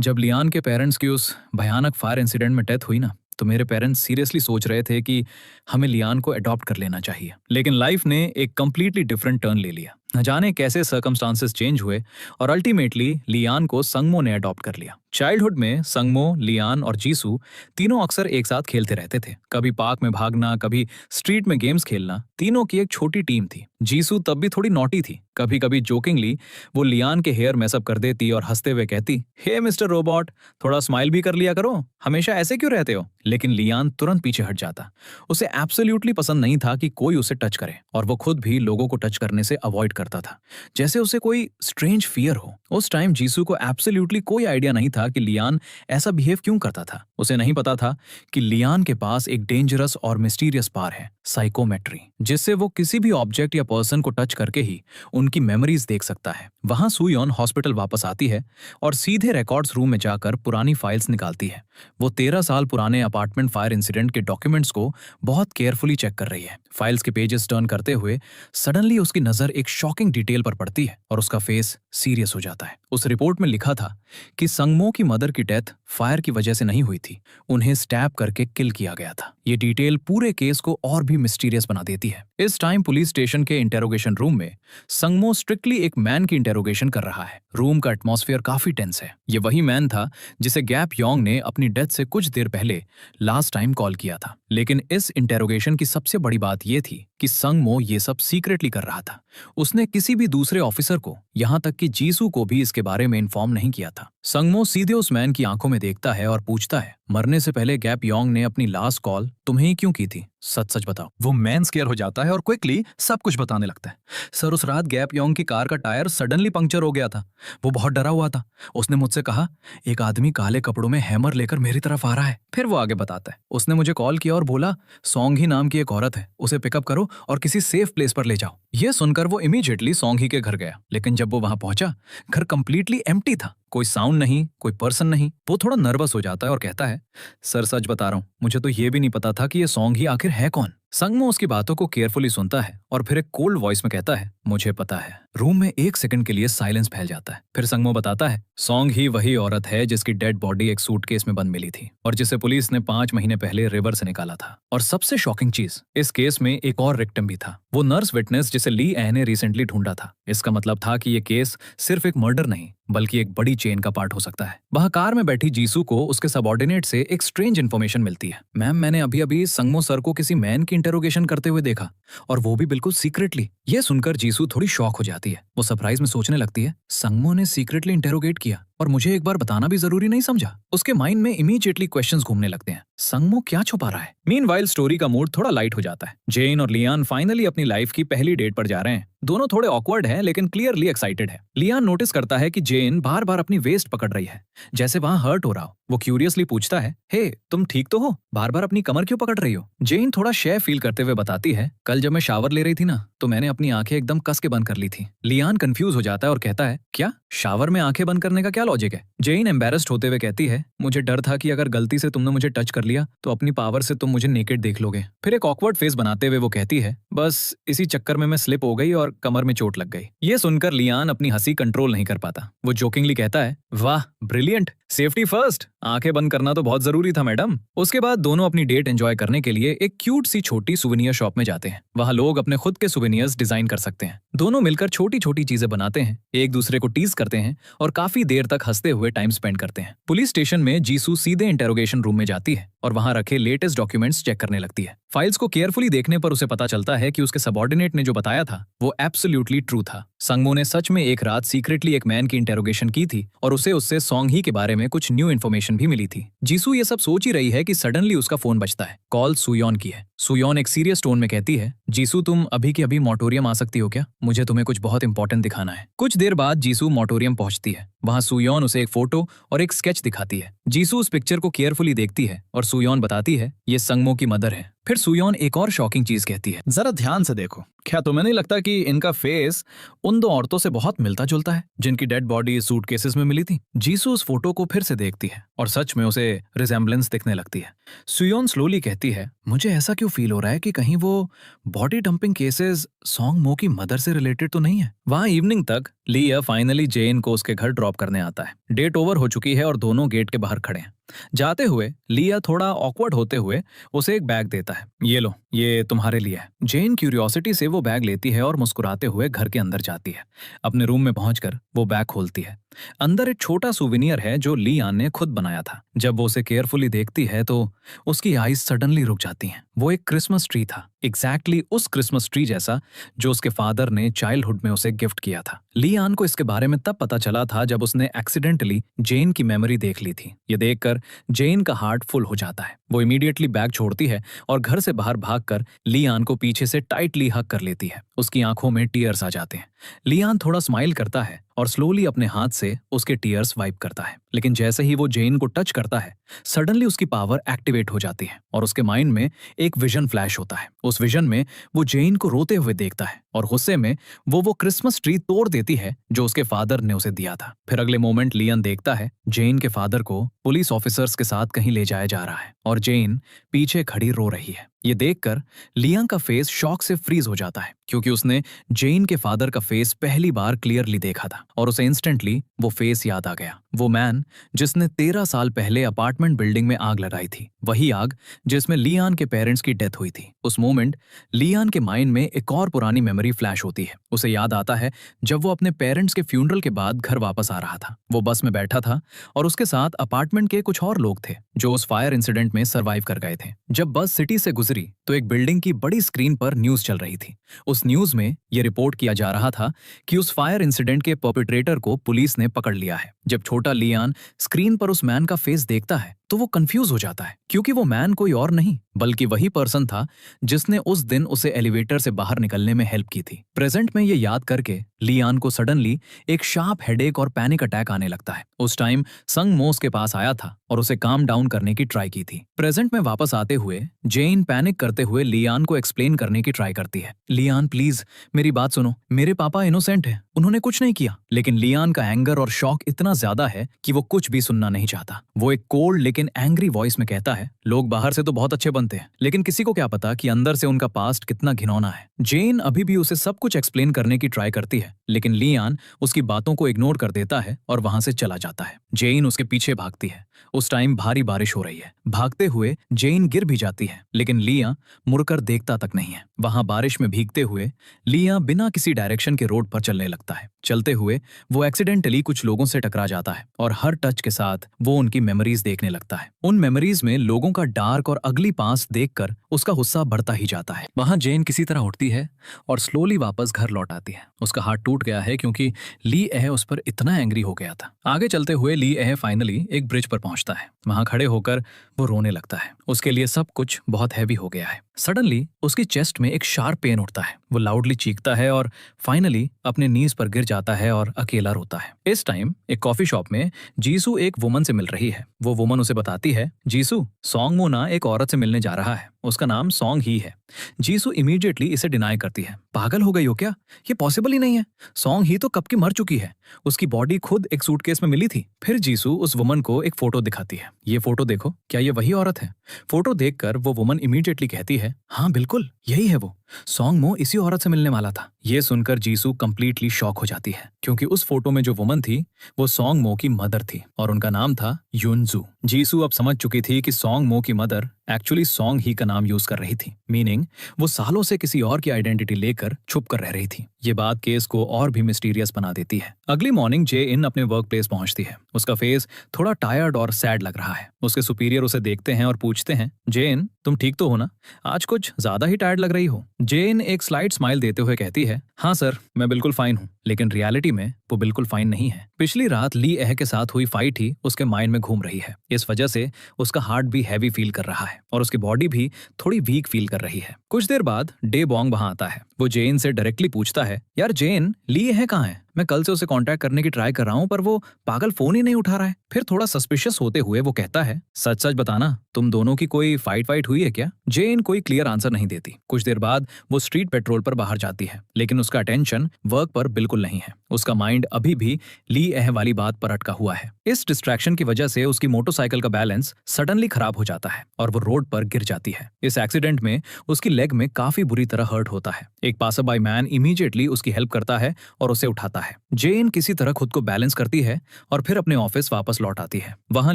जब लियान के पेरेंट्स की उस भयानक फायर इंसिडेंट में डेथ हुई ना, तो मेरे पेरेंट्स सीरियसली सोच रहे थे कि हमें लियान को अडॉप्ट कर लेना चाहिए। लेकिन लाइफ ने एक कंप्लीटली डिफरेंट टर्न ले लिया। न जाने कैसे सर्कमस्टांसेस चेंज हुए और अल्टीमेटली लियान को संगमो ने अडॉप्ट कर लिया। चाइल्डहुड में संगमो, लियान और जीसू तीनों अक्सर एक साथ खेलते रहते थे। कभी पार्क में भागना, कभी स्ट्रीट में गेम्स खेलना। तीनों की एक छोटी टीम थी। जीसू तब भी थोड़ी नॉटी थी। कभी कभी जोकिंगली वो लियान के हेयर मैसअप कर देती और हंसते हुए कहती, हे मिस्टर रोबोट, थोड़ा स्माइल भी कर लिया करो, हमेशा ऐसे क्यों रहते हो। लेकिन लियान तुरंत पीछे हट जाता। उसे एब्सोल्युटली पसंद नहीं था कि कोई उसे टच करे और वो खुद भी लोगों को टच करने से अवॉइड करता था, जैसे उसे कोई स्ट्रेंज फियर हो। उस टाइम जीसू को एब्सोल्युटली कोई आइडिया नहीं था कि लियान ऐसा बिहेव क्यों करता था। उसे नहीं पता था कि लियान के पास एक डेंजरस और मिस्टीरियस पावर है, साइकोमेट्री, जिससे वो किसी भी ऑब्जेक्ट या पर्सन को टच करके ही उनकी मेमोरीज देख सकता है। वहां सुयोन हॉस्पिटल वापस आती है और सीधे रिकॉर्ड्स रूम में जाकर पुरानी फाइल्स निकालती है। वो 13 साल पुराने अपार्टमेंट फायर इंसिडेंट के डॉक्यूमेंट्स को बहुत केयरफुली चेक कर रही है। फाइल्स के पेजेस टर्न करते हुए सडनली उसकी नजर एक शॉकिंग डिटेल पर पड़ती है और उसका फेस सीरियस हो जाता है। उस रिपोर्ट में लिखा था कि संगमो की मदर की डेथ फायर की वजह से नहीं हुई थी, उन्हें स्टैब करके किल किया गया था। ये डिटेल पूरे केस को और भी मिस्टीरियस बना देती है। इस टाइम पुलिस स्टेशन के इंटेरोगेशन रूम में संगमो स्ट्रिक्टली एक मैन की इंटेरोगेशन कर रहा है। रूम का एटमॉस्फेयर काफी टेंस है। ये वही मैन था जिसे गैप योंग ने अपनी डेथ से कुछ देर पहले लास्ट टाइम कॉल किया था। लेकिन इस इंटेरोगेशन की सबसे बड़ी बात यह थी कि संगमो ये सब सीक्रेटली कर रहा था। उसने किसी भी दूसरे ऑफिसर को, यहां तक कि जीसू को भी इसके बारे में इन्फॉर्म नहीं किया था। संगमो सीधे उस मैन की आंखों में देखता है और पूछता है, मरने से पहले गैप योंग ने अपनी लास्ट कॉल तुम्हें ही क्यों की थी, सच सच बताओ। वो मैन स्केयर हो जाता है और क्विकली सब कुछ बताने लगता है। सर, उस रात गैप योंग की कार का टायर सडनली पंक्चर हो गया था। वो बहुत डरा हुआ था। उसने मुझसे कहा, एक आदमी काले कपड़ों में हैमर लेकर मेरी तरफ आ रहा है। फिर वो आगे बताता है, उसने मुझे कॉल किया और बोला सॉन्ग ही नाम की एक औरत है, उसे पिकअप करो और किसी सेफ प्लेस पर ले जाओ। ये सुनकर वो इमीडिएटली सॉन्ग ही के घर गया। लेकिन जब वो वहां पहुंचा, घर कंप्लीटली एम्प्टी था। कोई साउंड नहीं, कोई पर्सन नहीं। वो थोड़ा नर्वस हो जाता है और कहता है, सर सच बता रहा हूँ, मुझे तो ये भी नहीं पता था कि ये सॉन्ग ही आखिर है कौन। संगमो उसकी बातों को केयरफुली सुनता है और फिर एक कोल्ड वॉइस में कहता है, मुझे पता है। रूम में 1 सेकंड के लिए साइलेंस फैल जाता है। फिर संगमो बताता है, सॉन्ग ही वही औरत है जिसकी डेड बॉडी एक सूटकेस में बंद मिली थी और जिसे पुलिस ने 5 महीने पहले रिवर से निकाला था। और सबसे शॉकिंग चीज, इस केस में एक और विक्टिम भी था, वो नर्स विटनेस जिसे ली एन ने रिसेंटली ढूंढा था। इसका मतलब था कि ये केस सिर्फ एक मर्डर नहीं बल्कि एक बड़ी चेन का पार्ट हो सकता है। वह कार में बैठी जीसू को उसके सबऑर्डिनेट से एक स्ट्रेंज इन्फॉर्मेशन मिलती है, मैम मैंने अभी अभी संगमो सर को किसी मैन की इंटेरोगेशन करते हुए देखा और वो भी बिल्कुल सीक्रेटली। ये सुनकर जीसू थोड़ी शॉक हो जाती है। वो सरप्राइज में सोचने लगती है, संगमो ने सीक्रेटली इंटेरोगेट किया और मुझे एक बार बताना भी जरूरी नहीं समझा। उसके माइंड में इमीडिएटली क्वेश्चंस घूमने लगते हैं, संगमो क्या छुपा रहा है। मीनवाइल स्टोरी का मूड थोड़ा लाइट हो जाता है। जेन और लियान फाइनली अपनी लाइफ की पहली डेट पर जा रहे हैं। दोनों थोड़े ऑकवर्ड हैं लेकिन क्लियरली एक्साइटेड है। लियान नोटिस करता है कि जेन बार बार अपनी वेस्ट पकड़ रही है, जैसे वहां हर्ट हो रहा हो। वो क्यूरियसली पूछता है, हे तुम ठीक तो हो, बार बार अपनी कमर क्यों पकड़ रही हो। जेन थोड़ा शेय फील करते हुए बताती है, कल जब मैं शावर ले रही थी ना तो मैंने अपनी आंखें एकदम कस के बंद कर ली थी। लियान कंफ्यूज हो जाता है और कहता है, क्या शावर में आंखें बंद करने का क्या लॉजिक है। जेन एम्बेरस्ड होते हुए कहती है, मुझे डर था कि अगर गलती से तुमने मुझे टच कर लिया तो अपनी पावर से तुम मुझे नेकेड देख लोगे। फिर एक ऑकवर्ड फेस बनाते हुए वो कहती है, बस इसी चक्कर में मैं स्लिप हो गई और कमर में चोट लग गई। ये सुनकर लियान अपनी हंसी कंट्रोल नहीं कर पाता। वो जोकिंगली कहता है, वाह ब्रिलियंट, सेफ्टी फर्स्ट, आंखें बंद करना तो बहुत जरूरी था मैडम। उसके बाद दोनों अपनी डेट एंजॉय करने के लिए एक क्यूट सी छोटी सुवेनियर शॉप में जाते हैं। वहां लोग अपने खुद के सुवेनियर्स डिजाइन कर सकते हैं। दोनों मिलकर छोटी छोटी चीजें बनाते हैं, एक दूसरे को टीज करते हैं और काफी देर तक हंसते हुए टाइम स्पेंड करते हैं। पुलिस स्टेशन में जीसू सीधे इंटेरोगेशन रूम में जाती है और वहां रखे लेटेस्ट डॉक्यूमेंट्स चेक करने लगती है। फाइल्स को केयरफुली देखने पर उसे पता चलता है कि उसके सबऑर्डिनेट ने जो बताया था वो एब्सोल्युटली ट्रू था। संगमो ने सच में एक रात सीक्रेटली एक मैन की इंटेरोगेशन की थी और उसे उससे सॉन्ग ही के बारे में कुछ न्यू इन्फॉर्मेशन भी मिली थी। जीसू ये सब सोच ही रही है कि सडनली उसका फोन बजता है। कॉल सुयोन की है। सुयोन एक सीरियस टोन में कहती है, जीसू तुम अभी के अभी मोटोरियम आ सकती हो क्या, मुझे तुम्हें कुछ बहुत इंपॉर्टेंट दिखाना है। कुछ देर बाद जीसू मोटोरियम पहुंचती है। वहां सुयोन उसे एक फोटो और एक स्केच दिखाती है। जीसू उस पिक्चर को केयरफुली देखती है और सुयोन बताती है, ये संगमो की मदर है। फिर सुयोन एक और शॉकिंग चीज कहती है, जरा ध्यान से देखो, क्या तुम्हें नहीं लगता कि इनका फेस उन 2 औरतों से बहुत मिलता जुलता है जिनकी डेड बॉडी सूटकेसेस में मिली थी। जीसू उस फोटो को फिर से देखती है और सच में उसे रिजेम्बलेंस दिखने लगती है। सुयोन स्लोली कहती है, मुझे ऐसा क्यों फील हो रहा है कि कहीं वो बॉडी डंपिंग केसेस संगमो की मदर से रिलेटेड तो नहीं है। वहां इवनिंग तक लिया फाइनली जेन को उसके घर ड्रॉप करने आता है। डेट ओवर हो चुकी है और दोनों गेट के बाहर खड़े हैं। जाते हुए लिया थोड़ा ऑकवर्ड होते हुए उसे एक बैग देता है, ये लो, ये तुम्हारे लिए है। जेन क्यूरियोसिटी से वो बैग लेती है और मुस्कुराते हुए घर के अंदर जाती है। अपने रूम में पहुंचकर वो बैग खोलती है। अंदर एक छोटा सुवेनियर है जो लियान ने खुद बनाया था। जब वो उसे केयरफुली देखती है तो उसकी आईज सडनली रुक जाती हैं। वो एक क्रिसमस ट्री था, एग्जैक्टली उस क्रिसमस ट्री जैसा जो उसके फादर ने चाइल्डहुड में उसे गिफ्ट किया था। लियान को इसके बारे में तब पता चला था जब उसने एक्सीडेंटली जेन की मेमोरी देख ली थी। ये देखकर जेन का हार्ट फुल हो जाता है। वो इमीडिएटली बैग छोड़ती है और घर से बाहर भागकर लियान को पीछे से टाइटली हग कर लेती है। उसकी आंखों में टीयर्स आ जाते हैं। लियान थोड़ा स्माइल करता है और स्लोली अपने हाथ से उसके टीयर्स वाइप करता है। लेकिन जैसे ही वो जेन को टच करता है, सडनली उसकी पावर एक्टिवेट हो जाती है और उसके माइंड में एक विजन फ्लैश होता है। उस विजन में वो जेन को रोते हुए देखता है और गुस्से में वो क्रिसमस ट्री तोड़ देती है जो उसके फादर ने उसे दिया था। फिर अगले मोमेंट लियन देखता है जेन के फादर को पुलिस ऑफिसर्स के साथ कहीं ले जाया जा रहा है और जेन पीछे खड़ी रो रही है। ये देखकर लियन का फेस शॉक से फ्रीज हो जाता है क्योंकि उसने जेन के फादर का फेस पहली बार क्लियरली देखा था और उसे इंस्टेंटली वो फेस याद आ गया। वो मैन जिसने 13 साल पहले अपार्टमेंट बिल्डिंग में आग लगाई थी, वही आग जिसमें लियान के पेरेंट्स की डेथ हुई थी। उस मोमेंट लियान के माइंड में एक और पुरानी मेमोरी फ्लैश होती है। उसे याद आता है जब वो अपने पेरेंट्स के फ्यूनरल के बाद घर वापस आ रहा था। वो बस में बैठा था और उसके साथ अपार्टमेंट के कुछ और लोग थे जो उस फायर इंसिडेंट में सर्वाइव कर गए थे। जब बस सिटी से गुजरी तो एक बिल्डिंग की बड़ी स्क्रीन पर न्यूज चल रही थी। उस न्यूज में ये रिपोर्ट किया जा रहा था कि उस फायर इंसिडेंट के परपेट्रेटर को पुलिस ने पकड़ लिया है। जब छोटा लियान स्क्रीन पर उस मैन का फेस देखता है तो वो कंफ्यूज हो जाता है क्योंकि वो मैन कोई और नहीं बल्कि वही पर्सन था जिसने उस दिन उसे एलिवेटर से बाहर निकलने में हेल्प की थी। प्रेजेंट में ये याद करके लियान को सडनली एक शार्प हेडेक और पैनिक अटैक आने लगता है। उस टाइम संग मो उसके पास आया था और उसे काम डाउन करने की ट्राई की थी। प्रेजेंट में वापस आते हुए जेन पैनिक करते हुए लियान को एक्सप्लेन करने की ट्राई करती है। लियान प्लीज मेरी बात सुनो, मेरे पापा इनोसेंट है, उन्होंने कुछ नहीं किया। लेकिन लियान का एंगर और शॉक इतना ज्यादा है कि वो कुछ भी सुनना नहीं चाहता। वो एक कोल्ड लेकिन एंग्री वॉइस में कहता है, लोग बाहर से तो बहुत अच्छे बनते हैं लेकिन किसी को क्या पता कि अंदर से उनका पास्ट कितना घिनौना है। जेन अभी भी उसे सब कुछ एक्सप्लेन करने की ट्राई करती है लेकिन लियान उसकी बातों को इग्नोर कर देता है और वहां से चला जाता है। जेन उसके पीछे भागती है। उस टाइम भारी बारिश हो रही है। भागते हुए जेन गिर भी जाती है लेकिन लिया मुड़कर देखता तक नहीं है। वहां बारिश में भीगते हुए लिया बिना किसी डायरेक्शन के रोड पर चलने लगता है। चलते हुए वो एक्सीडेंटली कुछ लोगों से टकरा जाता है और हर टच के साथ वो उनकी मेमोरीज देखने लगता है। उन मेमोरीज में लोगों का डार्क और अगली पास देखकर उसका गुस्सा बढ़ता ही जाता है। वहां जेन किसी तरह उठती है और स्लोली वापस घर लौट आती है। उसका हाथ टूट गया है क्योंकि ली एह उस पर इतना एंग्री हो गया था। आगे चलते हुए ली एह फाइनली एक ब्रिज पर पहुंचता है। वहां खड़े होकर वो रोने लगता है। उसके लिए सब कुछ बहुत हैवी हो गया है। सडनली उसकी चेस्ट में एक शार्प पेन उठता है। वो लाउडली चीखता है और फाइनली अपने नीज पर गिर जाता है और अकेला रोता है। इस टाइम एक कॉफी शॉप में जीसू एक वुमन से मिल रही है। वो वुमन उसे बताती है, जीसू सॉन्ग मो ना एक औरत से मिलने जा रहा है, उसका नाम सॉन्ग ही है। जीसू इमीडिएटली इसे डिनाई करती है, पागल हो गई हो क्या, ये पॉसिबल ही नहीं है, सॉन्ग ही तो कब की मर चुकी है, उसकी बॉडी खुद एक सूटकेस में मिली थी। फिर जीसू उस वुमन को एक फोटो दिखाती है, ये फोटो देखो, क्या ये वही औरत है? फोटो देखकर वो वुमन इमीडिएटली कहती है, हाँ बिल्कुल यही है वो, सॉन्ग मो इसी औरत से मिलने वाला था। ये सुनकर जीसू कंप्लीटली शॉक हो जाती है क्योंकि उस फोटो में जो वुमन थी वो सॉन्ग मो की मदर थी और उनका नाम था युनजू। जीसू अब समझ चुकी थी कि सॉन्ग मो की मदर एक्चुअली सॉन्ग ही का नाम यूज कर रही थी, मीनिंग वो सालों से किसी और की आइडेंटिटी लेकर छुप कर रह रही थी। ये बात केस को और भी मिस्टीरियस बना देती है। अगली मॉर्निंग जे इन अपने वर्क प्लेस पहुंचती है। उसका फेस थोड़ा टायर्ड और सैड लग रहा है। उसके सुपीरियर उसे देखते हैं और पूछते हैं, जेन तुम ठीक तो हो ना, आज कुछ ज्यादा ही टायर्ड लग रही हो। जेन एक स्लाइट स्माइल देते हुए कहती है, हाँ सर मैं बिल्कुल फाइन हूँ। लेकिन रियलिटी में वो बिल्कुल फाइन नहीं है। पिछली रात ली एह के साथ हुई फाइट ही उसके माइंड में घूम रही है। इस वजह से उसका हार्ट भी हैवी फील कर रहा है और उसकी बॉडी भी थोड़ी वीक फील कर रही है। कुछ देर बाद डे बॉन्ग वहां आता है। वो जेन से डायरेक्टली पूछता है, यार जेन ली एह कहाँ है? मैं कल से उसे कांटेक्ट करने की ट्राई कर रहा हूँ पर वो पागल फोन ही नहीं उठा रहा है। फिर थोड़ा सस्पिशियस होते हुए वो कहता है, सच सच बताना तुम दोनों की कोई फाइट हुई है क्या? जेन कोई क्लियर आंसर नहीं देती। कुछ देर बाद वो स्ट्रीट पेट्रोल पर बाहर जाती है लेकिन उसका अटेंशन वर्क पर बिल्कुल नहीं है। उसका माइंड अभी भी ली एह वाली बात पर अटका हुआ है। इस डिस्ट्रैक्शन की वजह से उसकी मोटरसाइकिल का बैलेंस सडनली खराब हो जाता है और वो रोड पर गिर जाती है। इस एक्सीडेंट में उसकी लेग में काफी बुरी तरह हर्ट होता है। एक पासरबाई मैन इमीडिएटली उसकी हेल्प करता है और उसे उठाता है। जेन किसी तरह खुद को बैलेंस करती है और फिर अपने ऑफिस वापस लौट आती है। वहां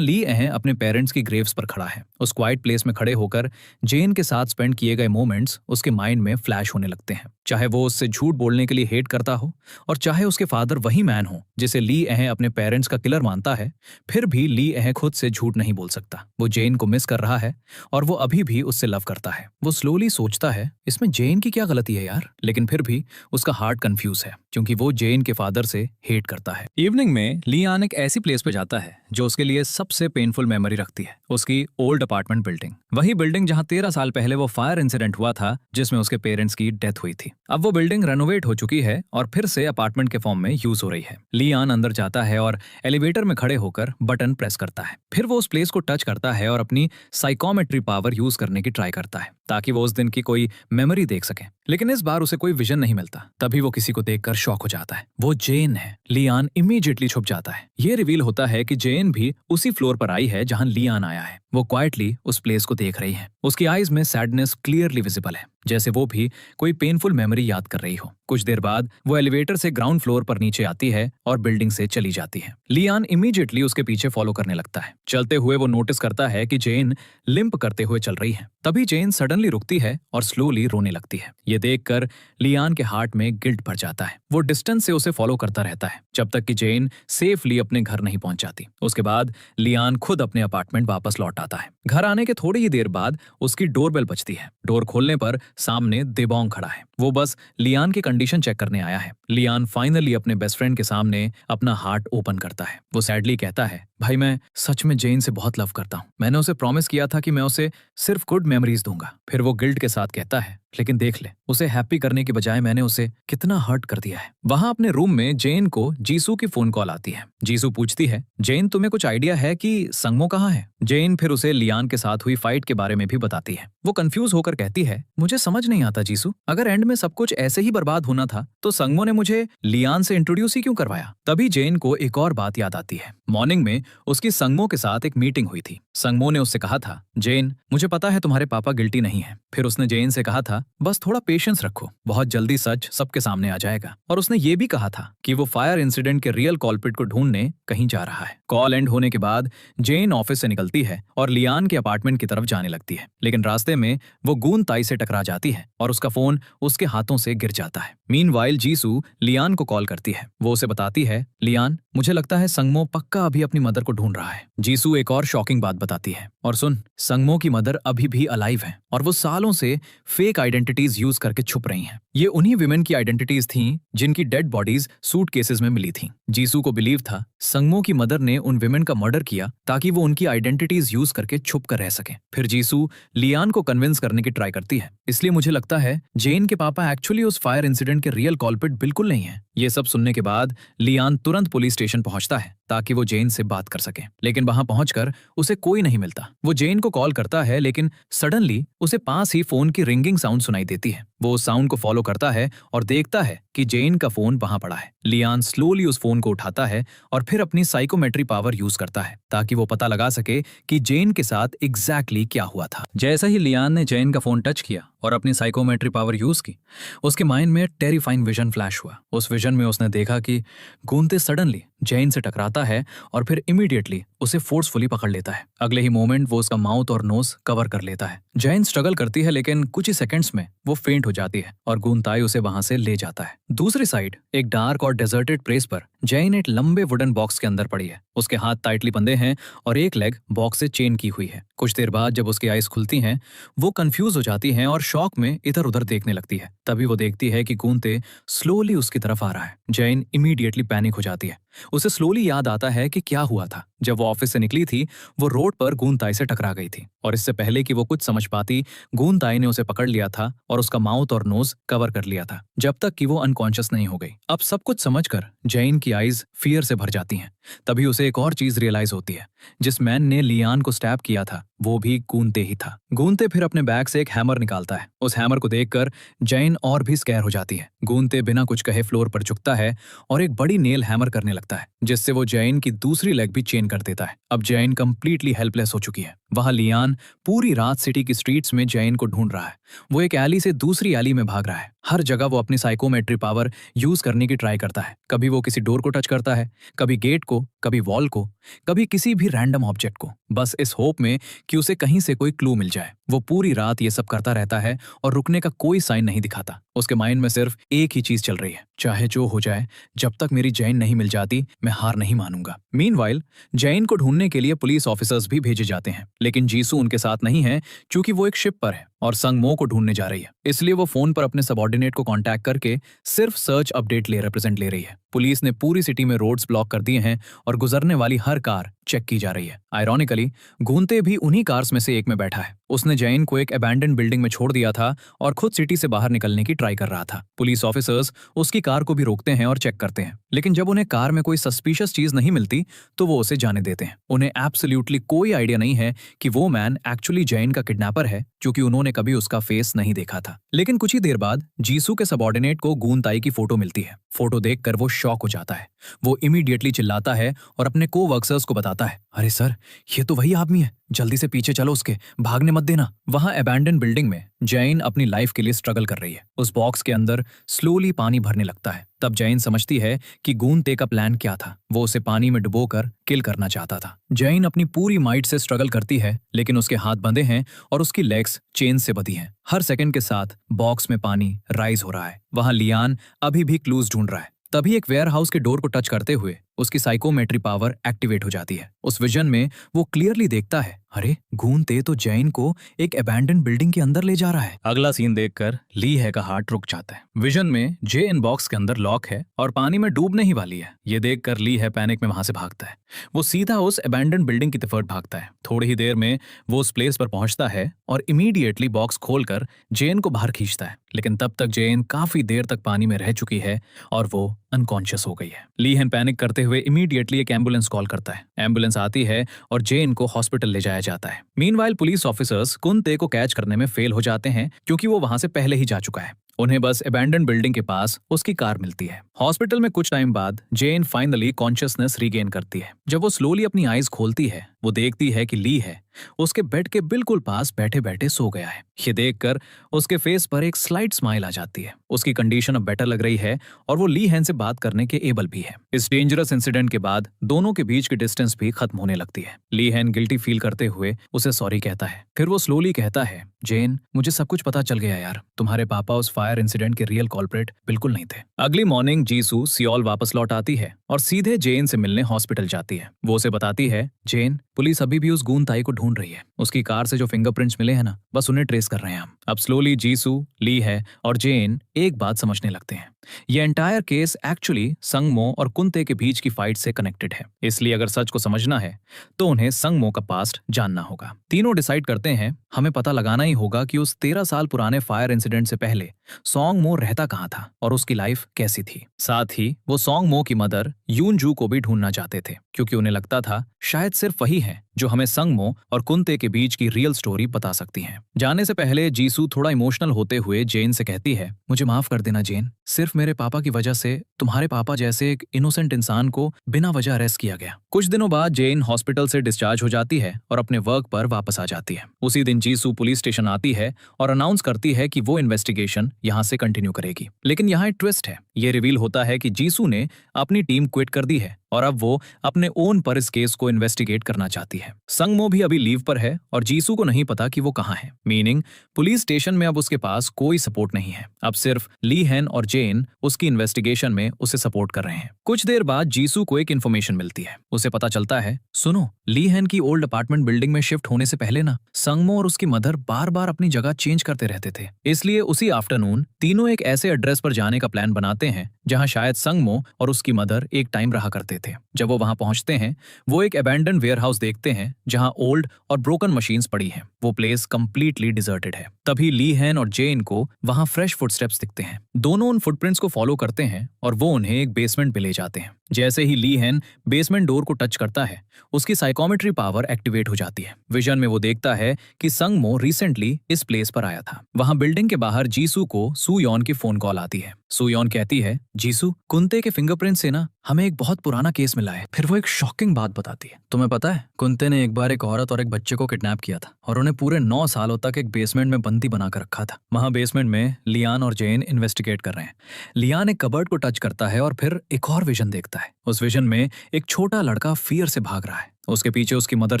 ली एह अपने पेरेंट्स की ग्रेव्स पर खड़ा है। उस क्वाइट प्लेस में खड़े होकर जेन के साथ स्पेंड किए गए मोमेंट्स उसके माइंड में फ्लैश होने लगते हैं। चाहे वो उससे झूठ बोलने के लिए हेट करता हो और चाहे उसके फादर वही मैन हो जिसे ली एह अपने पेरेंट्स का किलर मानता है, फिर भी ली एह खुद से झूठ नहीं बोल सकता। वो जेन को मिस कर रहा है और वो अभी भी उससे लव करता है। वो स्लोली सोचता है, इसमें जेन की क्या गलती है यार? लेकिन फिर भी उसका हार्ट कंफ्यूज है क्योंकि वो जेन के फादर से हेट करता है। इवनिंग में लियान एक ऐसी प्लेस पे जाता है जो उसके लिए सबसे पेनफुल मेमोरी रखती है, उसकी ओल्ड अपार्टमेंट बिल्डिंग। वही बिल्डिंग जहां 13 साल पहले वो फायर इंसिडेंट हुआ था जिसमें उसके पेरेंट्स की डेथ हुई थी। अब वो बिल्डिंग रेनोवेट हो चुकी है और फिर से अपार्टमेंट के फॉर्म में यूज हो रही है। लियान अंदर जाता है और एलिवेटर में खड़े होकर बटन प्रेस करता है। फिर वो उस प्लेस को टच करता है और अपनी साइकोमेट्री पावर यूज करने की ट्राई करता है ताकि वो उस दिन की कोई मेमोरी देख सके। लेकिन इस बार उसे कोई विजन नहीं मिलता। तभी वो किसी को देखकर शॉक हो जाता है। वो जेन है। लियान इमीडिएटली छुप जाता है। ये रिवील होता है कि जेन भी उसी फ्लोर पर आई है जहां लियान आया है। वो क्वाइटली उस प्लेस को देख रही है। उसकी आईज में सैडनेस क्लियरली विजिबल है, जैसे वो भी कोई पेनफुल मेमोरी याद कर रही हो। कुछ देर बाद वो एलिवेटर से ग्राउंड फ्लोर पर नीचे आती है और बिल्डिंग से चली जाती है। लियान इमीडिएटली उसके पीछे फॉलो करने लगता है। चलते हुए वो नोटिस करता है कि जेन लिंप करते हुए चल रही है। तभी जेन सडनली रुकती है और स्लोली रोने लगती है। ये देखकर लियान के हार्ट में गिल्ट भर जाता है। वो डिस्टेंस से उसे फॉलो करता रहता है जब तक कि जेन सेफली अपने घर नहीं पहुंच जाती। उसके बाद लियान खुद अपने अपार्टमेंट वापस लौट लौट आता है। घर आने के थोड़ी ही देर बाद उसकी डोरबेल बजती है। डोर खोलने पर सामने देबोंग खड़ा है। वो बस लियान की कंडीशन चेक करने आया है। लियान फाइनली अपने बेस्ट फ्रेंड के सामने अपना हार्ट ओपन करता है। वो सैडली कहता है, भाई मैं सच में जेन से बहुत लव करता हूँ। मैंने उसे प्रॉमिस किया था कि मैं उसे सिर्फ गुड मेमोरीज दूंगा। फिर वो गिल्ट के साथ कहता है, लेकिन देख ले, उसे हैप्पी करने की बजाय मैंने उसे कितना हर्ट कर दिया है। वहां अपने रूम में जेन को जीसू की फोन कॉल आती है। जीसू पूछती है, जेन तुम्हें कुछ आइडिया है कि संगमो कहाँ है? जेन फिर उसे लियान के साथ हुई फाइट के बारे में भी बताती है। वो कंफ्यूज होकर कहती है, मुझे समझ नहीं आता जीसू, अगर एंड में सब कुछ ऐसे ही बर्बाद होना था तो संगमो ने मुझे लियान से इंट्रोड्यूस ही क्यों करवाया? तभी जेन को एक और बात याद आती है। मॉर्निंग में उसकी संगमो के साथ एक मीटिंग हुई थी। संगमो ने उससे कहा था, जेन मुझे पता है तुम्हारे पापा गिल्टी नहीं है। फिर उसने जेन से कहा था, बस थोड़ा पेशेंस रखो, बहुत जल्दी सच सबके सामने आ जाएगा। और उसने ये भी कहा था कि वो फायर इंसिडेंट के रियल कॉल्प्रिट को ढूंढने कहीं जा रहा है। कॉल एंड होने के बाद जेन ऑफिस से निकलती है और लियान के अपार्टमेंट की तरफ जाने लगती है। लेकिन रास्ते में वो गून ताई से टकरा जाती है और उसका फोन उसके हाथों से गिर जाता है। मीनवाइल जीसू लियान को कॉल करती है। वो उसे बताती है, लियान मुझे लगता है संगमो पक्का अभी अपनी मदर को ढूंढ रहा है। जीसू एक और शॉकिंग बात बताती है, और सुन, संगमो की मदर अभी भी अलाइव है और वो सालों से फेक आइडेंटिटीज यूज करके छुप रही हैं। ये उन्हीं विमेन की आइडेंटिटीज थीं जिनकी डेड बॉडीज सूटकेसेस में मिली थीं। जीसू को बिलीव था संगमो की मदर ने उन विमेन का मर्डर किया ताकि वो उनकी आइडेंटिटीज यूज करके छुप कर रह सके। फिर जीसू लियान को कन्विंस करने की ट्राई करती है, इसलिए मुझे लगता है जेन के पापा एक्चुअली उस फायर इंसिडेंट के रियल कॉल्प्रिट बिल्कुल नहीं है। ये सब सुनने के बाद लियान तुरंत पुलिस स्टेशन पहुंचता है ताकि वो जेन से बात कर सके। लेकिन वहां पहुंचकर उसे कोई नहीं मिलता। वो जेन को कॉल करता है, लेकिन सडनली उसे पास ही फोन की रिंगिंग साउंड सुनाई देती है। वो उस साउंड को फॉलो करता है और देखता है कि जेन का फोन वहां पड़ा है। लियान स्लोली उस फोन को उठाता है और फिर अपनी साइकोमेट्री पावर यूज करता है ताकि वो पता लगा सके कि जेन के साथ एग्जैक्टली क्या हुआ था। जैसा ही लियान ने जेन का फोन टच किया और अपनी साइकोमेट्री पावर यूज की, उसके माइंड में टेरिफाइंग विजन फ्लैश हुआ। उस विजन में उसने देखा कि गूंते सडनली जेन से टकराता है और फिर इमीडिएटली उसे फोर्सफुली पकड़ लेता है। अगले ही मोमेंट वो उसका माउथ और नोज कवर कर लेता है। जेन स्ट्रगल करती है, लेकिन कुछ ही सेकंड्स में वो फेंट हो जाती है और गूंताई उसे वहां से ले जाता है। दूसरी साइड एक डार्क और डेजर्टेड प्लेस पर जेन एक लंबे वुडन बॉक्स के अंदर पड़ी है। उसके हाथ टाइटली बंधे हैं और एक लेग बॉक्स से चेन की हुई है। कुछ देर बाद जब उसकी आईज खुलती हैं, वो कंफ्यूज हो जाती हैं और शॉक में इधर उधर देखने लगती है। तभी वो देखती है कि गूंते स्लोली उसकी तरफ आ रहा है। जेन इमीडिएटली पैनिक हो जाती है। उसे स्लोली याद आता है कि क्या हुआ था। जब वो ऑफिस से निकली थी, वो रोड पर गूंताई से टकरा गई थी और इससे पहले कि वो कुछ समझ पाती, गूंताई ने उसे पकड़ लिया था और उसका माउथ और नोज कवर कर लिया था जब तक कि वो अनकॉन्शियस नहीं हो गई। अब सब कुछ समझकर जैन की आईज फियर से भर जाती हैं। तभी उसे एक और चीज रियलाइज होती है, जिस मैन ने लियान को स्टैब किया था वो भी गूंते ही था। गूंते फिर अपने बैग से एक हैमर निकालता है। उस हैमर को देखकर जैन और भी स्कैर हो जाती है। गूंते बिना कुछ कहे फ्लोर पर झुकता है और एक बड़ी नेल हैमर करने लगता है, जिससे वो जैन की दूसरी लेग भी चेन कर देता है। अब जैन कंप्लीटली हेल्पलेस हो चुकी है। वहां लियान पूरी रात सिटी की स्ट्रीट्स में जैन को ढूंढ रहा है। वो एक एली से दूसरी एली में भाग रहा है। हर जगह वो अपनी साइकोमेट्री पावर यूज करने की ट्राई करता है। कभी वो किसी डोर को टच करता है, कभी गेट को, कभी वॉल को, कभी किसी भी रैंडम ऑब्जेक्ट को, बस इस होप में कि उसे कहीं से कोई क्लू मिल जाए। वो पूरी रात ये सब करता रहता है और रुकने का कोई साइन नहीं दिखाता। उसके माइंड में सिर्फ एक ही चीज चल रही है, चाहे जो हो जाए, जब तक मेरी जैन नहीं मिल जाती मैं हार नहीं मानूंगा। मीनवाइल जैन को ढूंढने के लिए पुलिस ऑफिसर्स भी भेजे जाते हैं, लेकिन जीसू उनके साथ नहीं है क्योंकि वो एक शिप पर है और संगमो को ढूंढने जा रही है। इसलिए वो फोन पर अपने सबऑर्डिनेट को कांटेक्ट करके सिर्फ सर्च अपडेट रिप्रेजेंट ले रही है। पुलिस ने पूरी सिटी में रोड्स ब्लॉक कर दिए हैं और गुजरने वाली हर कार चेक की जा रही है। आयरॉनिकली गूंते भी उन्हीं कार्स में से एक में बैठा है। उसने जैन को एक अबैंडन बिल्डिंग में छोड़ दिया था और खुद सिटी से बाहर निकलने की ट्राई कर रहा था। पुलिस ऑफिसर्स उसकी कार को भी रोकते हैं और चेक करते हैं, लेकिन जब उन्हें कार में कोई सस्पिशियस चीज नहीं मिलती तो वो उसे जाने देते हैं। उन्हें एब्सोल्युटली कोई आइडिया नहीं है कि वो मैन एक्चुअली जैन का किडनैपर है, क्योंकि उन्होंने कभी उसका फेस नहीं देखा था। लेकिन कुछ ही देर बाद जीसू के सबऑर्डिनेट को गूंताई की फोटो मिलती है। फोटो देखकर वो शॉक हो जाता है। वो इमीडिएटली चिल्लाता है और अपने को-वर्कर्स को बताता है, अरे सर, ये तो वही आदमी है, जल्दी से पीछे चलो उसके, भागने मत देना। वहां अबैंडन बिल्डिंग में जैन अपनी लाइफ के लिए स्ट्रगल कर रही है। उस बॉक्स के अंदर स्लोली पानी भरने लगता है। तब जैन समझती है कि गूंते का प्लान क्या था। वो उसे पानी में डुबोकर किल करना चाहता था। जैन अपनी पूरी माइट से स्ट्रगल करती है, लेकिन उसके हाथ बंधे हैं और उसकी लेग्स चेन से बंधी हैं। हर सेकंड के साथ बॉक्स में पानी राइज हो रहा है। वहां लियान अभी भी क्लूज ढूंढ रहा है। तभी एक वेयर हाउस के डोर को टच करते हुए उसकी साइकोमेट्री पावर एक्टिवेट हो जाती है। उस विजन में वो क्लियरली देखता है, अरे गूंते तो जैन को एक अबैंडन बिल्डिंग के अंदर ले जा रहा है। अगला सीन देखकर ली है का हार्ट रुक जाता है। विजन में जेन बॉक्स के अंदर लॉक है और पानी में डूबने ही वाली है। ये देखकर ली है पैनिक में वहां से भागता है। वो सीधा उस अबैंडन बिल्डिंग की तरफ भागता है। थोड़ी ही देर में वो उस प्लेस पर पहुंचता है और इमीडिएटली बॉक्स खोलकर जेन को बाहर खींचता है, लेकिन तब तक जेन काफी देर तक पानी में रह चुकी है और वो अनकॉन्शियस हो गई है। लीहन पैनिक करते हुए इमीडिएटली एक एम्बुलेंस कॉल करता है। एम्बुलेंस आती है और जेन को हॉस्पिटल ले जाया जाता है। मीनवाइल पुलिस ऑफिसर्स कुंते को कैच करने में फेल हो जाते हैं क्योंकि वो वहां से पहले ही जा चुका है। उन्हें बस अबैंडन बिल्डिंग के पास उसकी कार मिलती है। हॉस्पिटल में कुछ टाइम बाद जेन फाइनली कॉन्शियसनेस रीगेन करती है। जब वो स्लोली अपनी आईज खोलती है, वो देखती है कि ली है उसके बेड के बिल्कुल पास बैठे बैठे सो गया है। ये देखकर उसके फेस पर एक स्लाइट स्माइल आ जाती है। उसकी कंडीशन अब बेटर लग रही है और वो ली हैन से बात करने के एबल भी है। इस डेंजरस इंसिडेंट के बाद दोनों के बीच की डिस्टेंस भी खत्म होने लगती है। ली हैन गिल्टी फील करते हुए उसे सॉरी कहता है। फिर वो स्लोली कहता है, जेन मुझे सब कुछ पता चल गया यार, तुम्हारे पापा उस फायर इंसिडेंट के रियल कॉल्प्रेट बिल्कुल नहीं थे। अगली मॉर्निंग जीसू सियोल वापस लौट आती है और सीधे जेन से मिलने हॉस्पिटल जाती है। वो उसे बताती है, जेन पुलिस अभी भी उस गूंताई को ढूंढ रही है। उसकी कार से जो फिंगरप्रिंट्स मिले हैं ना, बस उन्हें ट्रेस कर रहे हैं हम। अब स्लोली जीसू, ली है और जेन एक बात समझने लगते हैं। ये एंटायर केस एक्चुअली संगमो और कुंते के बीच की फाइट से कनेक्टेड है। इसलिए अगर सच को समझना है तो उन्हें संगमो का पास्ट जानना होगा। तीनों डिसाइड करते हैं हमें पता लगाना ही होगा कि उस 13 साल पुराने फायर इंसिडेंट से पहले सोंगमो रहता कहाँ था और उसकी लाइफ कैसी थी। साथ ही वो सोंगमो की मदर यूनजू को भी ढूंढना चाहते थे क्योंकि उन्हें लगता था शायद सिर्फ वही है जो हमें संगमो और कुंते के बीच की रियल स्टोरी बता सकती हैं। जाने से पहले जीसू थोड़ा इमोशनल होते हुए जेन से कहती है, मुझे माफ कर देना जेन, सिर्फ मेरे पापा की वजह से तुम्हारे पापा जैसे एक इनोसेंट इंसान को बिना वजह अरेस्ट किया गया। कुछ दिनों बाद जेन हॉस्पिटल से डिस्चार्ज हो जाती है और अपने वर्क पर वापस आ जाती है। उसी दिन जीसू पुलिस स्टेशन आती है और अनाउंस करती है कि वो इन्वेस्टिगेशन यहाँ से कंटिन्यू करेगी। लेकिन यहाँ एक ट्विस्ट है। ये रिवील होता है कि जीसू ने अपनी टीम क्विट कर दी है और अब वो अपने ओन पर इस केस को इन्वेस्टिगेट करना चाहती है। संगमो भी अभी लीव पर है और जीसू को नहीं पता कि वो कहाँ है। मीनिंग पुलिस स्टेशन में अब उसके पास कोई सपोर्ट नहीं है। अब सिर्फ ली हैन और जेन उसकी इन्वेस्टिगेशन में उसे सपोर्ट कर रहे हैं। कुछ देर बाद जीसू को एक इन्फॉर्मेशन मिलती है। उसे पता चलता है, सुनो, ली हैन की ओल्ड अपार्टमेंट बिल्डिंग में शिफ्ट होने से पहले ना संगमो और उसकी मदर बार बार अपनी जगह चेंज करते रहते थे। इसलिए उसी आफ्टरनून तीनों एक ऐसे एड्रेस पर जाने का प्लान बनाते हैं जहां शायद संगमो और उसकी मदर एक टाइम रहा करते थे। जब वो वहां पहुंचते हैं, वो एक अबैंडन वेयरहाउस देखते हैं जहां ओल्ड और ब्रोकन मशीन्स पड़ी हैं। वो प्लेस कंप्लीटली डिजर्टेड है। तभी ली हैन और जेन को वहां फ्रेश फुटस्टेप्स दिखते हैं। दोनों उन फुटप्रिंट्स को फॉलो करते हैं और वो उन्हें एक बेसमेंट में ले जाते हैं। जैसे ही ली हैन बेसमेंट डोर को टच करता है, उसकी साइकोमेट्री पावर एक्टिवेट हो जाती है। विजन में वो देखता है कि संगमो रिसेंटली इस प्लेस पर आया था। वहां बिल्डिंग के बाहर जीसू को सुयोन की फोन कॉल आती है। सुयोन कहती है, जीसू कुंते के फिंगरप्रिंट से ना हमें एक बहुत पुराना केस मिला है। फिर वो एक शॉकिंग बात बताती है, तुम्हें पता है कुंते ने एक बार एक औरत और एक बच्चे को किडनैप किया था और उन्हें पूरे 9 सालों तक एक बेसमेंट में बंदी बनाकर रखा था। वहां बेसमेंट में लियान और जेन इन्वेस्टिगेट कर रहे हैं। लियान एक कबर्ड को टच करता है और फिर एक और विजन देखता है। उस विजन में एक छोटा लड़का फियर से भाग रहा है। उसके पीछे उसकी मदर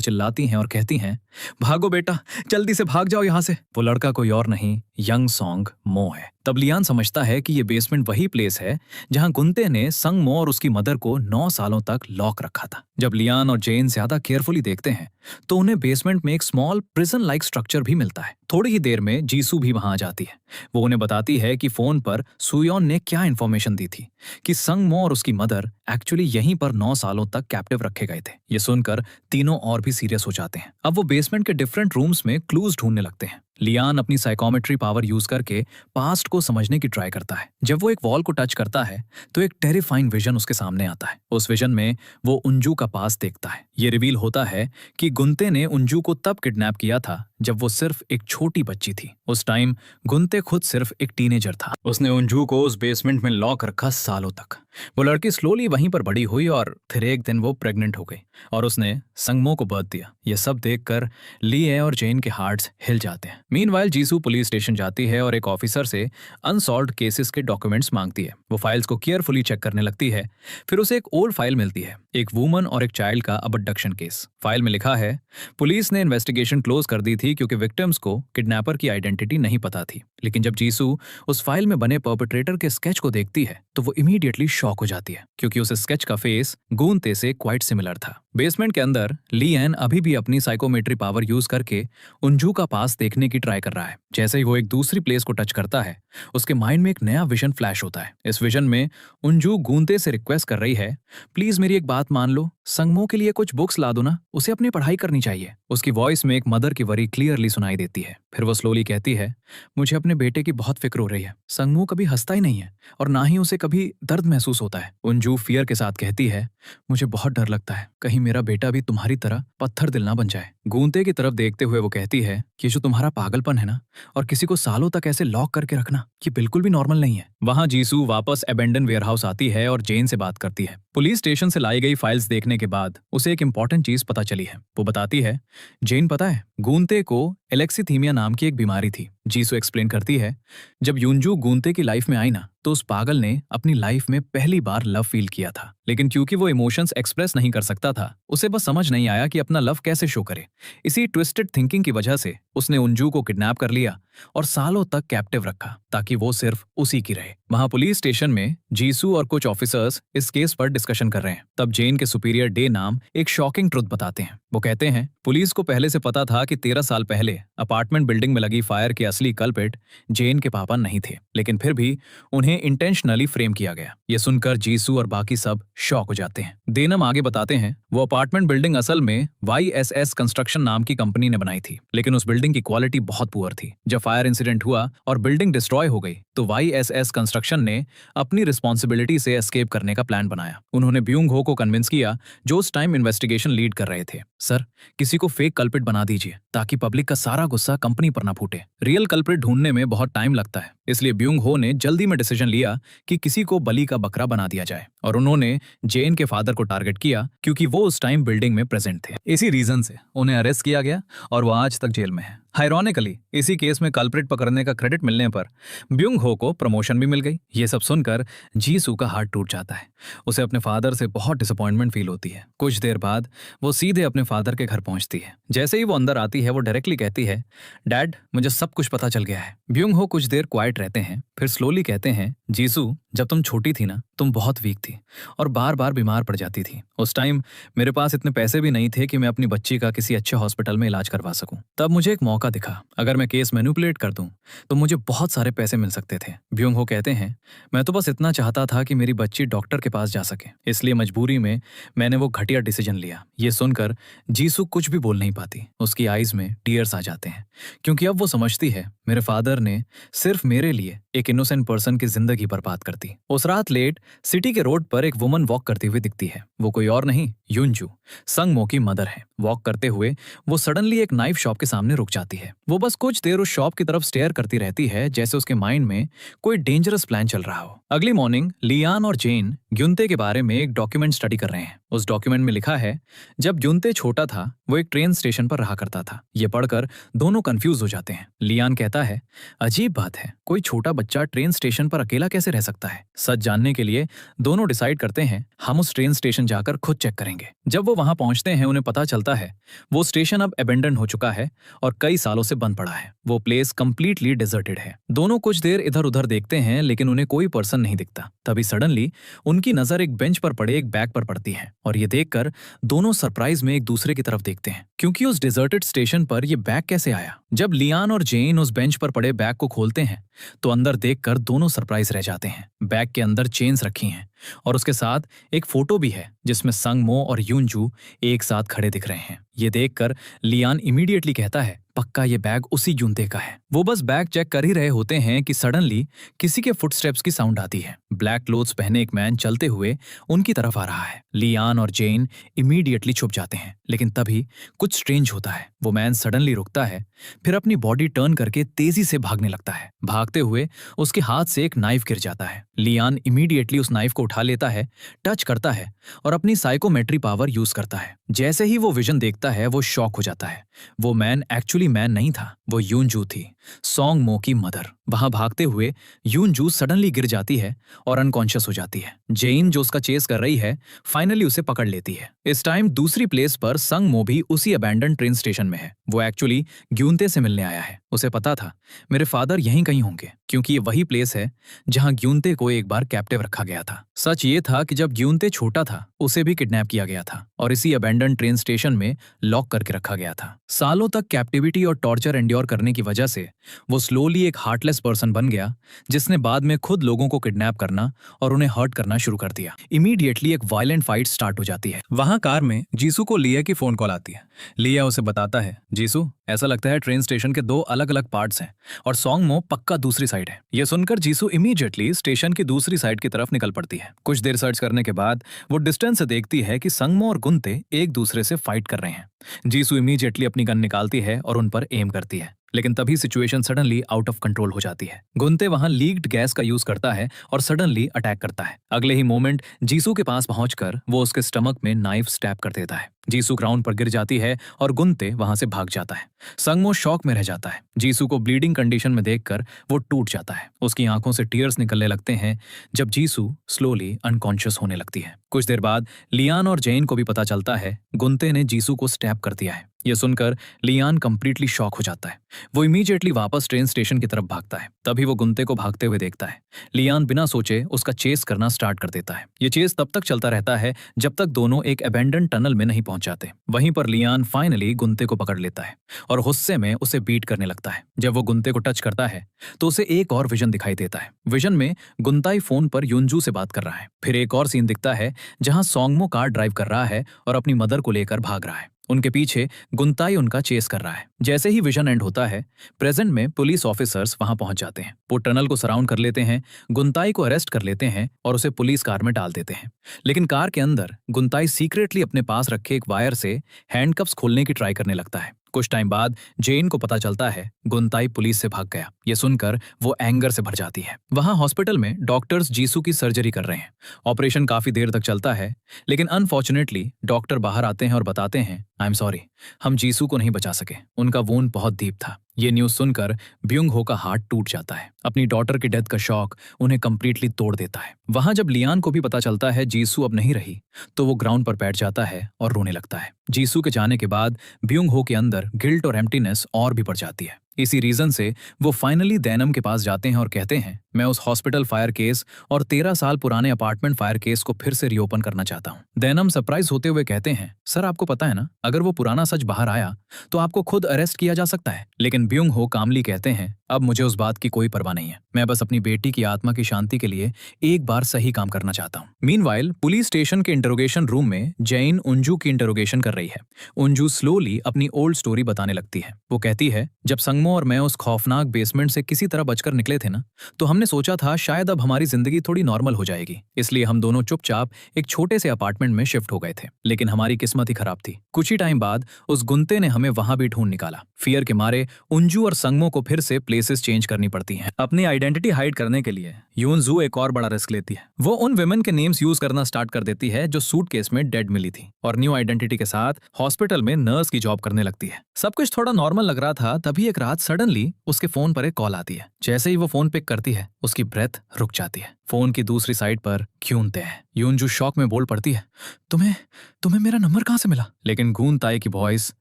चिल्लाती हैं और कहती हैं, भागो बेटा, जल्दी से भाग जाओ यहाँ से। वो लड़का कोई और नहीं, यंग सोंग मो है। तब लियान समझता है कि ये बेसमेंट वही प्लेस है जहां कुंते ने संगमो और उसकी मदर को 9 सालों तक लॉक रखा था। जब लियान और जेन ज्यादा केयरफुली देखते हैं तो उन्हें बेसमेंट में एक स्मॉल प्रिजन लाइक स्ट्रक्चर भी मिलता है। थोड़ी ही देर में जीसू भी वहां आ जाती है। वो उन्हें बताती है कि फोन पर सुयोन ने क्या इन्फॉर्मेशन दी थी कि संगमो और उसकी मदर एक्चुअली यहीं पर 9 सालों तक कैप्टिव रखे गए थे। ये सुनकर तीनों और भी सीरियस हो जाते हैं। अब वो बेसमेंट के डिफरेंट रूम्स में क्लूज ढूंढने लगते हैं। लियान अपनी साइकोमेट्री पावर यूज करके पास्ट को समझने की ट्राई करता है। जब वो एक वॉल को टच करता है तो एक टेरिफाइंग विजन उसके सामने आता है। उस विजन में वो उंजू का पास्ट देखता है। ये रिवील होता है कि गुंते ने उंजू को तब किडनैप किया था जब वो सिर्फ एक छोटी बच्ची थी। उस टाइम गुंते खुद सिर्फ एक टीनेजर था। उसने उंजू को उस बेसमेंट में लॉक रखा सालों तक। वो लड़की स्लोली वहीं पर बड़ी हुई और फिर एक दिन वो प्रेग्नेंट हो गई और उसने संगमो को बर्थ दिया। ये सब देखकर ली और जेन के हार्ट्स हिल जाते हैं। मीनवाइल जीसू पुलिस स्टेशन जाती है और एक ऑफिसर से अनसॉल्व्ड केसेस के डॉक्यूमेंट्स मांगती है। वो फाइल्स को केयरफुली चेक करने लगती है। फिर उसे एक ओल्ड फाइल मिलती है, एक वुमन और एक चाइल्ड का अबडक्शन केस। फाइल में लिखा है पुलिस ने इन्वेस्टिगेशन क्लोज कर दी थी क्योंकि विक्टिम्स को किडनैपर की आइडेंटिटी नहीं पता थी। लेकिन जब जीसू उस फाइल में बने परपेट्रेटर के स्केच को देखती है तो वो इमीडिएटली शॉक हो जाती है, क्योंकि उस स्केच का फेस गूनते से क्वाइट सिमिलर था। बेसमेंट के अंदर ली एन अभी भी अपनी साइकोमेट्री पावर यूज करके उंजू का पास देखने की ट्राई कर रहा है। जैसे ही वो एक दूसरी प्लेस को टच करता है, उसके माइंड में एक नया विजन फ्लैश होता है। इस विजन में उंजू गूनते से रिक्वेस्ट कर रही है, प्लीज मेरी एक बात मान लो, संगमो के लिए कुछ बुक्स ला दो ना, उसे अपनी पढ़ाई करनी चाहिए। उसकी वॉइस में एक मदर की वरी क्लियरली सुनाई देती है। फिर वो स्लोली कहती है, मुझे अपने बेटे की बहुत फिक्र हो रही है। संगमो कभी हंसता ही नहीं है और ना ही उसे कभी दर्द महसूस होता है। उंजू फियर के साथ कहती है, मुझे बहुत डर लगता है कहीं मेरा बेटा भी तुम्हारी तरह पत्थर दिल ना बन जाए। गूनते की तरफ देखते हुए वो कहती है, कि जो तुम्हारा पागलपन है ना, और किसी को सालों तक ऐसे लॉक करके रखना, ये बिल्कुल भी नॉर्मल नहीं है। वहां जीसू वापस अबेंडन वेयरहाउस आती है और जेन से बात करती है। पुलिस स्टेशन से लाई गई फाइल्स देखने के बाद उसे एक इंपॉर्टेंट चीज पता चली है। वो बताती है, जेन पता है, गूनते को एलेक्सीथीमिया नाम की एक बीमारी थी। जीसू एक्सप्लेन करती है, जब यूंजू गूनते की लाइफ में आई ना, तो उस पागल ने अपनी लाइफ में पहली बार लव फील किया था। लेकिन क्योंकि वो इमोशंस एक्सप्रेस नहीं कर सकता था, उसे बस समझ नहीं आया कि अपना लव कैसे शो करे। इसी ट्विस्टेड थिंकिंग की वजह से उसने उंजू को किडनैप कर लिया और सालों तक कैप्टिव रखा ताकि वो सिर्फ उसी की रहे। वहां पुलिस स्टेशन में जीसू और कुछ ऑफिसर्स इस केस पर डिस्कशन कर रहे हैं। तब जेन के सुपीरियर डे नाम एक शॉकिंग ट्रुथ बताते हैं। वो कहते हैं, पुलिस को पहले से पता था कि 13 साल पहले अपार्टमेंट बिल्डिंग में लगी फायर के असली कल्प्रिट जेन के पापा नहीं थे, लेकिन फिर भी उन्हें इंटेंशनली फ्रेम किया गया। ये सुनकर जीसू और बाकी सब शॉक हो जाते हैं। देनम आगे बताते हैं, वो अपार्टमेंट बिल्डिंग असल में YSS कंस्ट्रक्शन नाम की कंपनी ने बनाई थी, लेकिन उस बिल्डिंग की क्वालिटी बहुत पुअर थी। जब फायर इंसिडेंट हुआ और बिल्डिंग डिस्ट्रॉय हो गई तो YSS कंस्ट्रक्शन ने अपनी रिस्पॉन्सिबिलिटी से एस्केप करने का प्लान बनाया। उन्होंने ब्यूंग हो को कन्विंस किया, जो उस टाइम इन्वेस्टिगेशन लीड कर रहे थे, सर किसी को फेक कल्प्रिट बना दीजिए ताकि पब्लिक का सारा गुस्सा कंपनी पर ना फूटे। रियल कल्प्रिट ढूंढने में बहुत टाइम लगता है, इसलिए ब्यूंग हो ने जल्दी में डिसीजन लिया कि किसी को बलि का बकरा बना दिया जाए, और उन्होंने जेन के फादर को टारगेट किया क्योंकि वो उस टाइम बिल्डिंग में प्रेजेंट थे। इसी रीजन से उन्हें अरेस्ट किया गया और वो आज तक जेल में है। आयरॉनिकली इसी केस में कल्प्रिट पकड़ने का क्रेडिट मिलने पर ब्यूंग हो को प्रमोशन भी मिल गई। ये सब सुनकर जीसू का हार्ट टूट जाता है। उसे अपने फादर से बहुत डिसअपॉइंटमेंट फील होती है। कुछ देर बाद वो सीधे अपने फादर के घर पहुंचती है। जैसे ही वो अंदर आती है, वो डायरेक्टली कहती है, डैड मुझे सब कुछ पता चल गया है। ब्यूंग हो कुछ देर क्वाइट रहते हैं, फिर स्लोली कहते हैं, जीसू जब तुम छोटी थी ना, तुम बहुत वीक थी और बार बार बीमार पड़ जाती थी। उस टाइम मेरे पास इतने पैसे भी नहीं थे कि मैं अपनी बच्ची का किसी अच्छे हॉस्पिटल में इलाज करवा सकूं। तब मुझे एक मौका दिखा, अगर मैं केस मैनिपुलेट कर दूं तो मुझे बहुत सारे पैसे मिल सकते थे। ब्यूंग हो कहते हैं, मैं तो बस इतना चाहता था कि मेरी बच्ची डॉक्टर के पास जा सके, इसलिए मजबूरी में मैंने वो घटिया डिसीजन लिया। ये सुनकर जीसू कुछ भी बोल नहीं पाती। उसकी आईज में टीयर्स आ जाते हैं, क्योंकि अब वो समझती है मेरे फादर ने सिर्फ मेरे लिए एक इनोसेंट पर्सन की जिंदगी बर्बाद कर दी। उस रात लेट सिटी के रोड पर एक वुमन वॉक करती हुई दिखती है। वो कोई और नहीं, यूंजू संगमो की मदर है। वॉक करते हुए वो सडनली एक नाइफ शॉप के सामने रुक जाती है। वो बस कुछ देर उस शॉप की तरफ स्टेयर करती रहती है, जैसे उसके माइंड में कोई डेंजरस प्लान चल रहा हो। अगली मॉर्निंग लियान और जेन ग्युन्ते के बारे में एक डॉक्यूमेंट स्टडी कर रहे हैं। उस डॉक्यूमेंट में लिखा है, जब ग्युन्ते छोटा था वो एक ट्रेन स्टेशन पर रहा करता था। ये पढ़कर दोनों कंफ्यूज हो जाते हैं। लियान कहता है, अजीब बात है, कोई छोटा बच्चा ट्रेन स्टेशन पर अकेला कैसे रह सकता है। सच जानने के लिए दोनों डिसाइड करते हैं, हम उस ट्रेन स्टेशन जाकर खुद चेक करेंगे। जब वो वहां पहुंचते हैं, उन्हें पता चलता है वो स्टेशन अब अबेंडन हो चुका है और कई सालों से बंद पड़ा है। वो प्लेस कंप्लीटली डिजर्टेड है। दोनों कुछ देर इधर उधर देखते हैं, लेकिन उन्हें कोई पर्सन नहीं दिखता। तभी सडनली उनकी नजर एक बेंच पर पड़े एक बैग पर पड़ती है, और ये देखकर दोनों सरप्राइज में एक दूसरे की तरफ देखते हैं, क्योंकि उस डिजर्टेड स्टेशन पर ये बैग कैसे आया। जब लियान और जेन उस बेंच पर पड़े बैग को खोलते हैं तो अंदर देखकर दोनों सरप्राइज रह जाते हैं। बैग के अंदर चेन्स रखी हैं और उसके साथ एक फोटो भी है जिसमें संगमो और यूंजू एक साथ खड़े दिख रहे हैं। ये देखकर लियान इमीडिएटली कहता है, पक्का ये बैग उसी यूंते का है। वो बस बैग चेक कर ही रहे होते हैं कि सडनली किसी के फुटस्टेप्स की साउंड आती है। ब्लैक क्लोथ्स पहने एक मैन चलते हुए उनकी तरफ आ रहा है। लियान और जेन इमीडिएटली छुप जाते हैं, लेकिन तभी कुछ स्ट्रेंज होता है। वो मैन सडनली रुकता है, फिर अपनी बॉडी टर्न करके तेजी से भागने लगता है। भागते हुए उसके हाथ से एक नाइफ गिर जाता है। लियान इमीडिएटली उस नाइफ को उठा लेता है, टच करता है और अपनी साइकोमेट्री पावर यूज करता है। जैसे ही वो विजन देखता है, वो शॉक हो जाता है, वो मैन एक्चुअली मैन नहीं था, वो यूनजू थी, सॉन्ग मो की मदर। वहां भागते हुए यूनजू सडनली गिर जाती है और अनकॉन्शियस हो जाती है। जेन जो उसका चेस कर रही है फाइनली उसे पकड़ लेती है। इस टाइम दूसरी प्लेस पर संग मो भी उसी अबैंडन ट्रेन स्टेशन में है। वो एक्चुअली ग्यूनते से मिलने आया है। उसे पता था मेरे फादर यहीं कहीं होंगे, क्योंकि ये वही प्लेस है जहां ग्यूनते को एक बार कैप्टिव रखा गया था। सच ये था कि जब ग्यूनते छोटा था उसे भी किडनैप किया गया था और इसी अबैंडन ट्रेन स्टेशन में लॉक करके रखा गया था। सालों तक कैप्टिविटी और टॉर्चर एंड्योर करने की वजह से वो स्लोली एक हार्टलेस पर्सन बन गया, जिसने बाद में खुद लोगों को किडनैप करना और उन्हें हर्ट करना शुरू कर दिया। इमीडिएटली एक वायलेंट फाइट स्टार्ट हो जाती है। वहां कार में जीसू को लिया की फोन कॉल आती है। लिया उसे बताता है, जीसू ऐसा लगता है ट्रेन स्टेशन के 2 अलग अलग पार्ट्स हैं और सॉन्ग मो पक्का दूसरी साइड है। यह सुनकर जीसू इमीडिएटली स्टेशन की दूसरी साइड की तरफ निकल पड़ती है। कुछ देर सर्च करने के बाद वो डिस्टेंस से देखती है कि संगमो और गुंते एक दूसरे से फाइट कर रहे हैं। जीसू इमीडिएटली अपनी गन निकालती है और उन पर एम करती है, लेकिन तभी situation suddenly out of control हो जाती है। गुंते वहां लीक्ड गैस का यूज करता है और सडनली अटैक करता है। अगले ही मोमेंट जीसू के पास पहुंचकर वो उसके स्टमक में नाइफ स्टैब कर देता है। जीसू ग्राउंड पर गिर जाती है और गुंते वहां से भाग जाता है। संगमो शॉक में रह जाता है। जीसू को ब्लीडिंग कंडीशन में देखकर वो टूट जाता है। उसकी आंखों से टीयर्स निकलने लगते हैं जब जीसू स्लोली अनकॉन्शियस होने लगती है। कुछ देर बाद लियान और जेन को भी पता चलता है गुंते ने जीसू को स्टैब कर दिया है। यह सुनकर लियान कंप्लीटली शॉक हो जाता है। वो इमीडिएटली वापस ट्रेन स्टेशन की तरफ भागता है। तभी वो गुंते को भागते हुए देखता है। लियान बिना सोचे उसका चेस करना स्टार्ट कर देता है। ये चेस तब तक चलता रहता है जब तक दोनों एक अबैंडन टनल में नहीं पहुंच जाते। वहीं पर लियान फाइनली गुंते को पकड़ लेता है और गुस्से में उसे बीट करने लगता है। जब वो गुंते को टच करता है तो उसे एक और विजन दिखाई देता है। विजन में गुंताई फोन पर यूनजू से बात कर रहा है। फिर एक और सीन दिखता है जहां सॉन्गमो कार ड्राइव कर रहा है और अपनी मदर को लेकर भाग रहा है। उनके पीछे गुंताई उनका चेस कर रहा है। जैसे ही विजन एंड होता है, प्रेजेंट में पुलिस ऑफिसर्स वहां पहुंच जाते हैं। वो टनल को सराउंड कर लेते हैं, गुंताई को अरेस्ट कर लेते हैं और उसे पुलिस कार में डाल देते हैं। लेकिन कार के अंदर गुंताई सीक्रेटली अपने पास रखे एक वायर से हैंडकफ्स खोलने की ट्राई करने लगता है। कुछ टाइम बाद जेन को पता चलता है गुंताई पुलिस से भाग गया। ये सुनकर वो एंगर से भर जाती है। वहां हॉस्पिटल में डॉक्टर्स जीसू की सर्जरी कर रहे हैं। ऑपरेशन काफी देर तक चलता है, लेकिन अनफॉर्चुनेटली डॉक्टर बाहर आते हैं और बताते हैं, आई एम सॉरी, हम जीसू को नहीं बचा सके, उनका वूंड बहुत डीप था। ये न्यूज सुनकर ब्यूंग हो का हार्ट टूट जाता है। अपनी डॉटर की डेथ का शॉक उन्हें कंप्लीटली तोड़ देता है। वहां जब लियान को भी पता चलता है जीसू अब नहीं रही, तो वो ग्राउंड पर बैठ जाता है और रोने लगता है। जीसू के जाने के बाद ब्यूंग हो के अंदर गिल्ट और एम्प्टीनेस और भी बढ़ जाती है। इसी रीजन से वो फाइनली दैनम के पास जाते हैं और कहते हैं, मैं उस हॉस्पिटल फायर केस और 13 साल पुराने अपार्टमेंट फायर केस को फिर से रीओपन करना चाहता हूँ। दैनम सरप्राइज होते हुए कहते हैं, सर आपको पता है ना, अगर वो पुराना सच बाहर आया तो आपको खुद अरेस्ट किया जा सकता है। लेकिन ब्यूंग हो कामली कहते हैं, अब मुझे उस बात की कोई परवाह नहीं है, मैं बस अपनी बेटी की आत्मा की शांति के लिए एक बार सही काम करना चाहता हूँ। मीनवाइल पुलिस स्टेशन के इंटरोगेशन रूम में जैन उंजू की इंटरोगेशन कर रही है। उंजू स्लोली अपनी ओल्ड स्टोरी बताने लगती है। वो कहती है, जब संगमो और मैं उस खौफनाक बेसमेंट से किसी तरह बचकर निकले थे ना, तो हमने सोचा था शायद अब हमारी जिंदगी थोड़ी नॉर्मल हो जाएगी, इसलिए हम दोनों चुपचाप एक छोटे से अपार्टमेंट में शिफ्ट हो गए थे। लेकिन हमारी किस्मत ही खराब थी। कुछ ही टाइम बाद उस गुंते ने हमें वहां भी ढूंढ निकाला। फियर के मारे उंजू और संगमो को फिर से प्लेसेस चेंज करनी पड़ती हैं। अपनी आइडेंटिटी हाइड करने के लिए यूनजू एक और बड़ा रिस्क लेती है। वो उन विमेन के नेम्स यूज करना स्टार्ट कर देती है जो सूटकेस में डेड मिली थी और न्यू आइडेंटिटी के साथ हॉस्पिटल में नर्स की जॉब करने लगती है। सब कुछ थोड़ा नॉर्मल लग रहा था, तभी एक रात सडनली उसके फोन पर एक कॉल आती है। जैसे ही वो फोन पिक करती है, उसकी ब्रेथ रुक जाती है। फोन की दूसरी साइड पर ग्यूनते है। यूनजू शॉक में बोल पड़ती है, तुम्हें मेरा नंबर कहां से मिला? लेकिन गुंताई की वॉइस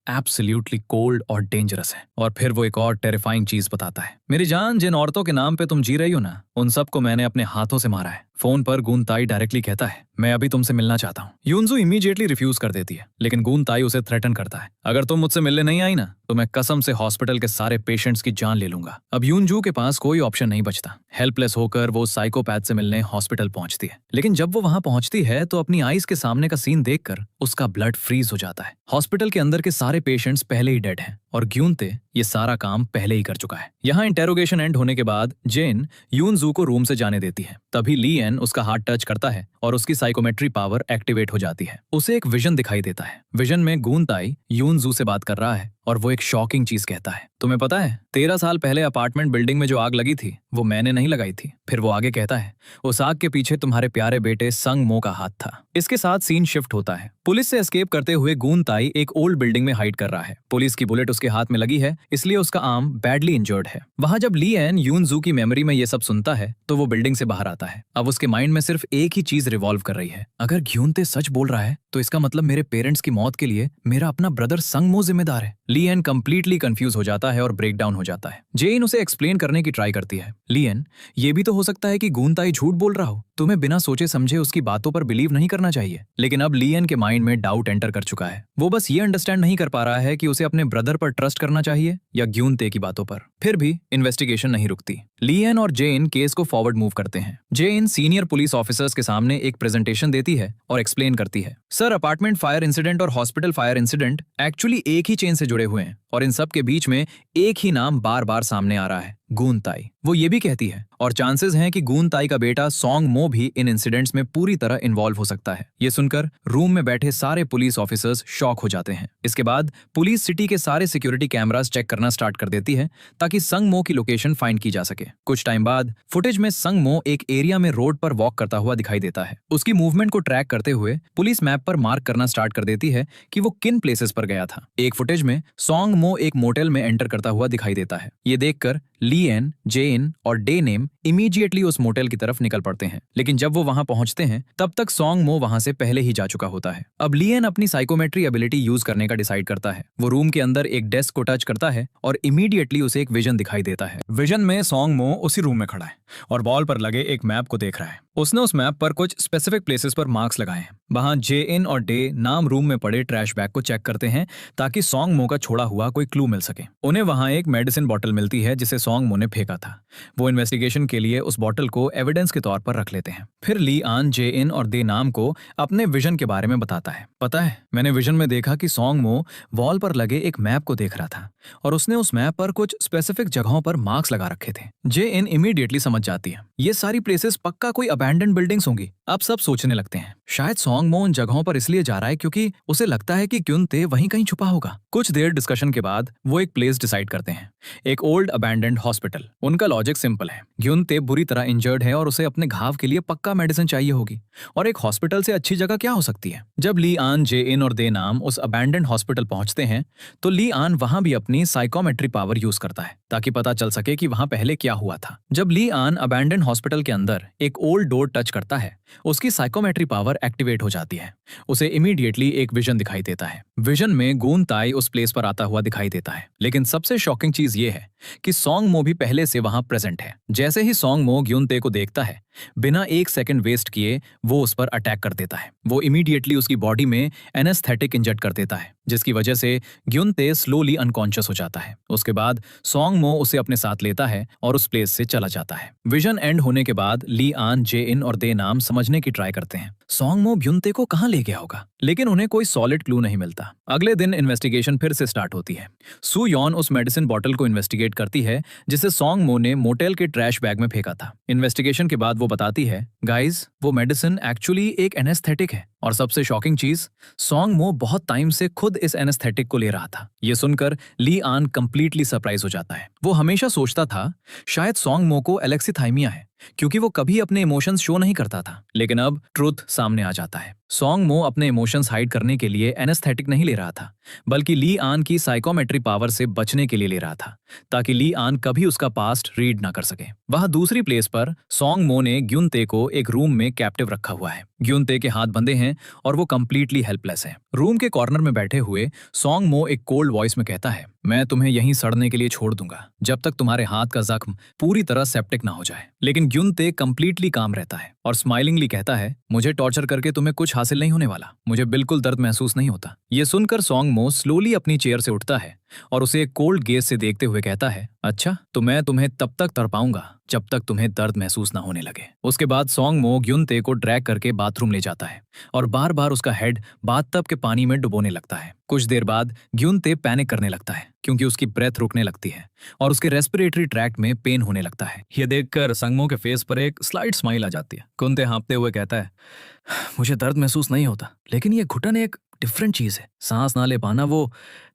एब्सोल्युटली कोल्ड और डेंजरस है। और फिर वो एक और टेरिफाइंग चीज बताता है, मेरी जान, जिन औरतों के नाम पे तुम जी रही हो ना, उन सबको मैंने अपने हाथों से मारा है। फोन पर गुंताई डायरेक्टली कहता है, मैं अभी तुमसे मिलना चाहता हूँ। यूनजू इमीडिएटली रिफ्यूज कर देती है, लेकिन गुंताई उसे थ्रेटन करता है, अगर तुम मुझसे मिलने नहीं आई ना, तो मैं कसम से हॉस्पिटल के सारे पेशेंट्स की जान ले लूंगा। अब यूनजू के पास कोई ऑप्शन नहीं बचता। हेल्पलेस होकर वो साइकोपैथ से मिलने हॉस्पिटल पहुंचती है। लेकिन जब वो वहां पहुंचती है तो अपनी आईज के सामने का सीन देखकर उसका ब्लड फ्रीज हो जाता है। हॉस्पिटल के अंदर के सारे पेशेंट्स पहले ही डेड हैं और ग्यूनते ये सारा काम पहले ही कर चुका है। यहाँ इंटेरोगेशन एंड होने के बाद जेन यूनजू को रूम से जाने देती है। तभी ली एन उसका हाथ टच करता है और उसकी साइकोमेट्री पावर एक्टिवेट हो जाती है। उसे एक विजन दिखाई देता है। विजन में गून ताई यून जू से बात कर रहा है और वो एक शॉकिंग चीज कहता है, तुम्हें पता है 13 साल पहले अपार्टमेंट बिल्डिंग में जो आग लगी थी वो मैंने नहीं लगाई थी। फिर वो आगे कहता है, उस आग के पीछे तुम्हारे प्यारे बेटे संग मो का हाथ था। इसके साथ सीन शिफ्ट होता है। पुलिस से एस्केप करते हुए गून ताई एक ओल्ड बिल्डिंग में हाइड कर रहा है। पुलिस की बुलेट उसके हाथ में लगी है, इसलिए उसका आर्म बैडली इंजर्ड है। वहां जब ली एन यून जू की मेमोरी में ये सब सुनता है तो वो बिल्डिंग से बाहर आता है। अब उसके माइंड में सिर्फ एक ही चीज रिवॉल्व कर रही है, अगर ग्यूनते सच बोल रहा है तो इसका मतलब मेरे पेरेंट्स की मौत के लिए मेरा अपना ब्रदर संग मो जिम्मेदार है। ली एन कंप्लीटली कंफ्यूज हो जाता है और ब्रेक डाउन हो जाता है। जेन उसे एक्सप्लेन करने की ट्राई करती है, ली एन ये भी तो हो सकता है कि गून ताई झूठ बोल रहा हो, तुम्हें बिना सोचे समझे उसकी बातों पर बिलीव नहीं करना चाहिए। लेकिन अब ली एन के माइंड में डाउट एंटर कर चुका है। वो बस ये अंडरस्टैंड नहीं कर पा रहा है कि उसे अपने ब्रदर पर ट्रस्ट करना चाहिए या ग्यूनते की बातों पर। फिर भी इन्वेस्टिगेशन नहीं रुकती। ली एन और जेन केस को फॉरवर्ड मूव करते हैं। जेन सीनियर पुलिस ऑफिसर्स के सामने एक प्रेजेंटेशन देती है और एक्सप्लेन करती है, सर अपार्टमेंट फायर इंसिडेंट और हॉस्पिटल फायर इंसिडेंट एक्चुअली एक ही चेन से जुड़े हुए हैं और इन सब के बीच में एक ही नाम बार बार सामने आ रहा है, गून ताई। वो ये भी कहती है और चांसेस हैं कि गून ताई का बेटा सॉन्ग मो भी इन इंसिडेंट्स में पूरी तरह इन्वॉल्व हो सकता है। ये सुनकर रूम में बैठे सारे पुलिस ऑफिसर्स शॉक हो जाते हैं। इसके बाद पुलिस सिटी के सारे सिक्योरिटी कैमरास चेक करना स्टार्ट कर देती है ताकि संग मो की लोकेशन फाइंड की जा सके। कुछ टाइम बाद फुटेज में संग मो एक एरिया में रोड पर वॉक करता हुआ दिखाई देता है। उसकी मूवमेंट को ट्रैक करते हुए पुलिस मैप पर मार्क करना स्टार्ट कर देती है कि वो किन प्लेसेस पर गया था। एक फुटेज में सॉन्ग मो एक मोटेल में एंटर करता हुआ दिखाई देता है। ये देखकर ली एन, जेन और डे नेम इमीडिएटली उस मोटेल की तरफ निकल पड़ते हैं। लेकिन जब वो वहां पहुंचते हैं तब तक सॉन्ग मो वहां से पहले ही जा चुका होता है। अब ली एन अपनी साइकोमेट्री एबिलिटी यूज करने का डिसाइड करता है। वो रूम के अंदर एक डेस्क को टच करता है और इमीडिएटली उसे एक विजन दिखाई देता है। विजन में सॉन्ग मो उसी रूम में खड़ा है और वॉल पर लगे एक मैप को देख रहा है। उसने उस मैप पर कुछ स्पेसिफिक प्लेसेस पर मार्क्स लगाए हैं। वहां जे इन और डे नाम रूम में पड़े ट्रैश बैग को चेक करते हैं ताकि सॉन्ग मो का छोड़ा हुआ कोई क्लू मिल सके। उन्हें वहां एक मेडिसिन बॉटल मिलती है जिसे सॉन्ग मो ने फेंका था। वो इन्वेस्टिगेशन के लिए उस बॉटल को एविडेंस के तौर पर रख लेते हैं। फिर ली आन, जे इन और दे नाम को अपने विजन के बारे में बताता है। पता है, मैंने विजन में देखा कि सॉन्ग मो वॉल पर लगे एक मैप को देख रहा था और उसने उस मैप पर कुछ स्पेसिफिक जगहों पर मार्क्स लगा रखे थे। जे इन इमीडिएटली समझ जाती है ये सारी प्लेसेस पक्का कोई अबैंडन बिल्डिंग्स होंगी। अब सब सोचने लगते हैं शायद सॉन्ग मो उन जगहों पर इसलिए जा रहा है क्योंकि उसे लगता है कि ग्यूनते वहीं कहीं छुपा होगा। कुछ देर डिस्कशन के बाद वो एक प्लेस डिसाइड करते हैं, एक ओल्ड अबैंडन्ड हॉस्पिटल। उनका लॉजिक सिंपल है, ग्यूनते बुरी तरह इंजर्ड है और उसे अपने घाव के लिए पक्का मेडिसिन चाहिए होगी और एक हॉस्पिटल से अच्छी जगह क्या हो सकती है। जब ली आन, जे इन और दे नाम उस अबैंडन्ड हॉस्पिटल पहुंचते हैं तो ली आन वहां भी अपनी साइकोमेट्री पावर यूज करता है ताकि पता चल सके कि वहां पहले क्या हुआ था। जब ली आन अबैंडन्ड हॉस्पिटल के अंदर एक ओल्ड डोर टच करता है उसकी साइकोमेट्री पावर एक्टिवेट हो जाती है। उसे इमीडिएटली एक विजन दिखाई देता है। विजन में गून ताई उस प्लेस पर आता हुआ दिखाई देता है। लेकिन सबसे शॉकिंग चीज ये है कि सॉन्ग मो भी पहले से वहां प्रेजेंट है। जैसे ही सॉन्ग मो ग्यूनते को देखता है बिना एक सेकंड वेस्ट किए वो उस पर अटैक कर देता है। वो इमीडिएटली उसकी बॉडी में एनेस्थेटिक इंजेक्ट कर देता है जिसकी वजह से ग्यूनते स्लोली अनकॉन्शियस हो जाता है। उसके बाद सॉन्ग मो उसे अपने साथ लेता है और उस प्लेस से चला जाता है। विजन एंड होने के बाद ली आन, जे इन और दे नाम समझने की ट्राई करते हैं सॉन्ग मो ग्यूनते को कहां ले गया होगा, लेकिन उन्हें कोई सॉलिड क्लू नहीं मिलता। अगले दिन इन्वेस्टिगेशन फिर से स्टार्ट होती है। सू यॉन उस मेडिसिन बॉटल को इन्वेस्टिगेट करती है जिसे सॉन्ग मो ने मोटेल के ट्रैश बैग में फेंका था। इन्वेस्टिगेशन के बाद वो बताती है, गाइज वो मेडिसिन एक्चुअली एक एनेस्थेटिक है और सबसे शॉकिंग चीज, सॉन्ग मो बहुत टाइम से खुद इस एनेस्थेटिक को ले रहा था। ये सुनकर ली आन कंप्लीटली सरप्राइज हो जाता है। वो हमेशा सोचता था शायद सॉन्ग मो को एलेक्सीथाइमिया है क्योंकि वो कभी अपने इमोशंस शो नहीं करता था। लेकिन अब ट्रुथ सामने आ जाता है। सॉन्ग मो अपने इमोशंस हाइड करने के लिए एनेस्थेटिक नहीं ले रहा था बल्कि ली आन की साइकोमेट्री पावर से बचने के लिए ले रहा था ताकि ली आन कभी उसका पास्ट रीड ना कर सके। वहां दूसरी प्लेस पर सॉन्ग मो ने ग्यूनते को एक रूम में कैप्टिव रखा हुआ है। ग्यूनते के हाथ बंधे हैं और वो कंप्लीटली हेल्पलेस है। रूम के कॉर्नर में बैठे हुए सॉन्ग मो एक कोल्ड वॉइस में कहता है, मैं तुम्हें यहीं सड़ने के लिए छोड़ दूंगा जब तक तुम्हारे हाथ का जख्म पूरी तरह सेप्टिक ना हो जाए। लेकिन ग्यूनते कंप्लीटली काम रहता है और स्माइलिंगली कहता है, मुझे टॉर्चर करके तुम्हें कुछ हासिल नहीं होने वाला, मुझे बिल्कुल दर्द महसूस नहीं होता। ये सुनकर सॉन्ग मो स्लोली अपनी चेयर से उठता है और उसे एक कोल्ड गेज से देखते हुए कहता है, अच्छा तो मैं तुम्हें तब तक तड़पाऊंगा जब तक तुम्हें दर्द महसूस ना होने लगे। उसके बाद सॉन्ग मो ग्यूनते को ड्रैग करके बाथरूम ले जाता है और बार बार उसका हेड बाथटब के पानी में डुबोने लगता है। कुछ देर बाद ग्युनते पैनिक करने लगता है क्योंकि उसकी ब्रेथ रुकने लगती है और उसके रेस्पिरेटरी ट्रैक्ट में पेन होने लगता है। ये देखकर संगमो के फेस पर एक स्लाइट स्माइल आ जाती है। गुनते हाँफते हुए कहता है, मुझे दर्द महसूस नहीं होता, लेकिन ये घुटन एक डिफरेंट चीज है। सांस ना ले पाना वो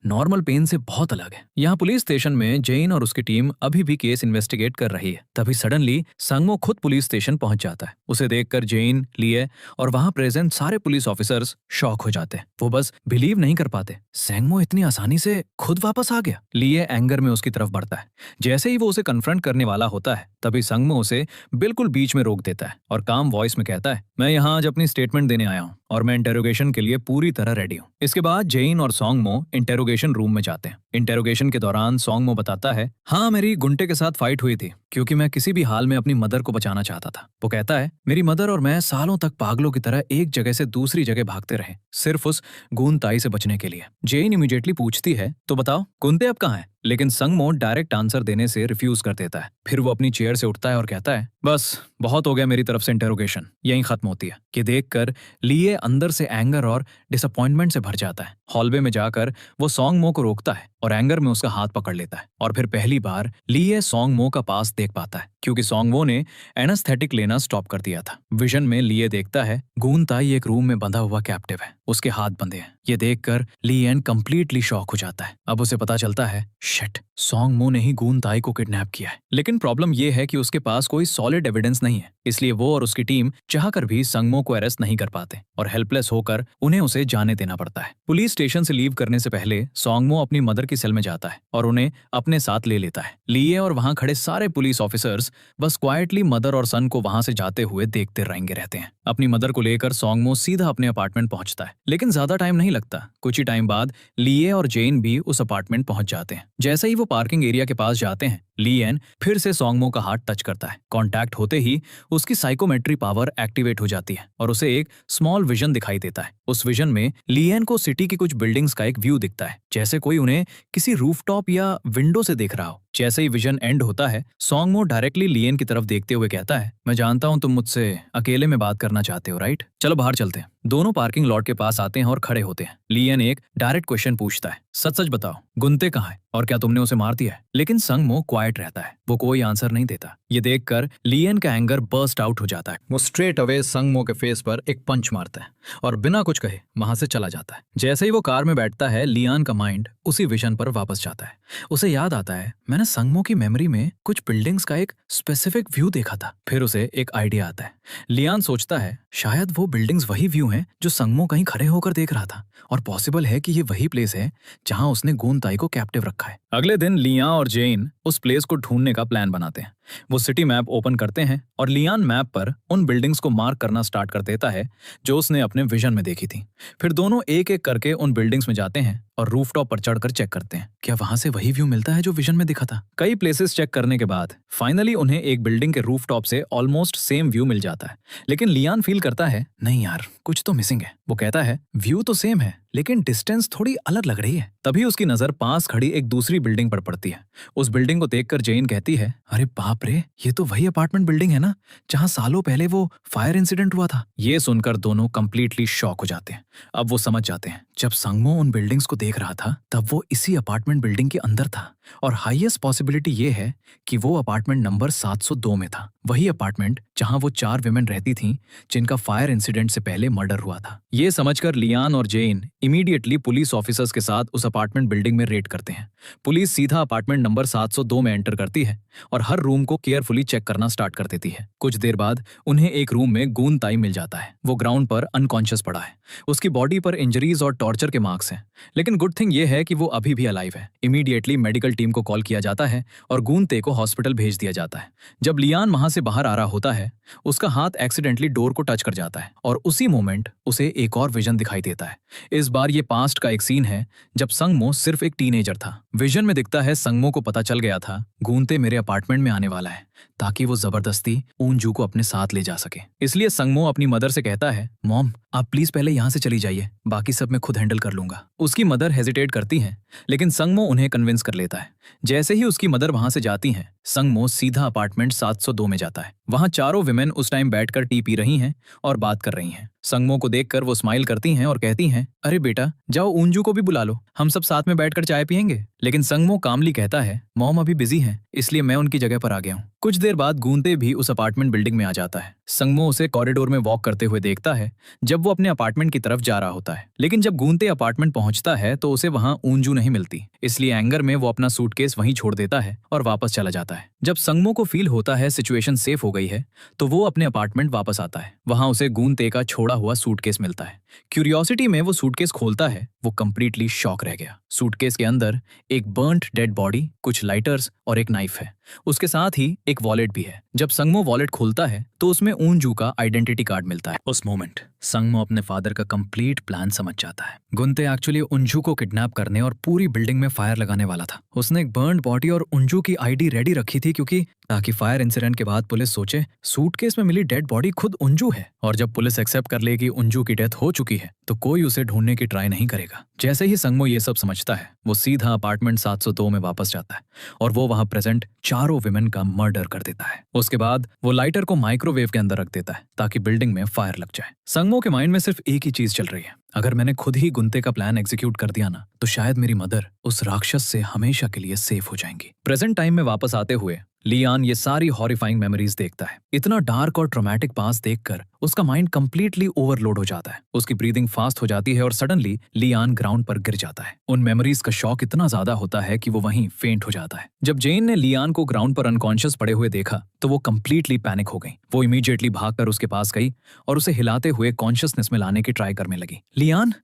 नॉर्मल पेन से बहुत अलग है। यहाँ पुलिस स्टेशन में जेन और उसकी टीम अभी भी केस इन्वेस्टिगेट कर रही है। तभी सडनली संगमो खुद पुलिस स्टेशन पहुंच जाता है। उसे देखकर जेन, लिए और वहां प्रेजेंट सारे पुलिस ऑफिसर्स शॉक हो जाते हैं। वो बस बिलीव नहीं कर पाते, संगमो इतनी आसानी से खुद वापस आ गया। लिए एंगर में उसकी तरफ बढ़ता है। जैसे ही वो उसे कन्फ्रंट करने वाला होता है, तभी संगमो उसे बिल्कुल बीच में रोक देता है और काम वॉइस में कहता है, मैं यहाँ आज अपनी स्टेटमेंट देने आया हूँ और मैं इंटेरोगेशन के लिए पूरी तरह रेडी हूँ। इसके बाद जेन और सोंगमो इंटेरोगेशन रूम में जाते हैं। इंटेरोगेशन के दौरान सोंगमो बताता है, हाँ मेरी गुंटे के साथ फाइट हुई थी क्योंकि मैं किसी भी हाल में अपनी मदर को बचाना चाहता था। वो कहता है, मेरी मदर और मैं सालों तक पागलों की तरह एक जगह से दूसरी जगह भागते रहे, सिर्फ उस गूंताई से बचने के लिए। जेन इमीडिएटली पूछती है, तो बताओ गुंते अब कहाँ है? लेकिन संगमो डायरेक्ट आंसर देने से रिफ्यूज कर देता है। फिर वो अपनी चेयर से उठता है और कहता है, बस बहुत हो गया मेरी तरफ से इंटेरोगेशन, यहीं खत्म होती है। ये देखकर लिए अंदर से एंगर और डिसअपॉइंटमेंट से भर जाता है। हॉलवे में जाकर वो सोंगमो को रोकता है और एंगर में उसका हाथ पकड़ लेता है और फिर पहली बार लिए सोंगमो का पास देख पाता है क्योंकि सोंगमो ने एनेस्थेटिक लेना स्टॉप कर दिया था। विजन में लिए देखता है गूंताई एक रूम में बंधा हुआ कैप्टिव है, उसके हाथ बंधे हैं। ये देखकर लिएन कंप्लीटली शॉक हो जाता है। अब उसे पता चलता है, शिट, सोंगमो ने ही गूंताई को किडनैप किया है। लेकिन प्रॉब्लम ये है कि उसके पास कोई सॉलिड एविडेंस नहीं है, इसलिए वो और उसकी टीम चाहकर भी संगमो को अरेस्ट नहीं कर पाते और हेल्पलेस होकर उन्हें उसे जाने देना पड़ता है। पुलिस स्टेशन से लीव करने से पहले सोंगमो अपनी मदर की सेल में जाता है और उन्हें अपने साथ ले लेता है। लिए और वहां खड़े सारे पुलिस ऑफिसर्स बस क्वाइटली मदर और सन को वहां से जाते हुए देखते रहेंगे रहते हैं। अपनी मदर को लेकर सोंगमो सीधा अपने अपार्टमेंट पहुंचता है, लेकिन ज्यादा टाइम नहीं लगता। कुछ ही टाइम बाद लिए और जेन भी उस अपार्टमेंट पहुंच जाते हैं। जैसे ही वो पार्किंग एरिया के पास जाते हैं, लिएन फिर से सोंगमो का हाथ टच करता है। कांटेक्ट होते ही उसकी साइकोमेट्री पावर एक्टिवेट हो जाती है और उसे एक स्मॉल विजन दिखाई देता है। उस विजन में लिएन को सिटी की कुछ बिल्डिंग्स का एक व्यू दिखता है, जैसे कोई उन्हें किसी रूफटॉप या विंडो से देख रहा हो। जैसे ही विजन एंड होता है, सोंगमो डायरेक्टली लिएन की तरफ देखते हुए कहता है, मैं जानता हूं तुम मुझसे अकेले में बात करना चाहते हो, राइट? चलो बाहर चलते हैं। दोनों पार्किंग लॉट के पास आते हैं और खड़े होते हैं। लिएन एक डायरेक्ट क्वेश्चन पूछता है, सच सच बताओ, गुंते कहाँ है और क्या तुमने उसे मार दिया है? लेकिन संगमो क्वाइट रहता है, वो कोई आंसर नहीं देता। ये देखकर लिएन का एंगर बर्स्ट आउट हो जाता है। वो स्ट्रेट अवे संगमो के फेस पर एक पंच मारता है और बिना कुछ कहे वहां से चला जाता है। जैसे ही वो कार में बैठता है, लियान का माइंड उसी विजन पर वापस जाता है। उसे याद आता है, मैंने संगमो की मेमोरी में कुछ बिल्डिंग्स का एक स्पेसिफिक व्यू देखा था। फिर उसे एक आइडिया आता है। लियान सोचता है, शायद वो बिल्डिंग्स वही व्यू हैं जो संगमो कहीं खड़े होकर देख रहा था और पॉसिबल है कि ये वही प्लेस है जहां उसने गूंताई को कैप्टिव रखा है। अगले दिन लिया और जेन उस प्लेस को ढूंढने का प्लान बनाते हैं। वो सिटी मैप ओपन करते हैं और लियान मैप पर उन बिल्डिंग्स को मार्क करना स्टार्ट कर देता है जो उसने अपने विजन में देखी थी। फिर दोनों एक एक करके उन बिल्डिंग्स में जाते हैं और रूफटॉप पर चढ़कर चेक करते हैं क्या वहां से वही व्यू मिलता है जो विजन में दिखा था। कई प्लेसेस चेक करने के बाद फाइनली उन्हें एक बिल्डिंग के रूफटॉप से ऑलमोस्ट सेम व्यू मिल जाता है। लेकिन लियान फील करता है, नहीं यार, कुछ तो मिसिंग है। वो कहता है, व्यू तो सेम है लेकिन डिस्टेंस थोड़ी अलग लग रही है। तभी उसकी नजर पास खड़ी एक दूसरी बिल्डिंग पर पड़ती है। उस बिल्डिंग को देखकर जेन कहती है, अरे बाप रे, ये तो वही अपार्टमेंट बिल्डिंग है ना जहां सालों पहले वो फायर इंसिडेंट हुआ था। ये सुनकर दोनों कंप्लीटली शॉक हो जाते हैं। अब वो समझ जाते हैं, जब संगमो उन बिल्डिंग्स को देख रहा था तब वो इसी अपार्टमेंट बिल्डिंग के अंदर था और हाईएस्ट पॉसिबिलिटी ये है कि वो अपार्टमेंट नंबर 702 में था। वही अपार्टमेंट जहां वो 4 विमेन रहती थीं जिनका फायर इंसिडेंट से पहले मर्डर हुआ था। ये समझकर लियान और जेन इमीडिएटली पुलिस ऑफिसर्स के साथ उस अपार्टमेंट बिल्डिंग में रेड करते हैं। पुलिस सीधा अपार्टमेंट नंबर 702 में एंटर करती है और हर रूम को केयरफुली चेक करना स्टार्ट कर देती है। कुछ देर बाद उन्हें एक रूम में गूंताई मिल जाता है। वो ग्राउंड पर अनकॉन्शियस पड़ा है। उसकी बॉडी पर इंजरीज और टॉर्चर के मार्क्स हैं, लेकिन गुड थिंग ये है कि वो अभी भी अलाइव है। इमीडिएटली मेडिकल टीम को कॉल किया जाता है और गूंते को हॉस्पिटल भेज दिया जाता है। जब लियान वहां से बाहर आ रहा होता है, उसका हाथ एक्सीडेंटली डोर को टच कर जाता है और उसी मोमेंट उसे एक और विजन दिखाई देता है। इस बार ये पास्ट का एक सीन है जब संगमो सिर्फ एक टीनेजर था। विजन में दिखता है संगमो को पता चल गया था गूंते मेरे अपार्टमेंट में आने वाला है ताकि वो जबरदस्ती ऊंजू को अपने साथ ले जा सके। इसलिए संगमो अपनी मदर से कहता है, मॉम आप प्लीज पहले यहाँ से चली जाइए, बाकी सब मैं खुद हैंडल कर लूंगा। उसकी मदर हेजिटेट करती हैं, लेकिन संगमो उन्हें कन्विंस कर लेता है। जैसे ही उसकी मदर वहां से जाती हैं, संगमो सीधा अपार्टमेंट 702 में जाता है। वहां चारों विमेन उस टाइम बैठकर टी पी रही हैं और बात कर रही हैं। संगमो को देखकर वो स्माइल करती हैं और कहती हैं, अरे बेटा जाओ उंजू को भी बुला लो, हम सब साथ में बैठकर चाय पियेंगे। लेकिन संगमो कामली कहता है, मॉम अभी बिजी हैं, इसलिए मैं उनकी जगह पर आ गया हूँ। कुछ देर बाद गूंते भी उस अपार्टमेंट बिल्डिंग में आ जाता है। संगमो उसे कॉरिडोर में वॉक करते हुए देखता है जब वो अपने अपार्टमेंट की तरफ जा रहा होता है। लेकिन जब गूंते अपार्टमेंट पहुंचता है तो उसे वहां ऊंजू नहीं मिलती, इसलिए एंगर में वो अपना सूटकेस वहीं छोड़ देता है और वापस चला जाता है। जब संगमो को फील होता है सिचुएशन सेफ हो गई है तो वो अपने अपार्टमेंट वापस आता है। वहां उसे गूंते का छोड़ा हुआ सूटकेस मिलता है। क्यूरियोसिटी में वो सूटकेस खोलता है, वो कंप्लीटली शॉक रह गया। सूटकेस के अंदर एक बर्न्ड डेड बॉडी, कुछ लाइटर्स और एक नाइफ है। उसके साथ ही एक वॉलेट भी है। जब संगमो वॉलेट खोलता है तो उसमें ऊंजू का आइडेंटिटी कार्ड मिलता है। उस मोमेंट संगमो अपने फादर का कंप्लीट प्लान समझ जाता है। गुंते एक्चुअली उंजू को किडनैप करने और पूरी बिल्डिंग में फायर लगाने वाला था। उसने एक बर्न्ड बॉडी और उंजू की आईडी रेडी रखी थी क्योंकि ताकि फायर इंसिडेंट के बाद पुलिस सोचे सूटकेस में मिली डेड बॉडी खुद उंजू है, और जब पुलिस एक्सेप्ट कर ले कि उंजू की डेथ हो चुकी है तो कोई उसे ढूंढने की ट्राई नहीं करेगा। जैसे ही संगमो ये सब समझता है वो सीधा अपार्टमेंट 702 में वापस जाता है और वो वहां प्रेजेंट चारों विमेन का मर्डर कर देता है। उसके बाद वो लाइटर को माइक्रोवेव के अंदर रख देता है ताकि बिल्डिंग में फायर लग जाए। संगमो के माइंड में सिर्फ एक ही चीज चल रही है, अगर मैंने खुद ही गुंते का प्लान एग्जीक्यूट कर दिया ना तो शायद मेरी मदर उस राक्षस से हमेशा के लिए सेफ हो जाएंगी। प्रेजेंट टाइम में वापस आते हुए लियान ये सारी हॉरिफाइंग मेमोरीज देखता है। इतना डार्क और ट्रॉमेटिक पास्ट देखकर उसका माइंड कंप्लीटली ओवरलोड हो जाता है। उसकी ब्रीदिंग फास्ट हो जाती है और सडनली लियान ग्राउंड पर गिर जाता है। उन मेमोरीज का शॉक इतना ज्यादा होता है कि वो वहीं फेंट हो जाता है। जब जेन ने लियान को ग्राउंड पर अनकॉन्शियस पड़े हुए देखा तो वो कंप्लीटली पैनिक हो गई। वो इमीडिएटली भागकर उसके पास गई और उसे हिलाते हुए कॉन्शियसनेस में लाने की ट्राई करने लगी। लियान,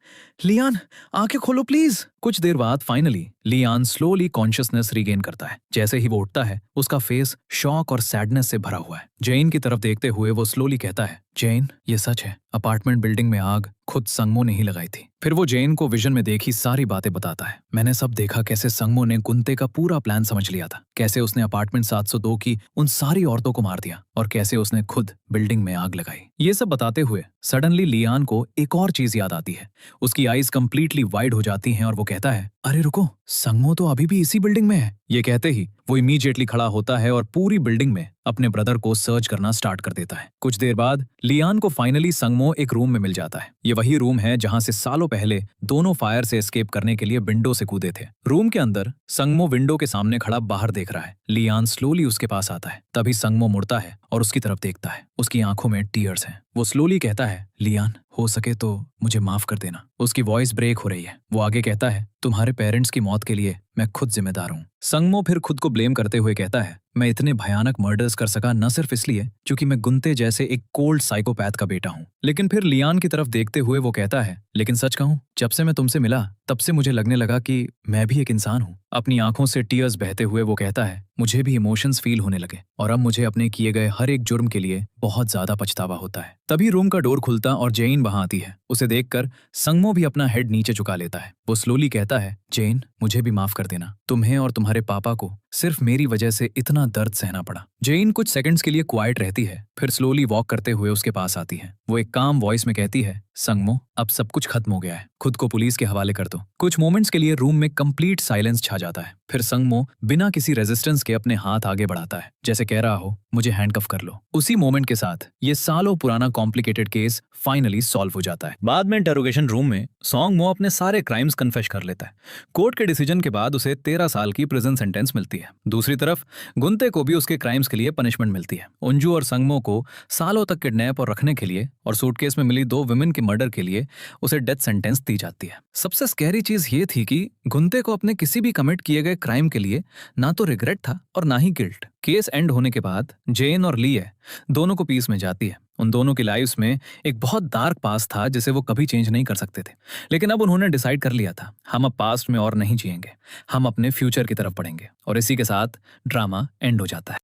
लियान आंखें खोलो प्लीज। कुछ देर बाद finally Lian slowly consciousness regain करता है। जैसे ही वो उठता है उसका फेस शॉक और सैडनेस से भरा हुआ है। जेन की तरफ देखते हुए वो स्लोली कहता है, जेन ये सच है, अपार्टमेंट बिल्डिंग में आग खुद संगमो ने ही लगाई थी। फिर वो जेन को विजन में देखी सारी बातें बताता है। मैंने सब देखा कैसे संगमो ने गुंते का पूरा प्लान समझ लिया था, कैसे उसने अपार्टमेंट 702 की उन सारी औरतों को मार दिया और कैसे उसने खुद बिल्डिंग में आग लगाई। ये सब बताते हुए सडनली लियान को एक और चीज याद आती है। उसकी आईज कंप्लीटली वाइड हो जाती हैं और वो कहता है, अरे रुको, संगमो तो अभी भी इसी बिल्डिंग में है। ये कहते ही वो इमीडिएटली खड़ा होता है और पूरी बिल्डिंग में अपने ब्रदर को सर्च करना स्टार्ट कर देता है। कुछ देर बाद लियान को फाइनली संगमो एक रूम में मिल जाता है। ये वही रूम है जहां से सालों पहले दोनों फायर से एस्केप करने के लिए विंडो से कूदे थे। रूम के अंदर संगमो विंडो के सामने खड़ा बाहर देख रहा है। लियान स्लोली उसके पास आता है। तभी संगमो मुड़ता है और उसकी तरफ देखता है। उसकी आंखों में टीयर्स हैं। वो स्लोली कहता है, लियान हो सके तो मुझे माफ कर देना। उसकी वॉइस ब्रेक हो रही है। वो आगे कहता है, तुम्हारे पेरेंट्स की मौत के लिए मैं खुद जिम्मेदार हूँ। संगमो फिर खुद को ब्लेम करते हुए कहता है, मैं इतने भयानक मर्डर्स कर सका न सिर्फ इसलिए क्योंकि मैं गुंते जैसे एक कोल्ड साइकोपैथ का बेटा हूँ। लेकिन फिर लियान की तरफ देखते हुए वो कहता है, लेकिन सच कहूँ जब से मैं तुमसे मिला तब से मुझे लगने लगा कि मैं भी एक इंसान हूँ। अपनी आंखों से टीयर्स बहते हुए वो कहता है, मुझे भी इमोशंस फील होने लगे और अब मुझे अपने किए गए हर एक जुर्म के लिए बहुत ज्यादा पछतावा होता है। तभी रूम का डोर खुलता और जेन वहां आती है। उसे देखकर संगमो भी अपना हेड नीचे झुका लेता है। वो स्लोली कहता है, जेन मुझे भी माफ कर देना, तुम्हें और तुम्हारे पापा को सिर्फ मेरी वजह से इतना दर्द सहना पड़ा। जेन कुछ सेकंड्स के लिए क्वाइट रहती है, फिर स्लोली वॉक करते हुए उसके पास आती है। वो एक काम वॉइस में कहती है, संगमो अब सब कुछ खत्म हो गया है, खुद को पुलिस के हवाले कर दो। कुछ मोमेंट्स के लिए रूम में कंप्लीट साइलेंस छा जाता है। फिर संगमो बिना किसी रेजिस्टेंस के अपने हाथ आगे बढ़ाता है, जैसे कह रहा हो मुझे हैंडकफ कर लो। उसी मोमेंट के साथ ये सालों पुराना कॉम्प्लिकेटेड केस फाइनली सॉल्व हो जाता है। बाद में इंटरोगेशन रूम में संगमो अपने सारे क्राइम्स कन्फेस कर लेता है। कोर्ट के डिसीजन के बाद उसे 13 साल की प्रिजन सेंटेंस मिलती है। दूसरी तरफ गुंते को भी उसके क्राइम्स के लिए पनिशमेंट मिलती है। उंजू और संगमो को सालों तक किडनैप और रखने के लिए और सूटकेस में मिली 2 विमेन के मर्डर के लिए उसे डेथ सेंटेंस दी जाती है। सबसे स्कैरी चीज ये थी कि गुंते को अपने किसी भी कमिट किए गए क्राइम के लिए ना तो रिग्रेट था और ना ही गिल्ट। केस एंड होने के बाद जेन और ली दोनों को पीस में जाती है। उन दोनों की लाइफ्स में एक बहुत डार्क पास्ट था जिसे वो कभी चेंज नहीं कर सकते थे, लेकिन अब उन्होंने डिसाइड कर लिया था, हम अब पास्ट में और नहीं जिएंगे, हम अपने फ्यूचर की तरफ बढ़ेंगे। और इसी के साथ ड्रामा एंड हो जाता है।